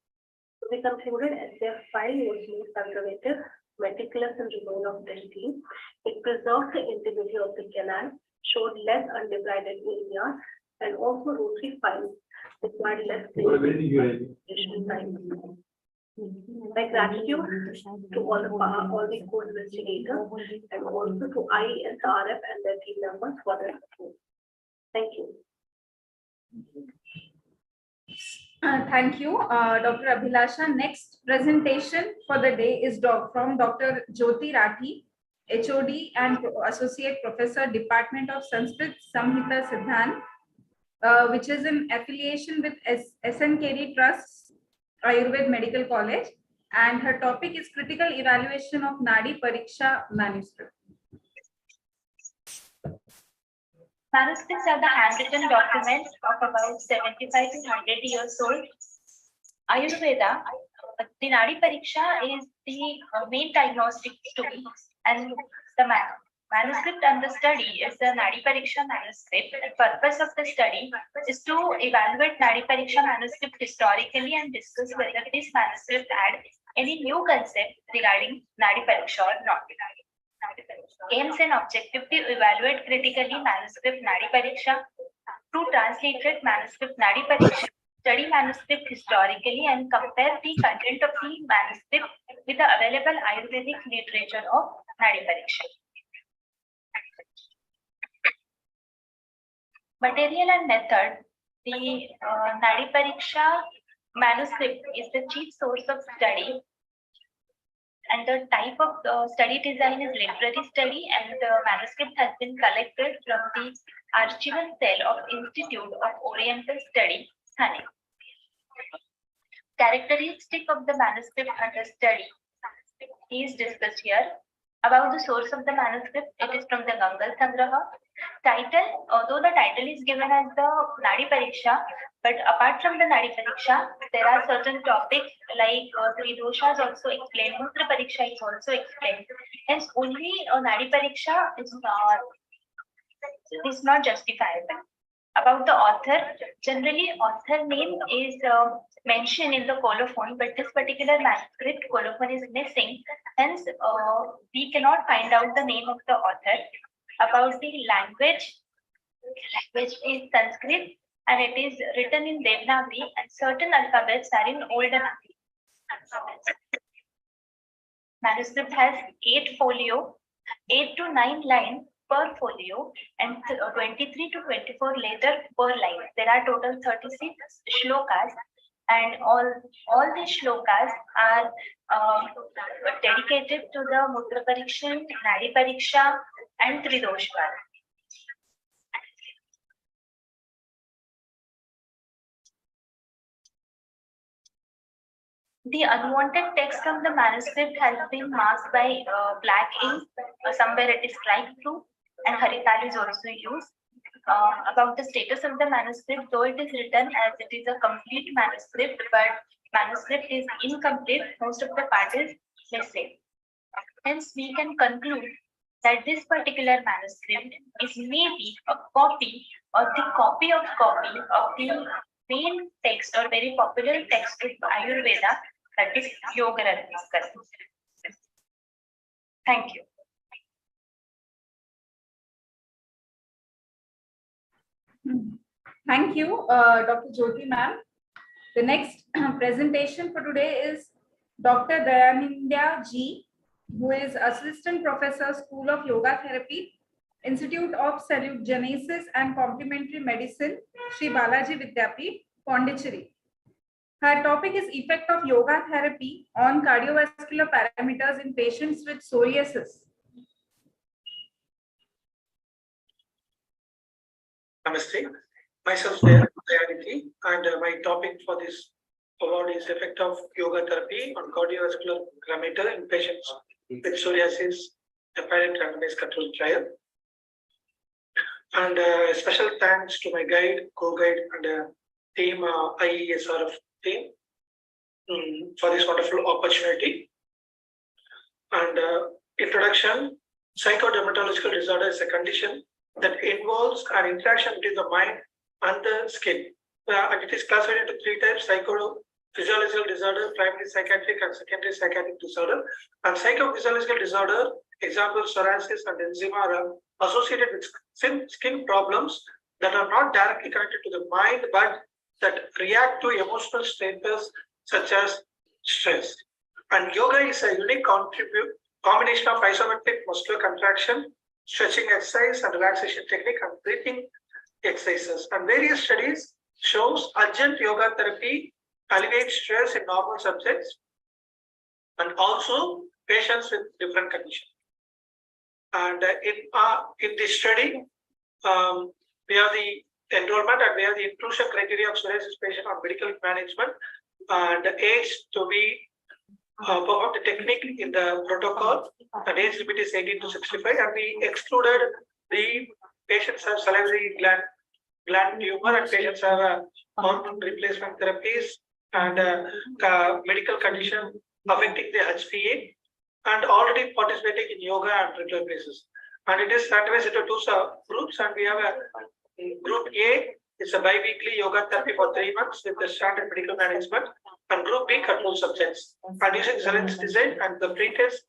So we concluded SCF file was more conservative, meticulous in removal of dentine. It preserved the integrity of the canal, showed less undebrided area, and also rotary files required less time. My gratitude to all the co-investigators and also to IESRF and their team members for their support. Thank you. Thank you, Dr. Abhilasha. Next presentation for the day is from Dr. Jyoti Rathi, HOD and Associate Professor, Department of Sanskrit Samhita Siddhant, which is in affiliation with SNKD Trust, Ayurved Medical College. And her topic is critical evaluation of Nadi Pariksha manuscript. Manuscripts are the handwritten documents of about 75 to 100 years old. Ayurveda, the Nadi Pariksha is the main diagnostic tool, and the manuscript under study is the Nadi Pariksha manuscript. The purpose of the study is to evaluate Nadi Pariksha manuscript historically and discuss whether this manuscript add any new concept regarding Nadi Pariksha or not. Aims and objective to evaluate critically manuscript Nadi Pariksha, to translate manuscript Nadi Pariksha, study manuscript historically and compare the content of the manuscript with the available Ayurvedic literature of Nadi Pariksha. Material and method. The Nadi Pariksha manuscript is the chief source of study, and the type of study design is literary study, and the manuscript has been collected from the archival cell of Institute of Oriental Study, Thane. Characteristic of the manuscript under study is discussed here. About the source of the manuscript, it is from the Gangal Sangraha. Title, although the title is given as the Nadi Pariksha, but apart from the Nadi Pariksha, there are certain topics like Three Doshas also explained, Mutra Pariksha is also explained. Hence, only Nadi Pariksha is not justifiable. About the author, generally author name is mentioned in the colophon, but this particular manuscript colophon is missing. Hence, we cannot find out the name of the author. About the language is Sanskrit, and it is written in Devanagari, and certain alphabets are in Old Nagari. Manuscript has 8 folio, 8 to 9 lines per folio, and 23 to 24 letters per line. There are total 36 shlokas, and all these shlokas are dedicated to the Mutra Pariksha, Nadi Pariksha, and Tridoshka. The unwanted text of the manuscript has been masked by black ink, somewhere it is light blue, and Harital is also used. About the status of the manuscript, though it is written as it is a complete manuscript, but manuscript is incomplete, most of the part is missing. Hence, we can conclude that this particular manuscript is maybe a copy or the copy of the main text or very popular text of Ayurveda, that is Yoga Ratnakar. Thank you. Thank you, Dr. Jyoti ma'am. The next presentation for today is Dr. Dayanindya G, who is Assistant Professor, School of Yoga Therapy, Institute of Salutogenesis and Complementary Medicine, Sri Balaji Vidyapeeth, Pondicherry. Her topic is effect of yoga therapy on cardiovascular parameters in patients with psoriasis. Namaste. Myself, Dayanindya, and my topic for this award is effect of yoga therapy on cardiovascular parameter in patients with psoriasis, a pilot randomized controlled trial. And special thanks to my guide, co-guide, and team IESRF team for this wonderful opportunity. And introduction: psychodermatological disorder is a condition that involves an interaction between the mind and the skin. And it is classified into 3 types: psychophysiological disorder, primary psychiatric and secondary psychiatric disorder. And psychophysiological disorder, example psoriasis and eczema, are associated with skin problems that are not directly connected to the mind, but that react to emotional status such as stress. And yoga is a unique combination of isometric muscular contraction, stretching exercise, and relaxation technique, and breathing exercises. And various studies shows urgent yoga therapy alleviates stress in normal subjects and also patients with different conditions. And in this study, we have the enrollment and we have the inclusion criteria of psoriasis patient on medical management and the age to be performed the technique in the protocol. And age limit is 18 to 65, and we excluded the patients have salivary gland tumor and patients have hormone replacement therapies and medical condition affecting the HPA and already participating in yoga and regular basis. And it is randomized into two groups, and we have a group A. It's a bi-weekly yoga therapy for 3 months with the standard medical management, and group B control subjects. And using Zelen's design and the pretest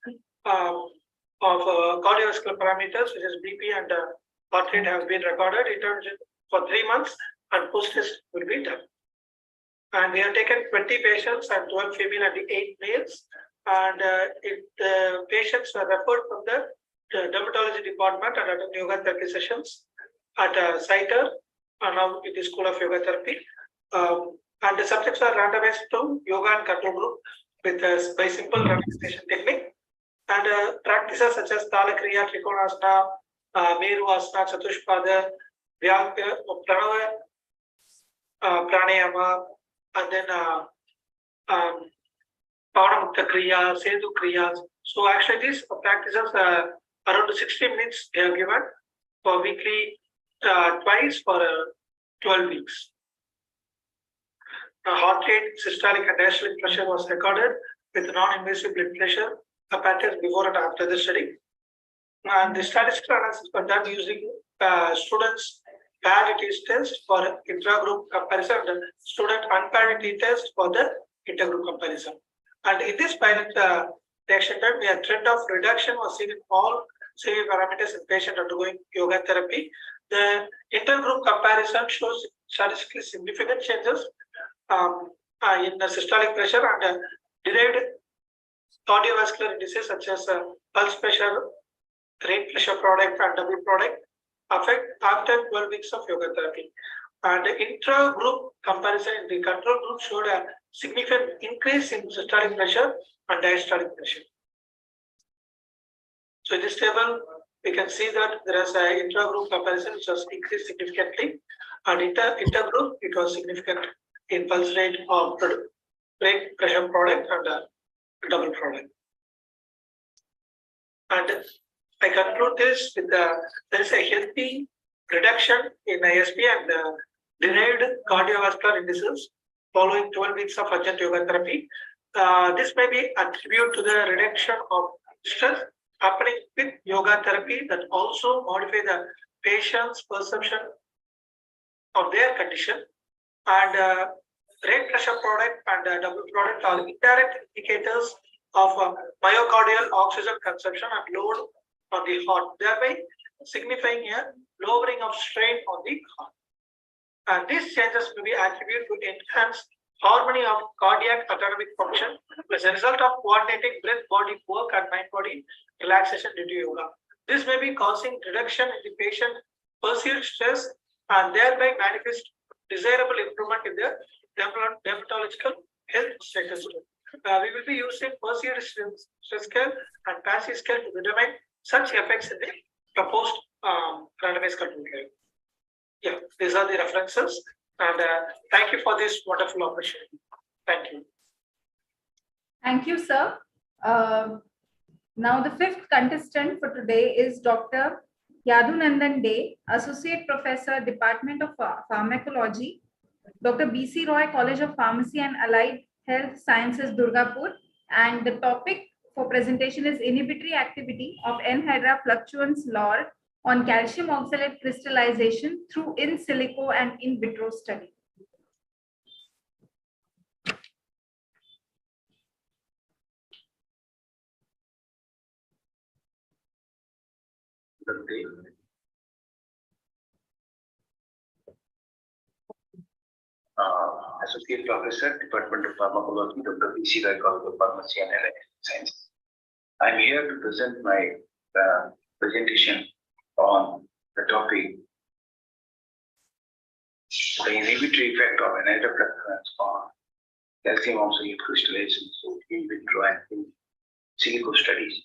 of cardiovascular parameters, which is BP and heart rate, have been recorded in terms for 3 months, and post-test will be done. And we have taken 20 patients and 12 female and 8 males. And the patients were referred from the dermatology department and attended yoga therapy sessions at CITER, and now it is School of Yoga Therapy. And the subjects are randomized to yoga and control group with by simple randomization technique. And practices such as Talakriya, Trikonasana, Meru Asana, Chatushpada, Vyagya, Pranava, Pranayama, and then Pavanamukta Kriya, Sedu Kriyas. So actually these practices around 60 minutes they are given for weekly twice for 12 weeks. Heart rate, systolic and diastolic pressure was recorded with non-invasive blood pressure apparatus before and after the study. And the statistical analysis were done using students' parity test for intra-group comparison and student unparity test for the intergroup comparison. And in this pilot reaction time, we had trend of reduction was seen in all CV parameters in patient undergoing yoga therapy. The intergroup comparison shows statistically significant changes in the systolic pressure and derived cardiovascular indices such as pulse pressure, rate pressure product, and double product affect after 12 weeks of yoga therapy. And the intra-group comparison in the control group showed a significant increase in systolic pressure and diastolic pressure. So in this table, we can see that there is an intra-group comparison which was increased significantly, and inter-group it was significant in pulse rate of rate pressure product and double product. And I conclude this with there is a healthy reduction in ISP and derived cardiovascular indices following 12 weeks of urgent yoga therapy. This may be attributed to the reduction of stress happening with yoga therapy that also modify the patient's perception of their condition. And rate pressure product and double product are indirect indicators of myocardial oxygen consumption and load on the heart, thereby signifying a lowering of strain on the heart. And these changes may be attributed to enhanced harmony of cardiac autonomic function as a result of coordinating breath-body work and mind-body relaxation due to yoga. This may be causing reduction in the patient perceived stress and thereby manifest desirable improvement in the dermatological health status. We will be using perceived stress scale and PASI scale to determine such effects in the proposed randomized control trial. Yeah, these are the references, and thank you for this wonderful opportunity. Thank you. Thank you, sir. Now the fifth contestant for today is Dr. Yadunandan Dey, Associate Professor, Department of Pharmacology, Dr. B.C. Roy, College of Pharmacy and Allied Health Sciences, Durgapur, and the topic for presentation is inhibitory activity of N-hydra fluctuans LOR on calcium oxalate crystallization through in silico and in vitro study. Associate Professor, Department of Pharmacology, Dr. B.C. Roy, College of Pharmacy and Allied Sciences. I'm here to present my presentation on the topic the inhibitory effect of anhydrofluorines on calcium oxalate crystallization in vitro and in silico studies.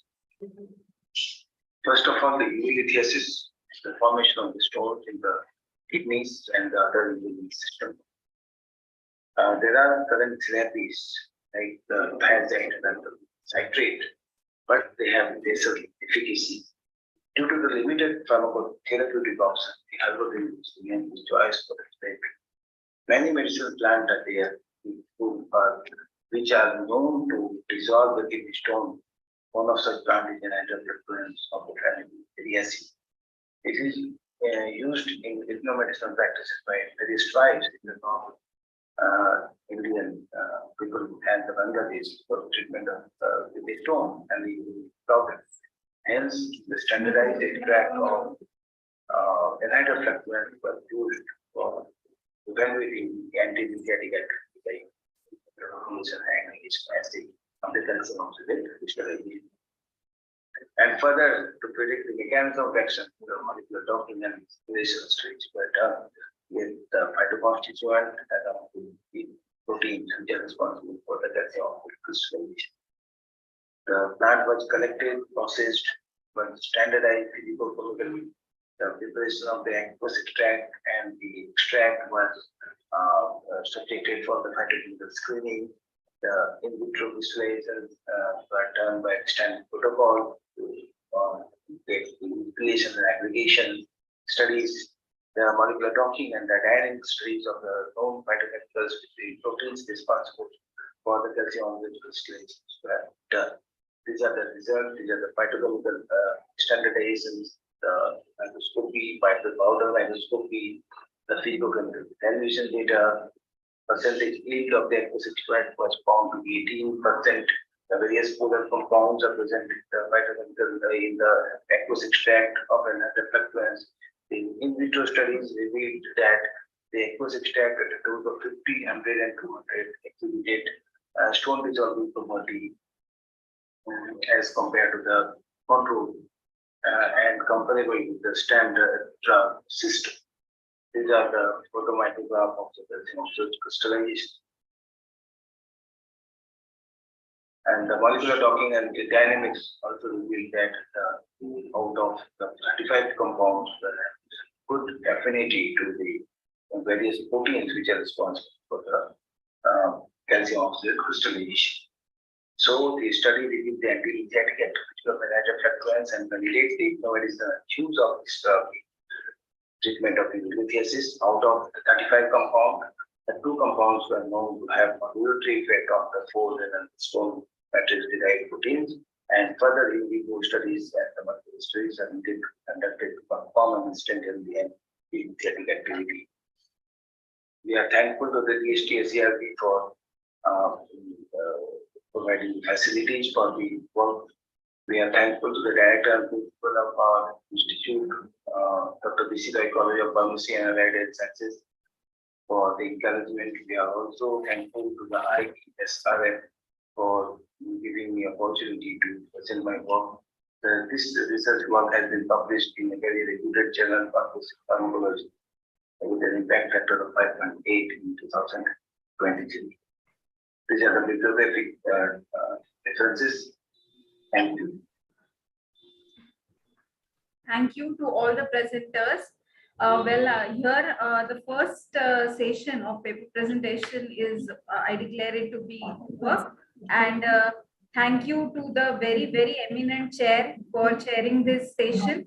First of all, the urolithiasis is the formation of the stones in the kidneys and the other immune system. There are current therapies like the thiazide and the citrate, but they have lesser efficacy. Due to the limited pharmacotherapeutic option, the herbal is the main choice for the therapy. Many medicinal plants are there which are known to dissolve the kidney stone. One of such plants is an anhydrofluorines of the family, Eriaceae. It is used in ethnomedicinal practices by various tribes in the north Indian people and the Bangladesh for treatment of the stone and the problem. Hence, the standardized extract of anhydrofluorines was used for evaluating the anti-lymphatic activity like acid of the calcium oxalate crystallization. And further, to predict the mechanism of action, the molecular docking and relation studies were done with the phytoconstituent and the proteins which are responsible for the calcium oxalate crystallization. The plant was collected, processed, was standardized physicochemically. The preparation of the aqueous extract and the extract was subjected for the phytochemical screening. The in vitro crystallizations were done by standard protocol to the creation and aggregation studies. The molecular docking and the dynamic studies of the known phytochemicals between proteins responsible for the calcium oxalate crystallizations were done. These are the results. These are the phytochemical standardizations, the microscopy, powder microscopy, the physicochemical evaluation data. Percentage yield of the aqueous extract was found to be 18%. The various polar compounds are present in the aqueous extract of anhydrofluorines. The in vitro studies revealed that the aqueous extract at a dose of 50, 100, and 200 exhibited stone dissolving property as compared to the control and comparable with the standard drug system. These are the photomicrograph of the calcium oxalate crystallization. And the molecular docking and the dynamics also reveal that out of the 35 compounds, there is good affinity to the various proteins which are responsible for the calcium oxalate crystallization. So the study revealed the anti-lymphatic activity of anhydrofluorines and validates the medicinal use of this drug treatment of urolithiasis. Out of the 35 compounds, the 2 compounds were known to have modulatory effect on the fold and stone matrix-derived proteins, and further in vivo studies and the multiple studies are conducted to confirm and strengthen the anti-lymphatic activity. We are thankful to the DST-SERB for providing facilities for the work. We are thankful to the director and principal of our institute, Dr. B.C. Roy College of Pharmacy and Allied Sciences, for the encouragement. We are also thankful to the IPSRF for giving me opportunity to present my work. This research work has been published in a very reputed journal, Pharmacology, with an impact factor of 5.8 in 2023. These are the bibliographic references. Thank you. Thank you to all the presenters. Here the first session of paper presentation is, I declare it to be over. And thank you to the very, very eminent chair for chairing this session.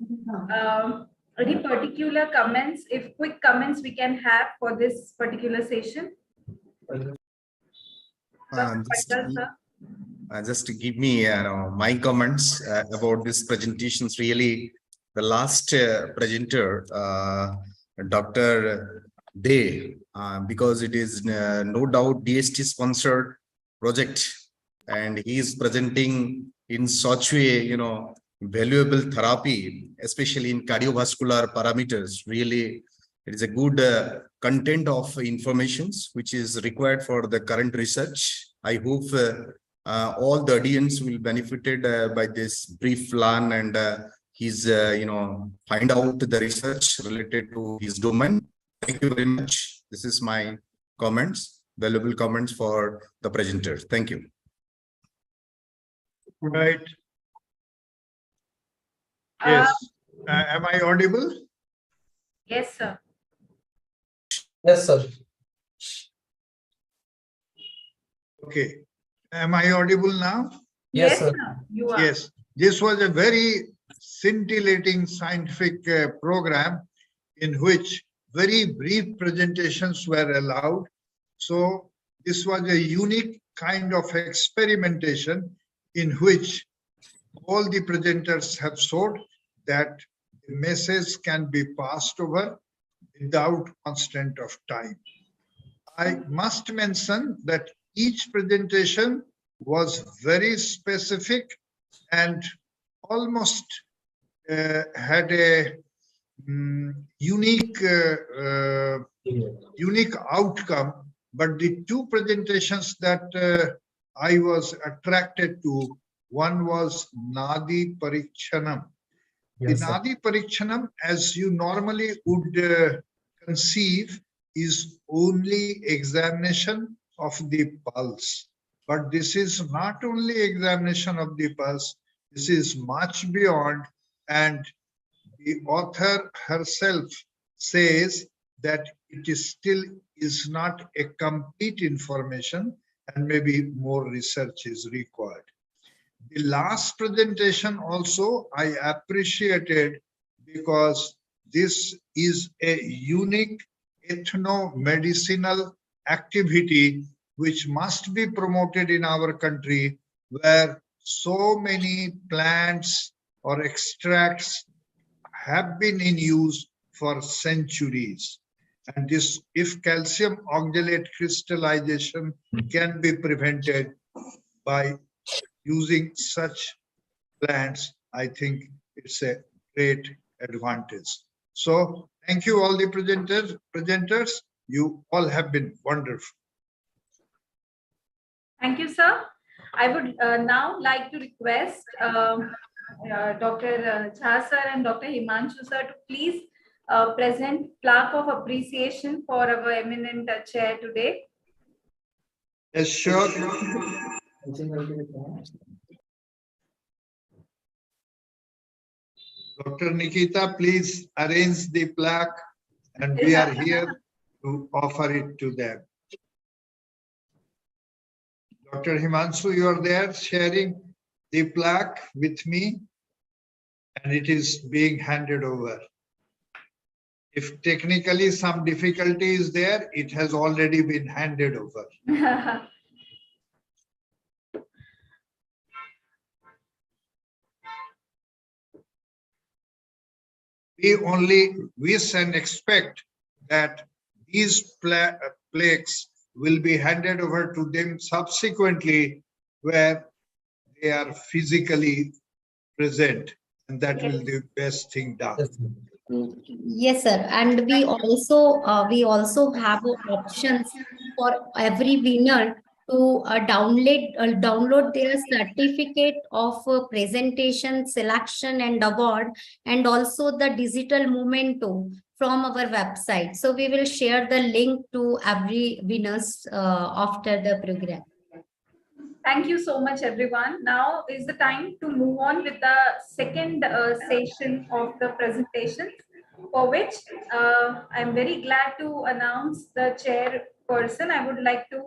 Any particular comments, if quick comments we can have for this particular session? Just to give me my comments about this presentations. Really, the last presenter, Dr. Day, because it is no doubt DST sponsored project, and he is presenting in such a valuable therapy, especially in cardiovascular parameters. Really, it is a good content of informations which is required for the current research. I hope all the audience will benefited by this brief plan, and his find out the research related to his domain. Thank you very much. This is my comments, valuable comments for the presenter. Thank you. Right. Yes. Am I audible? Yes, sir. Yes, sir. Okay. Am I audible now? Yes, sir. You are. Yes. This was a very scintillating scientific program in which very brief presentations were allowed. So this was a unique kind of experimentation in which all the presenters have showed that the message can be passed over without constraint of time. I must mention that each presentation was very specific and almost had a unique outcome. But the two presentations that I was attracted to, one was Nadi Parikshanam. The Nadi Parikshanam, as you normally would conceive, is only examination of the pulse. But this is not only examination of the pulse, this is much beyond, and the author herself says that it is still is not a complete information and maybe more research is required. The last presentation also I appreciated because this is a unique ethno-medicinal activity which must be promoted in our country, where so many plants or extracts have been in use for centuries. And this, if calcium oxalate crystallization can be prevented by using such plants, I think it's a great advantage. So thank you all the presenters. You all have been wonderful. Thank you, sir. I would now like to request Dr. Jha sir and Dr. Himanshu sir to please present plaque of appreciation for our eminent chair today. Yes, sure. Dr. Nikita, please arrange the plaque, and we are here to offer it to them. Dr. Himanshu, you are there sharing the plaque with me, and it is being handed over. If technically some difficulty is there, it has already been handed over. We only wish and expect that these plaques will be handed over to them subsequently where they are physically present, and that will be the best thing done. Yes, sir. And we also have options for every winner to download their certificate of presentation, selection, and award, and also the digital memento from our website. So we will share the link to every winners after the program. Thank you so much, everyone. Now is the time to move on with the second session of the presentation, for which I'm very glad to announce the chairperson. I would like to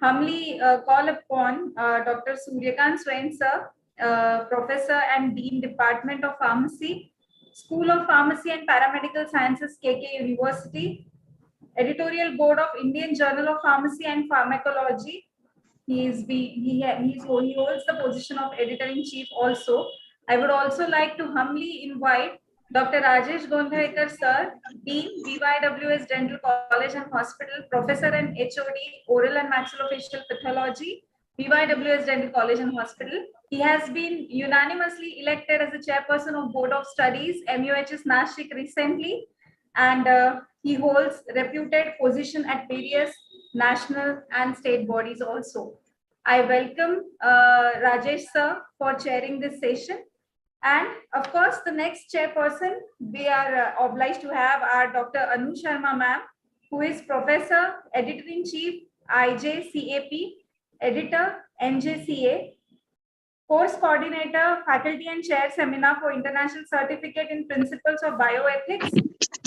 humbly call upon Dr. Suryakant Swain sir, Professor and Dean, Department of Pharmacy, School of Pharmacy and Paramedical Sciences, KK University, Editorial Board of Indian Journal of Pharmacy and Pharmacology. He holds the position of editor-in-chief also. I would also like to humbly invite Dr. Rajesh Gondharekar sir, Dean, BYWS Dental College and Hospital, Professor and HOD, Oral and Maxillofacial Pathology, BYWS Dental College and Hospital. He has been unanimously elected as the chairperson of Board of Studies, MUHS Nashik recently, and he holds reputed position at various national and state bodies also. I welcome Rajesh sir for chairing this session. And of course, the next chairperson, we are obliged to have our Dr. Anu Sharma ma'am, who is Professor, Editor-in-Chief, IJCAP, Editor, NJCA, Course Coordinator, Faculty and Chair Seminar for International Certificate in Principles of Bioethics,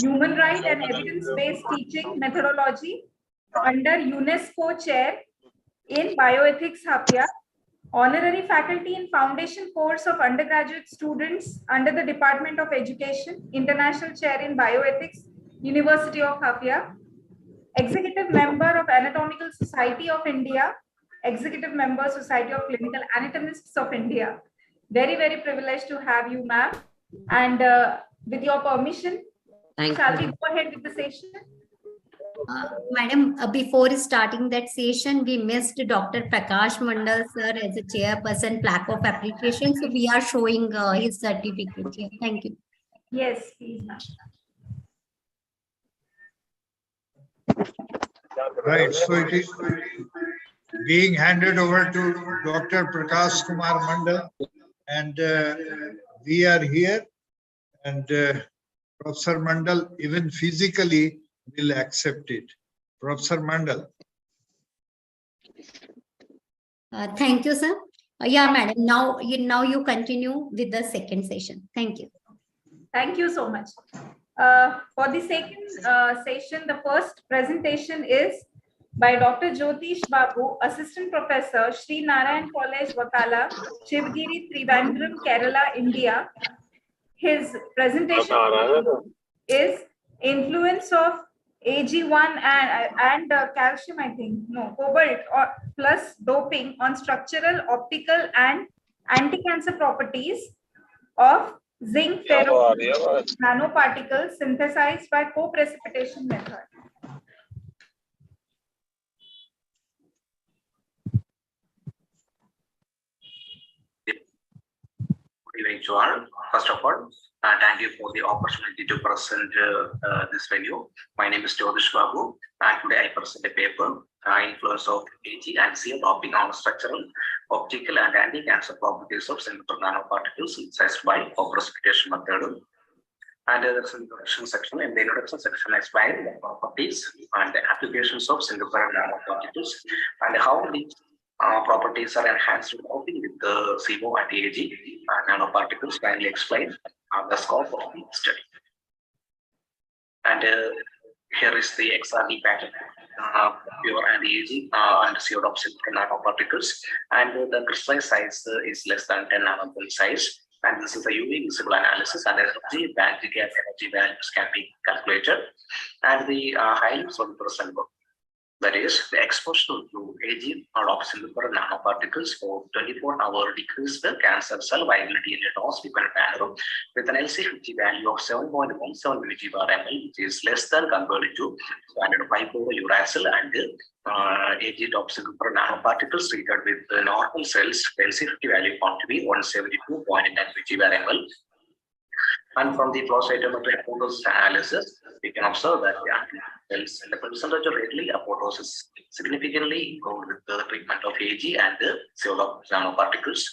Human Right and Evidence-Based Teaching Methodology under UNESCO Chair in Bioethics Hapia, Honorary Faculty in Foundation Course of Undergraduate Students under the Department of Education, International Chair in Bioethics, University of Hapia, Executive Member of Anatomical Society of India, Executive Member Society of Clinical Anatomists of India. Very, very privileged to have you, ma'am. And with your permission, shall we go ahead with the session? Madam, before starting that session, we missed Dr. Prakash Mandal, sir, as a chairperson, plaque of appreciation. So we are showing his certificate here. Thank you. Yes, please, ma'am. Right, so it is being handed over to Dr. Prakash Kumar Mandal, and we are here, and Professor Mandal even physically will accept it. Professor Mandal. Thank you, sir. Yeah, madam. Now you continue with the second session. Thank you. Thank you so much. For the second session, the first presentation is by Dr. Jyotish Babu, Assistant Professor, Sri Narayan College, Vakala, Shivgiri, Trivandrum, Kerala, India. His presentation is Influence of AG1 and calcium, I think, no, cobalt or plus doping on structural, optical and anti-cancer properties of zinc ferro nanoparticles synthesized by co-precipitation method. Good evening to all. First of all, thank you for the opportunity to present this venue. My name is Jyotish Babu, and today I present a paper, Influence of AG and CO doping on structural, optical and anti-cancer properties of synthetic nanoparticles synthesized by co-precipitation method. And there's an introduction section. In the introduction section, I explain the properties and the applications of synthetic nanoparticles and how these properties are enhanced with doping with the CO and AG nanoparticles. Kindly explain the scope of the study. And here is the XRD pattern, pure and AG and CO doping nanoparticles. And the crystalline size is less than 10 nanometer size. And this is a UV visible analysis, and energy band gap energy values can be calculated. And the highly soluble sample, that is, the exposure to AG or oxygen nanoparticles for 24-hour decrease the cancer cell viability in a dose-dependent manner with an LC50 value of 7.17 mg/ml, which is less than compared to standard 5-fluorouracil and AG toxic nanoparticles treated with the normal cells. The LC50 value found to be 172.9 mg/ml. And from the flow cytometry apoptosis analysis, we can observe that the cells in the percentage of readily apoptosis significantly improved with the treatment of AG and the CO nanoparticles.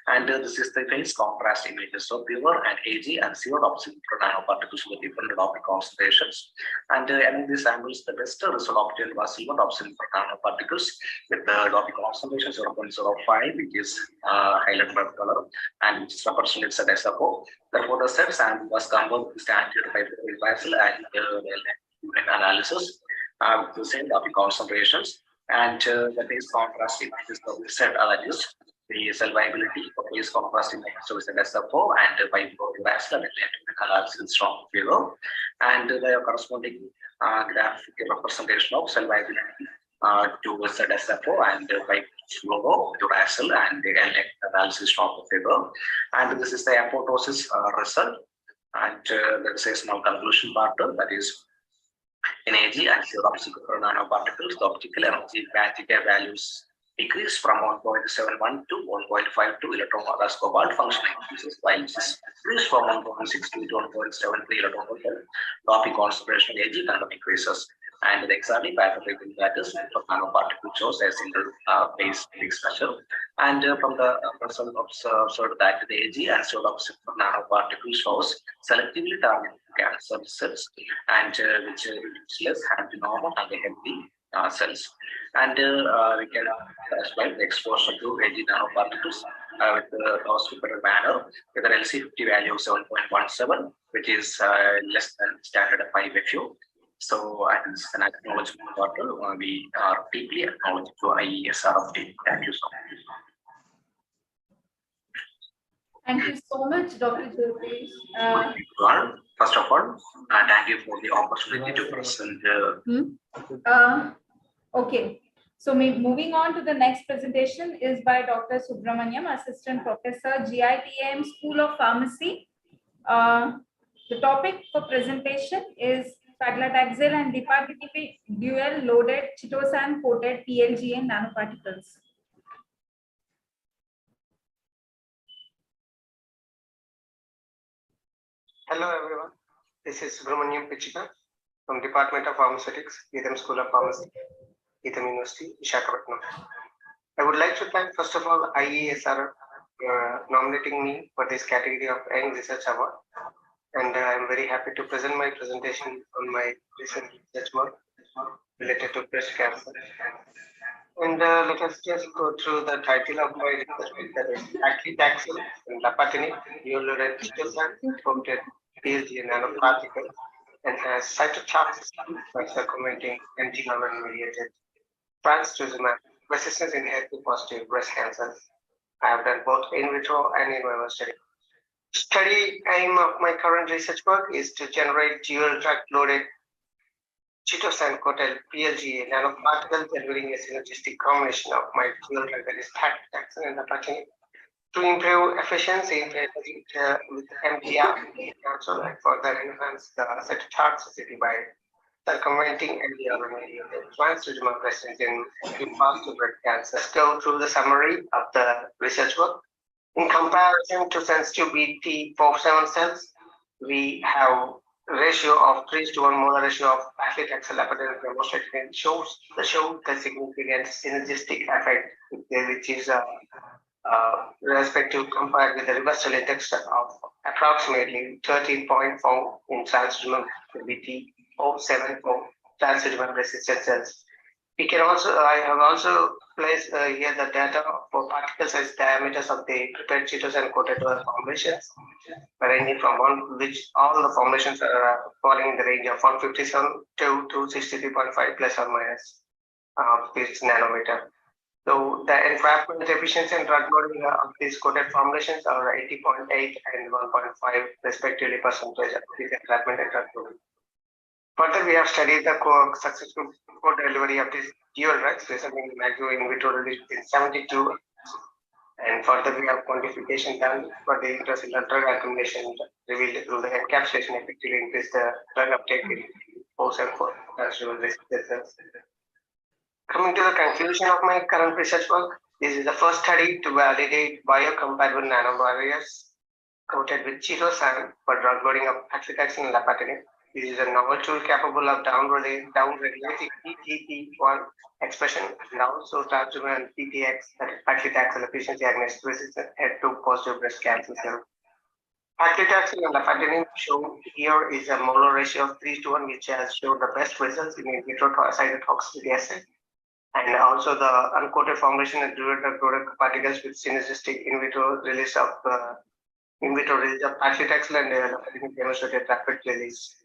And this is the phase contrast images of pure and AG and CO nanoparticles with different doping concentrations. And among these samples, the best result obtained was CO nanoparticles with the doping concentration 0.05, which is highlighted red color, and which represents a SFO. Therefore, the set sample was compared with standard 5-fluorouracil and analysis with the same doping concentrations. And the phase contrast images of the set analysis, the cell viability of phase contrast images with the SFO and 5-fluorouracil and analysis from zero. And the corresponding graphic representation of cell viability towards the SFO and 5-fluorouracil and the analysis from the figure. And this is the apoptosis result. And let's say small conclusion part, that is, in AG and CO nanoparticles, the optical energy band values decrease from 1.71 to 1.52 electron volt as cobalt function increases, while it is decreased from 1.62 to 1.73 electron volt. Doping concentration AG kind of increases. And the XRD bifurcating that is for nanoparticle shows a single phase structure. And from the person observed that the AG and sort of nanoparticle shows selectively targeted cancer cells and which less normal and healthy cells. And we can explain the exposure to AG nanoparticles with the hospital manner with an LC50 value of 7.17, which is less than standard 5FU. So as an acknowledgement portal, we are deeply acknowledged to IESR of T. Thank you so much. Thank you so much, Dr. Jyotish. First of all, thank you for the opportunity to present. Okay, so moving on to the next presentation is by Dr. Subramaniam, Assistant Professor, GITM School of Pharmacy. The topic for presentation is paclitaxel and dapagliflozin dual loaded chitosan coated PLGA nanoparticles. Hello everyone, this is Subramaniam Pichika from Department of Pharmaceutics, GITM School of Pharmacy, GITM University, Visakhapatnam. I would like to thank first of all IESR nominating me for this category of Young Research Award. And I am very happy to present my presentation on my recent research work related to breast cancer. And let us just go through the title of my research, that is paclitaxel and lapatinib dual-loaded chitosan coated PLGA nanoparticle and has cytotoxicity by circumventing anti-hormone-mediated trastuzumab resistance in HER2-positive breast cancers. I have done both in vitro and in vivo study. Study aim of my current research work is to generate dual drug-loaded chitosan coated PLGA nanoparticle delivering a synergistic combination of my dual drug, that is paclitaxel and lapatinib, to improve efficiency with MTR and also further enhance the cytotoxicity by circumventing anti-hormone-mediated trastuzumab resistance in positive breast cancer. Let's go through the summary of the research work. In comparison to sensitive BT47 cells, we have a ratio of 3:1 molar ratio of paclitaxel lapatinib demonstrated shows the significant synergistic effect, which is respective compared with the reversal index of approximately 13.4 in trastuzumab BT07 for trastuzumab resistant cells. We can also, I have also placed here the data for particle size diameters of the prepared chitosan coated formulations, ranging from which all the formulations are falling in the range of 157 to 263.5 plus or minus 6 nanometer. So the entrapment efficiency and drug loading of these coated formulations are 80.8 and 1.5 respectively percentage of the entrapment and drug loading. Further, we have studied the successful co-delivery of these dual drugs, resulting in maximum in vitro release in 72. And further, we have quantification done for the intracellular drug accumulation revealed through the encapsulation effectively increase the drug uptake in post and transdermal resistance. Coming to the conclusion of my current research work, this is the first study to validate biocompatible nanobarriers coated with chitosan for drug loading of paclitaxel and lapatinib. This is a novel tool capable of down-regulating PTP1 expression and also trastuzumab and PTX, that is paclitaxel efficiency agonist resistant HER2 positive breast cancer cell. Paclitaxel and lapatinib shown here is a molar ratio of 3:1, which has shown the best results in vitro cytotoxicity assay. And also the uncoated formulation and dual-loaded particles with synergistic in vitro release of paclitaxel and lapatinib demonstrated rapid release.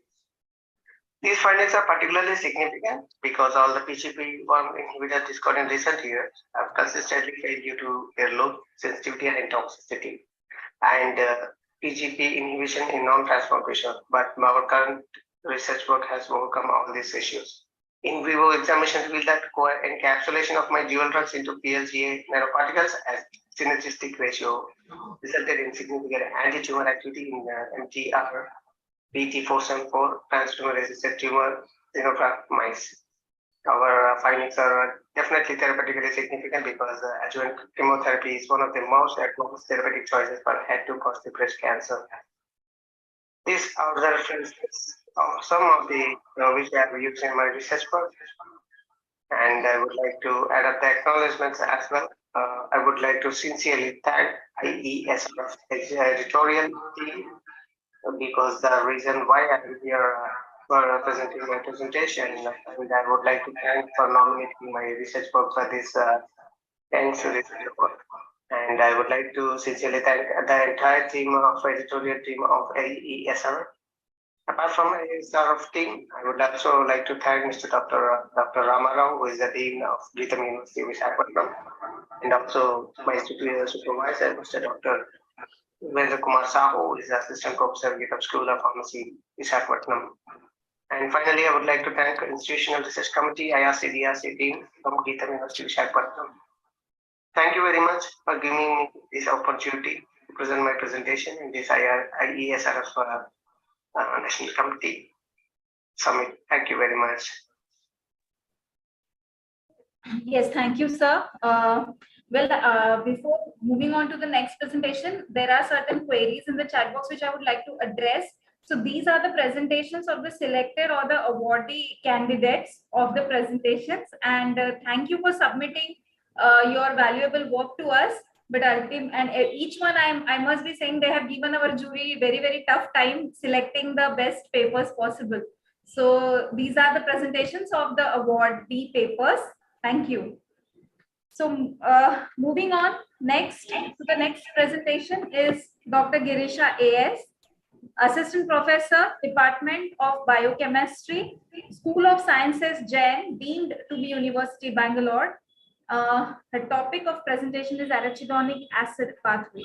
These findings are particularly significant because all the PGP1 inhibitors discovered in recent years have consistently failed due to their low sensitivity and toxicity, and PGP inhibition in non-transplant patients. But our current research work has overcome all these issues. In vivo examination revealed that encapsulation of my dual drugs into PLGA nanoparticles as synergistic ratio resulted in significant anti-tumor activity in MTR BT474 transdermal resistant tumor xenograft mice. Our findings are definitely therapeutically significant because adjuvant chemotherapy is one of the most advanced therapeutic choices for HER2 positive breast cancer. These are the references some of the which I have used in my research work. And I would like to add up the acknowledgements as well. I would like to sincerely thank IESRF editorial team, because the reason why I'm here for presenting my presentation, and I would like to thank for nominating my research work for this thanks to this report. And I would like to sincerely thank the entire team of editorial team of IESRF. Apart from IESRF team, I would also like to thank Mr. Dr. Ramarao, who is the Dean of Geetham University, Visakhapatnam, and also my superior supervisor, Mr. Dr. Vendra Kumar Sahu, who is the Assistant Professor, Geetham School of Pharmacy, Visakhapatnam. And finally, I would like to thank Institutional Research Committee, IRC-DRC team from Geetham University, Visakhapatnam. Thank you very much for giving me this opportunity to present my presentation in this IESRF National Committee Summit. Thank you very much. Yes, thank you, sir. Before moving on to the next presentation, there are certain queries in the chat box which I would like to address. So these are the presentations of the selected or the awardee candidates of the presentations. And thank you for submitting your valuable work to us. But each one, I must be saying, they have given our jury very, very tough time selecting the best papers possible. So these are the presentations of the awardee papers. Thank you. So moving on next to the next presentation is Dr. Girisha AS, Assistant Professor, Department of Biochemistry, School of Sciences, Jain, deemed to be University, Bangalore. The topic of presentation is arachidonic acid pathway.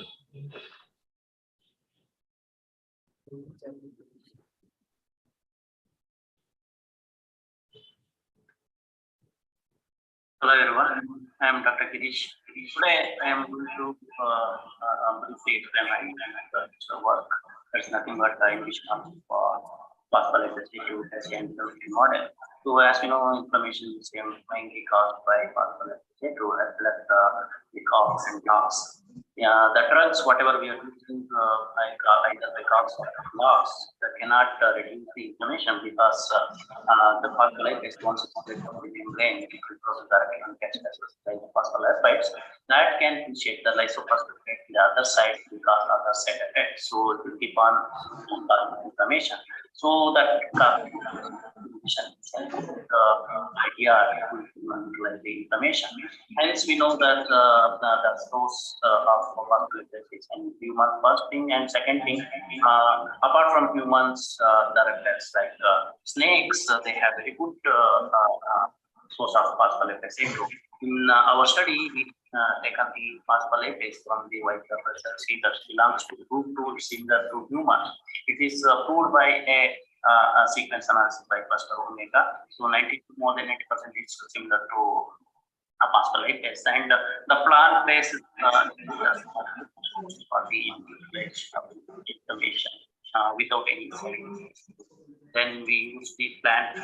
Hello everyone, I am Dr. Girish. Today I am going to briefly explain my work. There's nothing but the English concept for phospholipid tissue and model. So as you know, inflammation is mainly caused by phospholipid as well as the coughs and coughs. Yeah, the drugs, whatever we are using, like either the coughs or coughs, that cannot reduce the inflammation because the phospholipid once it's split from the membrane, it will process directly on like phospholipids. That can initiate the lysophosphatase the other side because other side effects. So it will keep on inflammation. So that idea to the inflammation. Hence, we know that the source of phospholipid is in human, first thing, and second thing, apart from humans, the reptiles like snakes, they have very good source of phospholipid. In our study, we taken the phospholipase from the white pepper cells that belongs to group 2 similar to humans. It is proved by a sequence analysis by cluster omega. So more than 90% is similar to phospholipase, and the plant base for the inflammation without any side. Then we use the plant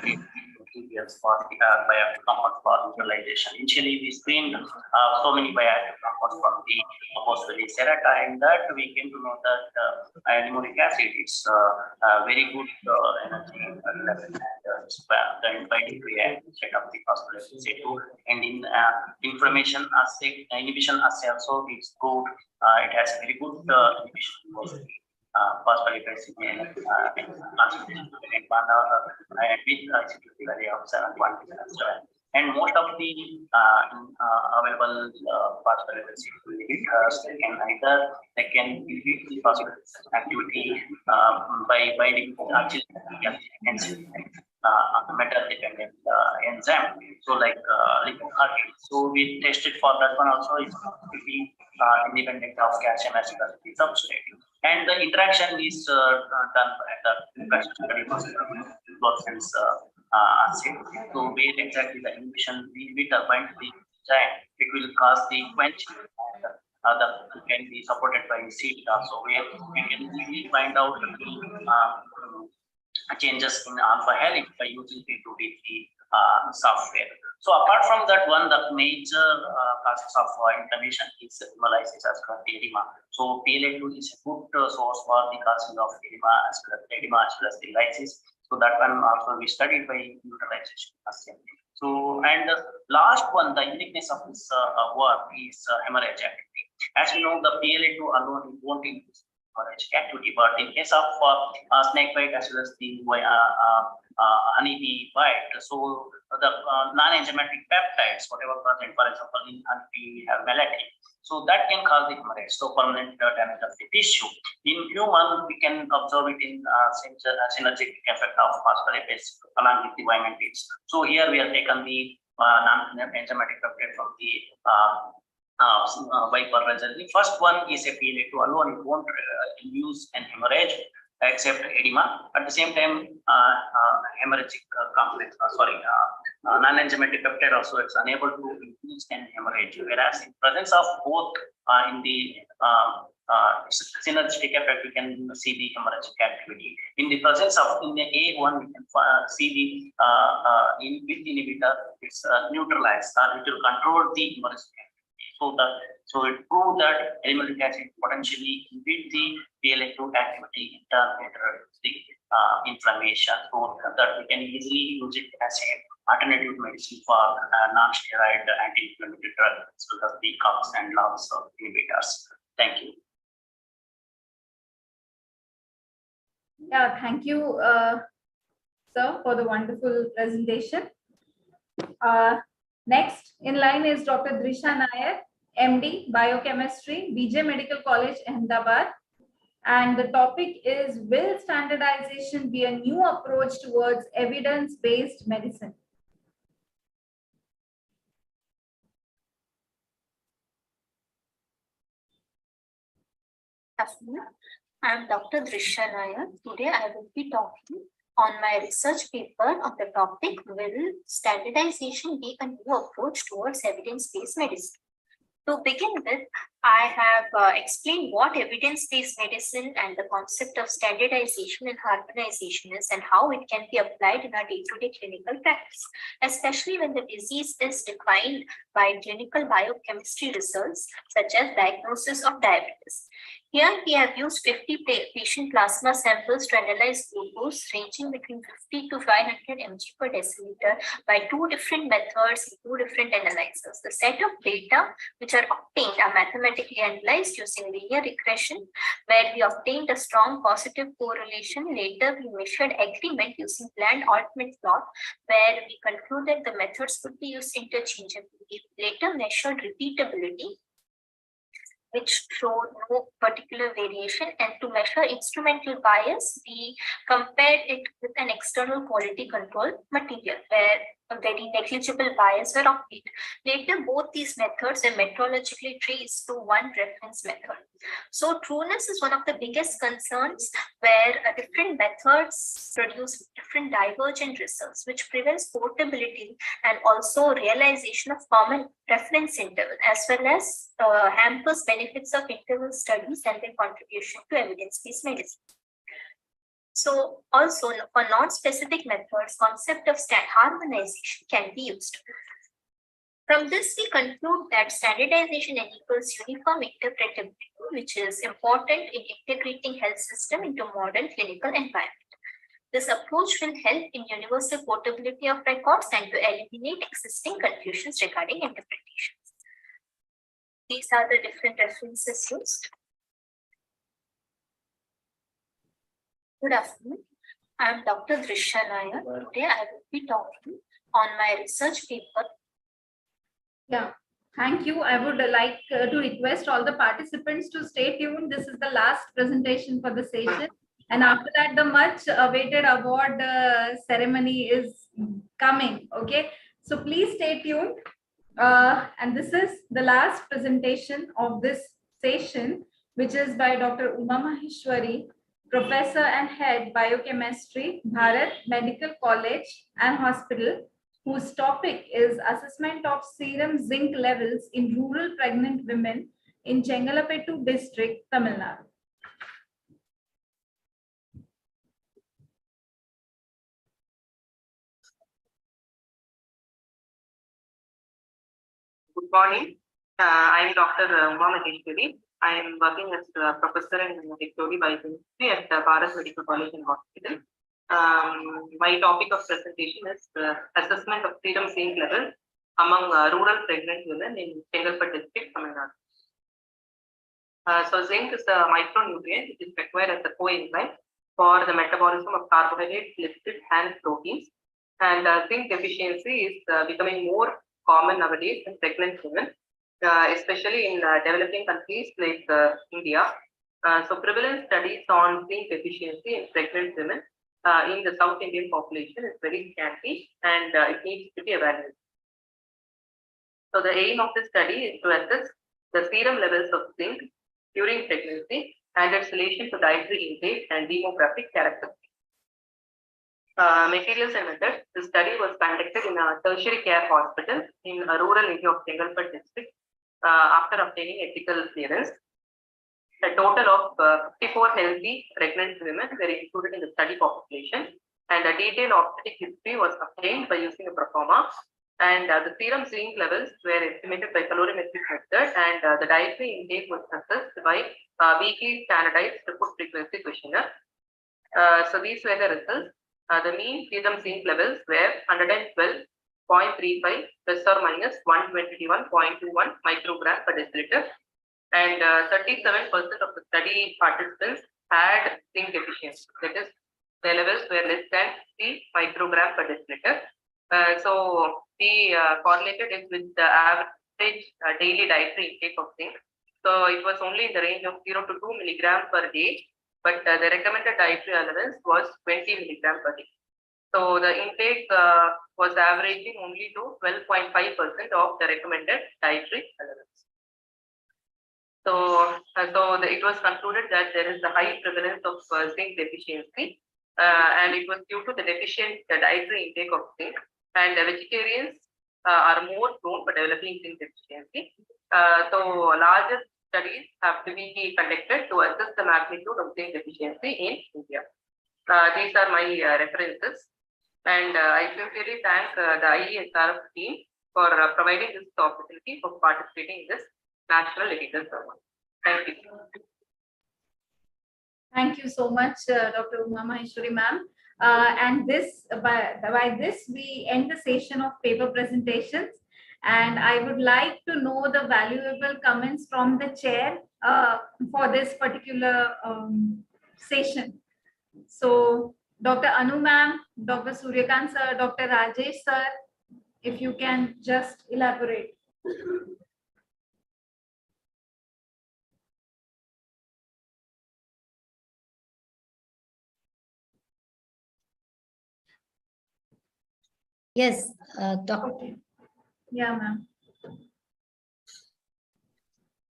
materials for the bioactive compounds for neutralization. Initially, we screened so many bioactive compounds from the phosphorus and that we came to know that anamonic acid is very good energy level and binding to set up the phospholipid. And in inflammation assay, inhibition assay also it's good. It has very good inhibition of the phospholipids in concentration of 7.7. And most of the available phospholipids inhibitors they can inhibit the phospholipid activity by binding metal dependent enzyme. So like lipocardin. So we tested for that one also. It's completely independent of calcium as well as the substrate. And the interaction is done by the fluorescence assay. So where exactly the inhibition will bind to the enzyme, it will cause the quench. That can be supported by seed also, where we can easily find out the changes in alpha helix by using P2D3 software. So apart from that one, the major causes of inflammation is hemolysis as well as edema. So PLA2 is a good source for the causing of edema as well as the lysis. So that one also we studied by neutralization. So, and the last one, the uniqueness of this work is hemorrhage activity. As you know, the PLA2 alone won't increase hemorrhage activity, but in case of snake bite as well as the honeybee bite, so the non-enzymatic peptides, whatever present, for example, in honeybee we have malatin, so that can cause the hemorrhage, so permanent damage of the tissue. In human, we can observe it in synergistic effect of phospholipase along with the vitamins. So here we have taken the non-enzymatic peptide from the viper result. The first one is a PLA2 alone, it won't induce an hemorrhage except edema. At the same time, hemorrhagic complex, non-enzymatic peptide also it's unable to induce an hemorrhage, whereas in presence of both in the synergistic effect, we can see the hemorrhagic activity. In the presence of in the A1, we can see the inhibitor is neutralized, which will control the hemorrhagic activity. So it proved that animalic acid potentially inhibit the PLA2 activity in turn the inflammation, so that we can easily use it as an alternative medicine for non-steroid anti-inflammatory drugs, so that the COX and LOX inhibitors. Thank you. Yeah, thank you, sir, for the wonderful presentation. Next in line is Dr. Drisha Nair, MD, Biochemistry, BJ Medical College, Ahmedabad. And the topic is, will standardization be a new approach towards evidence-based medicine? Afternoon. I am Dr. Drisha Nair. Today I will be talking on my research paper on the topic, will standardization be a new approach towards evidence-based medicine? To begin with, I have explained what evidence-based medicine and the concept of standardization and harmonization is, and how it can be applied in our day-to-day clinical practice, especially when the disease is defined by clinical biochemistry results, such as diagnosis of diabetes. Here we have used 50 patient plasma samples to analyze glucose ranging between 50 to 500 mg per deciliter by two different methods, two different analyzers. The set of data which are obtained are mathematically analyzed using linear regression, where we obtained a strong positive correlation. Later we measured agreement using planned alternate plot, where we concluded the methods could be used interchangeably. We later measured repeatability, which showed no particular variation, and to measure instrumental bias, we compared it with an external quality control material, where a very negligible bias were obtained. Later, both these methods are metrologically traced to one reference method. So trueness is one of the biggest concerns, where different methods produce different divergent results, which prevents portability and also realization of common reference interval, as well as hampers benefits of interval studies and their contribution to evidence-based medicine. So also for non-specific methods, concept of harmonization can be used. From this, we conclude that standardization enables uniform interpretability, which is important in integrating health system into modern clinical environment. This approach will help in universal portability of records and to eliminate existing confusions regarding interpretations. These are the different references used. Good afternoon. I am Dr. Drisha Nair. Today I will be talking on my research paper. Yeah, thank you. I would like to request all the participants to stay tuned. This is the last presentation for the session. And after that, the much awaited award ceremony is coming. Okay, so please stay tuned. And this is the last presentation of this session, which is by Dr. Uma Maheshwari, Professor and Head Biochemistry, Bharat Medical College and Hospital, whose topic is assessment of serum zinc levels in rural pregnant women in Chengalpattu district, Tamil Nadu. Good morning. I am Dr. Uma Maheshwari. I am working as a professor in Victoria Biochemistry at the Bharat Medical College and Hospital. My topic of presentation is assessment of serum zinc level among rural pregnant women in Chengalpattu district, Tamil Nadu. So zinc is a micronutrient which is required as a coenzyme for the metabolism of carbohydrates, lipids, and proteins. And zinc deficiency is becoming more common nowadays in pregnant women, especially in developing countries like India. So prevalence studies on zinc deficiency in pregnant women in the South Indian population is very scanty, and it needs to be evaluated. So the aim of this study is to assess the serum levels of zinc during pregnancy and its relation to dietary intake and demographic characteristics. Materials and methods. The study was conducted in a tertiary care hospital in a rural area of Chengalpattu district after obtaining ethical clearance. A total of 54 healthy pregnant women were included in the study population, and a detailed obstetric history was obtained by using a proforma. And the serum zinc levels were estimated by calorimetric method, and the dietary intake was assessed by weekly standardized food frequency questionnaire. So these were the results. The mean serum zinc levels were 112.35 plus or minus 121.21 microgram per deciliter. And 37% of the study participants had zinc deficiency. That is, the levels were less than 3 microgram per deciliter. So we correlated it with the average daily dietary intake of zinc. So it was only in the range of 0 to 2 milligram per day, but the recommended dietary allowance was 20 milligram per day. So the intake was averaging only to 12.5% of the recommended dietary allowance. So, it was concluded that there is a high prevalence of zinc deficiency, and it was due to the deficient dietary intake of zinc. And vegetarians are more prone for developing zinc deficiency. So larger studies have to be conducted to assess the magnitude of zinc deficiency in India. These are my references, and I sincerely thank the IESRF team for providing this opportunity for participating in this national ethical survey. Thank you. Thank you so much, Dr. Uma Maheshwari ma'am. And this, by this, we end the session of paper presentations. And I would like to know the valuable comments from the chair for this particular session. So, Dr. Anu ma'am, Dr. Suryakant sir, Dr. Rajesh sir, if you can just elaborate. Yes, Dr. Yeah, ma'am.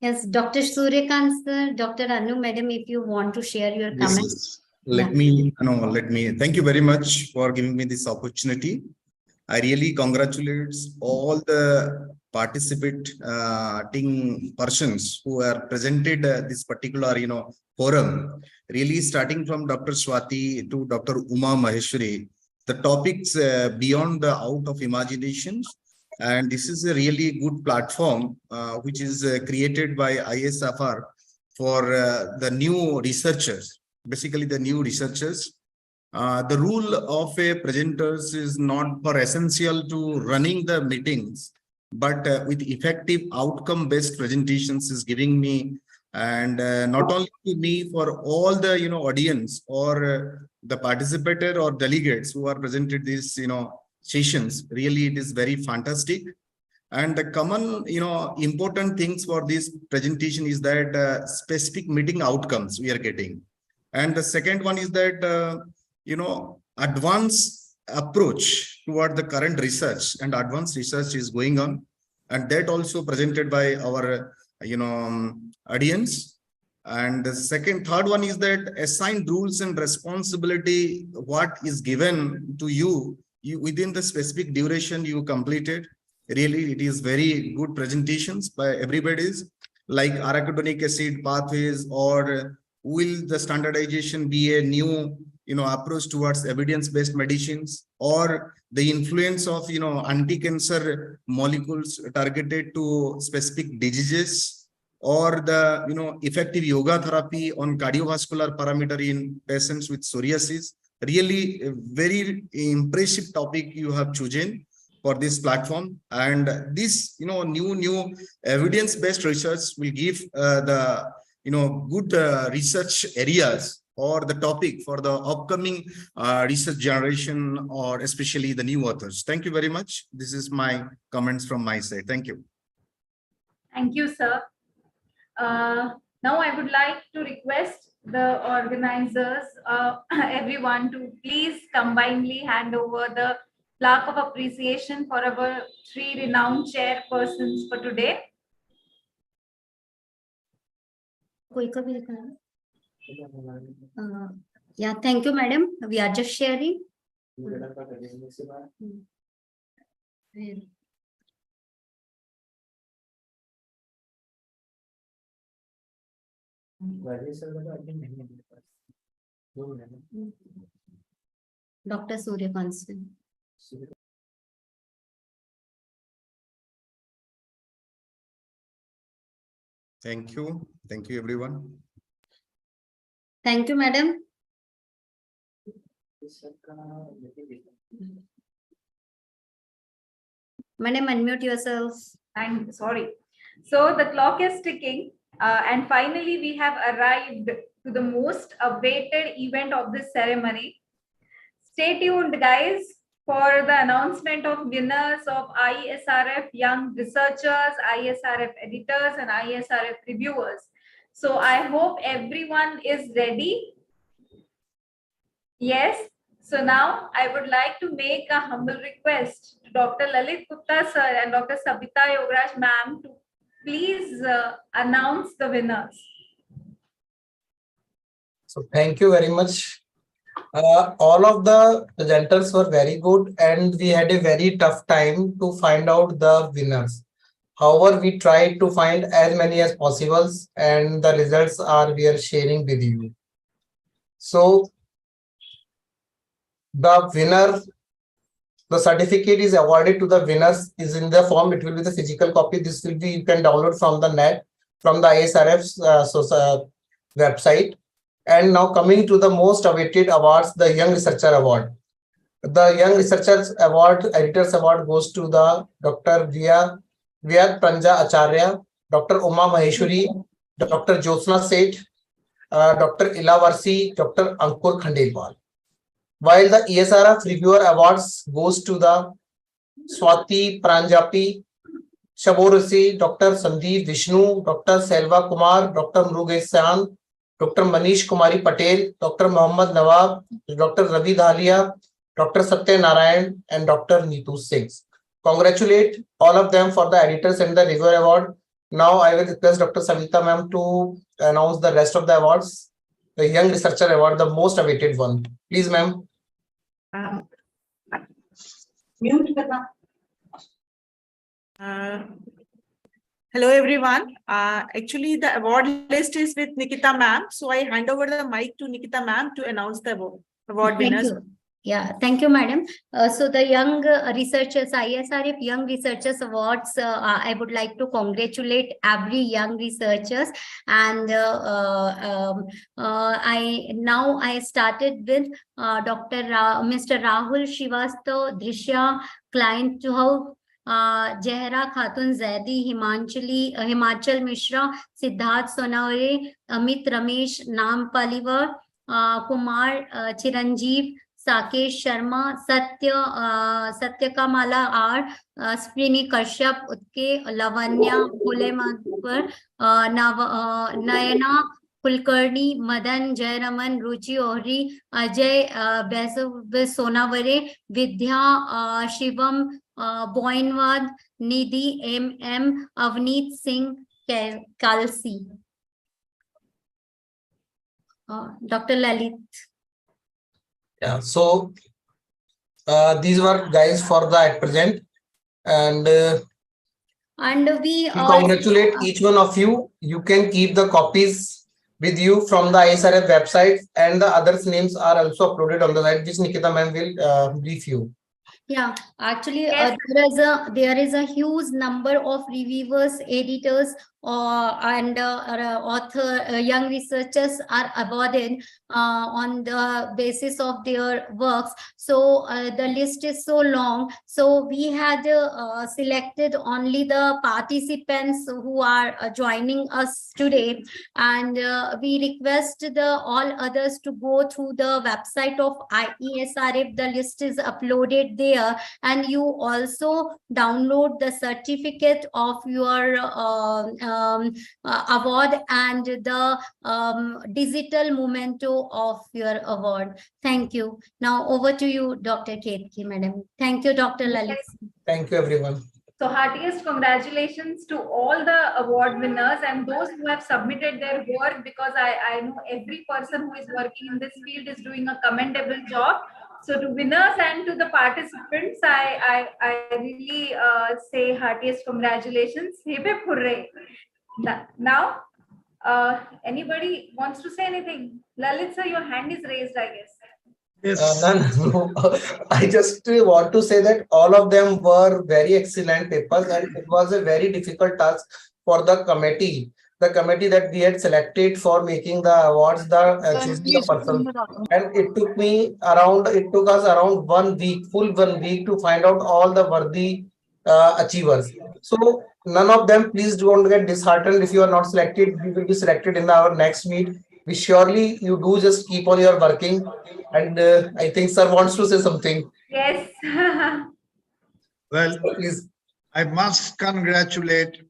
Yes, Dr. Suryakant sir, Dr. Anu madam, if you want to share your comments. Let me thank you very much for giving me this opportunity. I really congratulate all the participating persons who are presented this particular forum. Really, starting from Dr. Swati to Dr. Uma Maheshwari, the topics beyond the out of imaginations, and this is a really good platform which is created by ISFR for the new researchers. Basically, the new researchers. The rule of a presenters is not for essential to running the meetings, but with effective outcome-based presentations is giving me, and not only to me, for all the audience or the participator or delegates who are presented these sessions. Really, it is very fantastic. And the common important things for this presentation is that specific meeting outcomes we are getting. And the second one is that, advanced approach toward the current research, and advanced research is going on. And that also presented by our, audience. And the third one is that assigned rules and responsibility, what is given to you within the specific duration you completed. Really, it is very good presentations by everybody's, like arachidonic acid pathways, or will the standardization be a new approach towards evidence-based medicines, or the influence of anti-cancer molecules targeted to specific diseases, or the effective yoga therapy on cardiovascular parameter in patients with psoriasis. really a very impressive topic you have chosen for this platform. And this, new evidence-based research will give the, good research areas or the topic for the upcoming research generation, or especially the new authors. Thank you very much. This is my comments from my side. Thank you. Thank you, sir. Now I would like to request the organizers, everyone, to please combinedly hand over the plaque of appreciation for our 3 renowned chairpersons for today. Yeah, thank you, madam. We are just sharing. Dr. Suryakant. Thank you. Thank you, everyone. Thank you, madam. Madam, unmute yourself. I'm sorry. So the clock is ticking, and finally we have arrived to the most awaited event of this ceremony. Stay tuned, guys, for the announcement of winners of ISRF Young Researchers, ISRF Editors, and ISRF Reviewers. So I hope everyone is ready. Yes. So now I would like to make a humble request to Dr. Lalit Gupta sir and Dr. Sabita Yogaraj ma'am to please announce the winners. So thank you very much. All of the presenters were very good, and we had a very tough time to find out the winners. However, we tried to find as many as possible, and the results we are sharing with you. So the winner, the certificate is awarded to the winners is in the form. It will be the physical copy. This will be, you can download from the net, from the ISRF's website. And now coming to the most awaited awards, the Young Researcher Award. The Young Researchers Award, Editors Award goes to the Dr. Vyad Pranja Acharya, Dr. Uma Maheshwari, Dr. Jyotsna Seth, Dr. Ilavarsi, Dr. Ankur Khandelwal. While the ESRF Reviewer Awards goes to the Swati Pranjapi, Shaborasi, Dr. Sandeep Vishnu, Dr. Selva Kumar, Dr. Murugesan, Dr. Manish Kumari Patel, Dr. Mohammad Nawab, Dr. Ravi Dhalia, Dr. Satya Narayan, and Dr. Neetu Singh. Congratulate all of them for the Editors and the Reviewer Award. Now I will request Dr. Savita ma'am to announce the rest of the awards. The Young Researcher Award, the most awaited one. Please, ma'am. Hello, everyone. Actually, the award list is with Nikita ma'am. So I hand over the mic to Nikita ma'am to announce the award winners. Thank you. Yeah, thank you, madam. So the Young Researchers, ISRF Young Researchers Awards, I would like to congratulate every young researchers. And I started with Mr. Rahul Srivastav, Drishya, client to how Jehra Khatun Zaidi, Himachal Mishra, Siddharth Sonaware, Amit Ramesh, Nam Palivar, Kumar Chiranjeev, Sakesh Sharma, Satyakamala R, Sprini Kashyap, Utke, Lavanya, Pulemathur, Nayana Kulkarni, Madan Jayaraman, Ruchi Ohri, Ajay Sonaware, Vidya Shivam Boinwad, Nidhi M. Avneet Singh Kalsi. Dr. Lalit. Yeah, so these were guys for the at present, and we congratulate each one of you. You can keep the copies with you from the ISRF website, and the others' names are also uploaded on the site, which Nikita ma'am will brief you. Yeah, actually, there is a huge number of reviewers, editors and author, young researchers are awarded on the basis of their works. So the list is so long. So we had selected only the participants who are joining us today, and we request the all others to go through the website of IESRF. The list is uploaded there, and you also download the certificate of your award and the digital memento of your award. Thank you. Now over to you, Dr. Ketki, madam. Thank you, Dr. Lalit. Thank you, everyone. So heartiest congratulations to all the award winners and those who have submitted their work, because I know every person who is working in this field is doing a commendable job. So to winners and to the participants, I really say heartiest congratulations. Now, anybody wants to say anything? Lalit sir, your hand is raised, I guess. No. I just want to say that all of them were very excellent papers, and it was a very difficult task for the committee that we had selected for making the awards, choosing the person. And it took us around 1 week, full 1 week, to find out all the worthy achievers. So none of them, please don't get disheartened if you are not selected. We will be selected in our next meet. We surely you do, just keep on your working. And I think sir wants to say something. Yes. Well, I must congratulate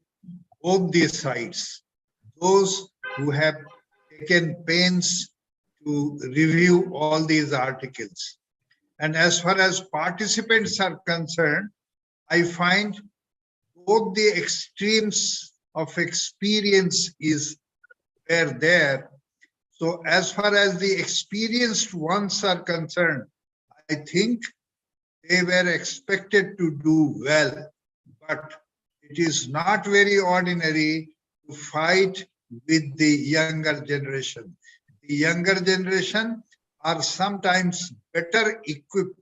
both these sides, those who have taken pains to review all these articles. And as far as participants are concerned, I find both the extremes of experience were there. So as far as the experienced ones are concerned, I think they were expected to do well, but it is not very ordinary to fight with the younger generation. The younger generation are sometimes better equipped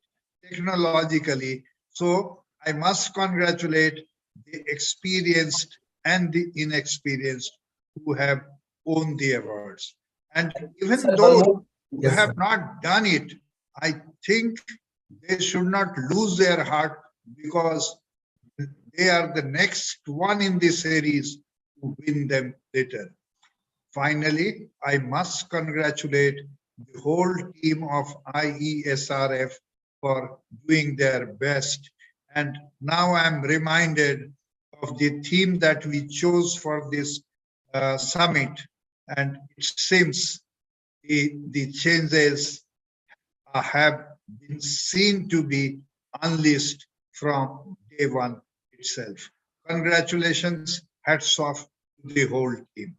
technologically. So I must congratulate the experienced and the inexperienced who have won the awards. And even those who have not done it, I think they should not lose their heart, because they are the next one in this series to win them later. Finally, I must congratulate the whole team of IESRF for doing their best. And now I'm reminded of the theme that we chose for this summit. And it seems the changes have been seen to be unleashed from day one itself. Congratulations, hats off to the whole team.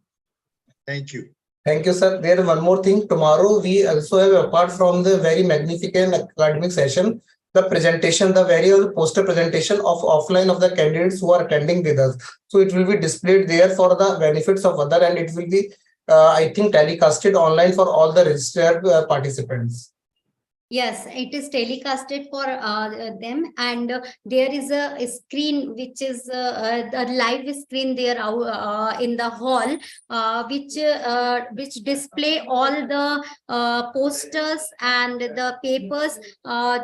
Thank you. Thank you, sir. There is one more thing. Tomorrow we also have, apart from the very magnificent academic session, the presentation, the very poster presentation of offline of the candidates who are attending with us. So it will be displayed there for the benefits of other, and it will be I think telecasted online for all the registered participants. Yes, it is telecasted for them, and there is a screen which is the live screen there in the hall, which display all the posters and the papers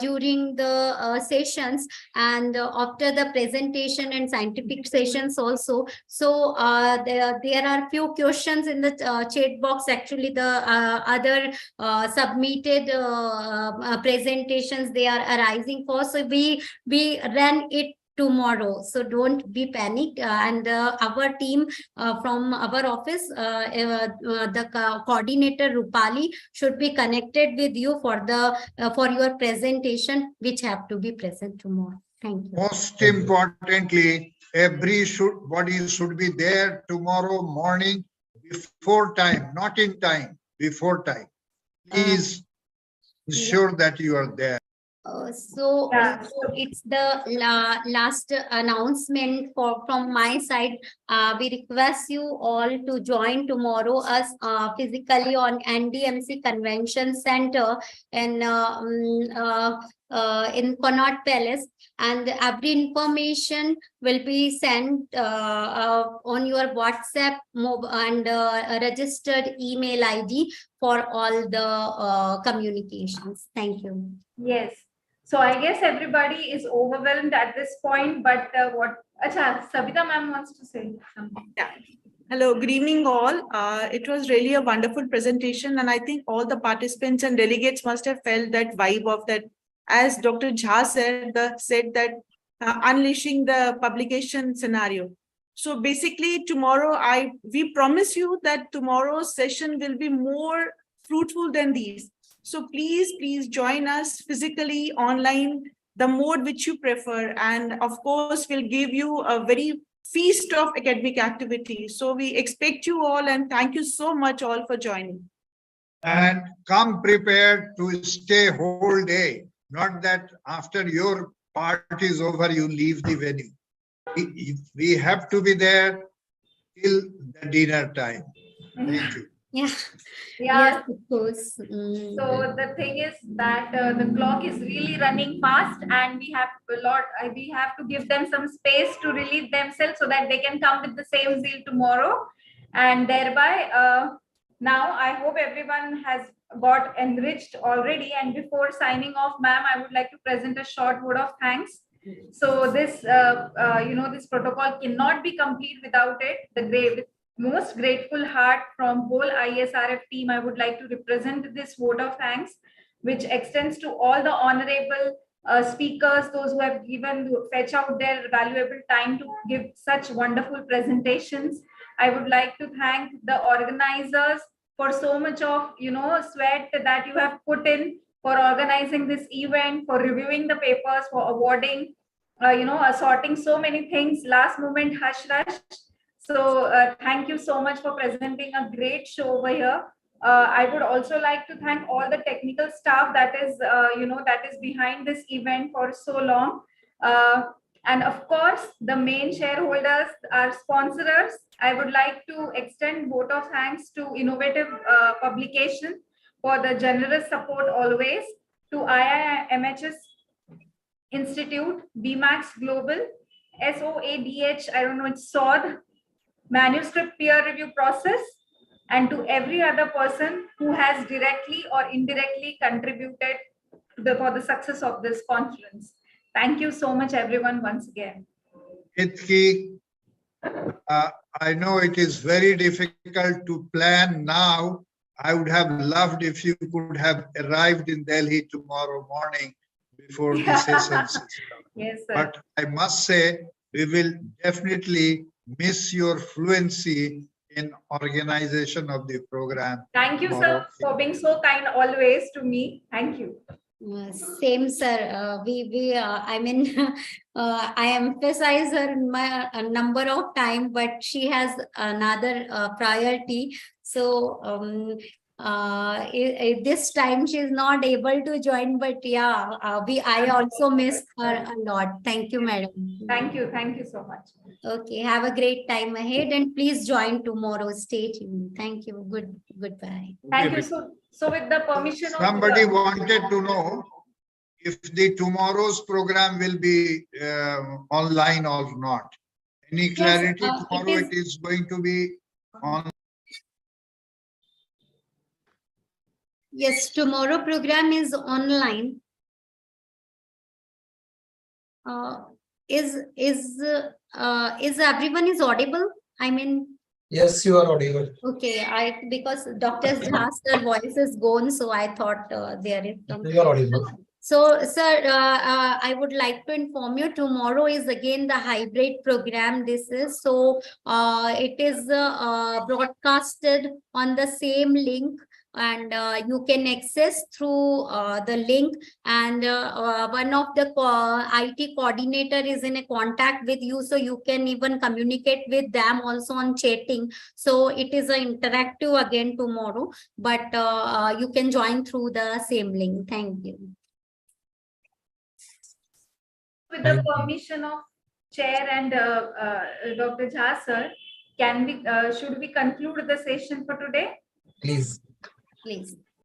during the sessions, and after the presentation and scientific sessions also. So there are few questions in the chat box. Actually, the other submitted presentations they are arising for, so we run it tomorrow, so don't be panicked, and our team from our office, the coordinator Rupali should be connected with you for your presentation, which have to be present tomorrow. Thank you. Most importantly, everybody should be there tomorrow morning before time, not in time, before time. Please ensure that you are there. So it's the last announcement from my side. We request you all to join tomorrow us physically on NDMC Convention Center in in Connaught Palace, and every information will be sent on your WhatsApp and a registered email ID for all the communications. Thank you. Yes. So I guess everybody is overwhelmed at this point, but Acha, Sabita ma'am wants to say something. Yeah. Hello, good evening all. It was really a wonderful presentation, and I think all the participants and delegates must have felt that vibe of that, as Dr. Jha said that unleashing the publication scenario. So basically tomorrow, we promise you that tomorrow's session will be more fruitful than these. So please join us physically, online, the mode which you prefer. And of course, we'll give you a very feast of academic activity. So we expect you all, and thank you so much all for joining. And come prepared to stay whole day, not that after your part is over, you leave the venue. We have to be there till the dinner time. Thank you. Yeah. Yeah. Yes, of course. So the thing is that the clock is really running fast, and we have to give them some space to relieve themselves so that they can come with the same zeal tomorrow. And thereby, now I hope everyone has got enriched already. And before signing off, ma'am, I would like to present a short word of thanks. So this, this protocol cannot be complete without it. The most grateful heart from whole ISRF team, I would like to represent this vote of thanks, which extends to all the honorable speakers, those who have fetch out their valuable time to give such wonderful presentations. I would like to thank the organizers for so much of sweat that you have put in for organizing this event, for reviewing the papers, for awarding, assorting so many things, last moment hush rush. So thank you so much for presenting a great show over here. I would also like to thank all the technical staff that is behind this event for so long. And of course, the main shareholders, our sponsors. I would like to extend vote of thanks to Innovative Publication for the generous support always, to IIMHS Institute, BMAX Global, SOADH, I don't know, it's SOD, manuscript peer review process, and to every other person who has directly or indirectly contributed for the success of this conference. Thank you so much, everyone, once again. Ketki, I know it is very difficult to plan now. I would have loved if you could have arrived in Delhi tomorrow morning before the sessions. Yes, sir. But I must say, we will definitely miss your fluency in organization of the program. Thank you, sir, for being so kind always to me. Thank you. Same, sir. I mean, I emphasize her in my number of time, but she has another priority. So this time she is not able to join, but yeah, I also miss her a lot. Thank you, madam. Thank you so much. Okay, have a great time ahead, and please join tomorrow. Stay tuned. Thank you. Goodbye. Thank you. So with the permission of somebody wanted to know if the tomorrow's program will be online or not. Any clarity? Yes, Tomorrow it is going to be on. Yes, tomorrow program is online. Is everyone is audible? I mean. Yes, you are audible. Okay, because Dr. Jha's voice is gone, so I thought there is some. You are audible. So, sir, I would like to inform you, tomorrow is again the hybrid program. This is so it is broadcasted on the same link, and you can access through the link, and one of the IT coordinator is in a contact with you, so you can even communicate with them also on chatting. So it is an interactive again tomorrow, but you can join through the same link. Thank you. With the permission of Chair and Dr. Jha, sir, should we conclude the session for today? Please. Please.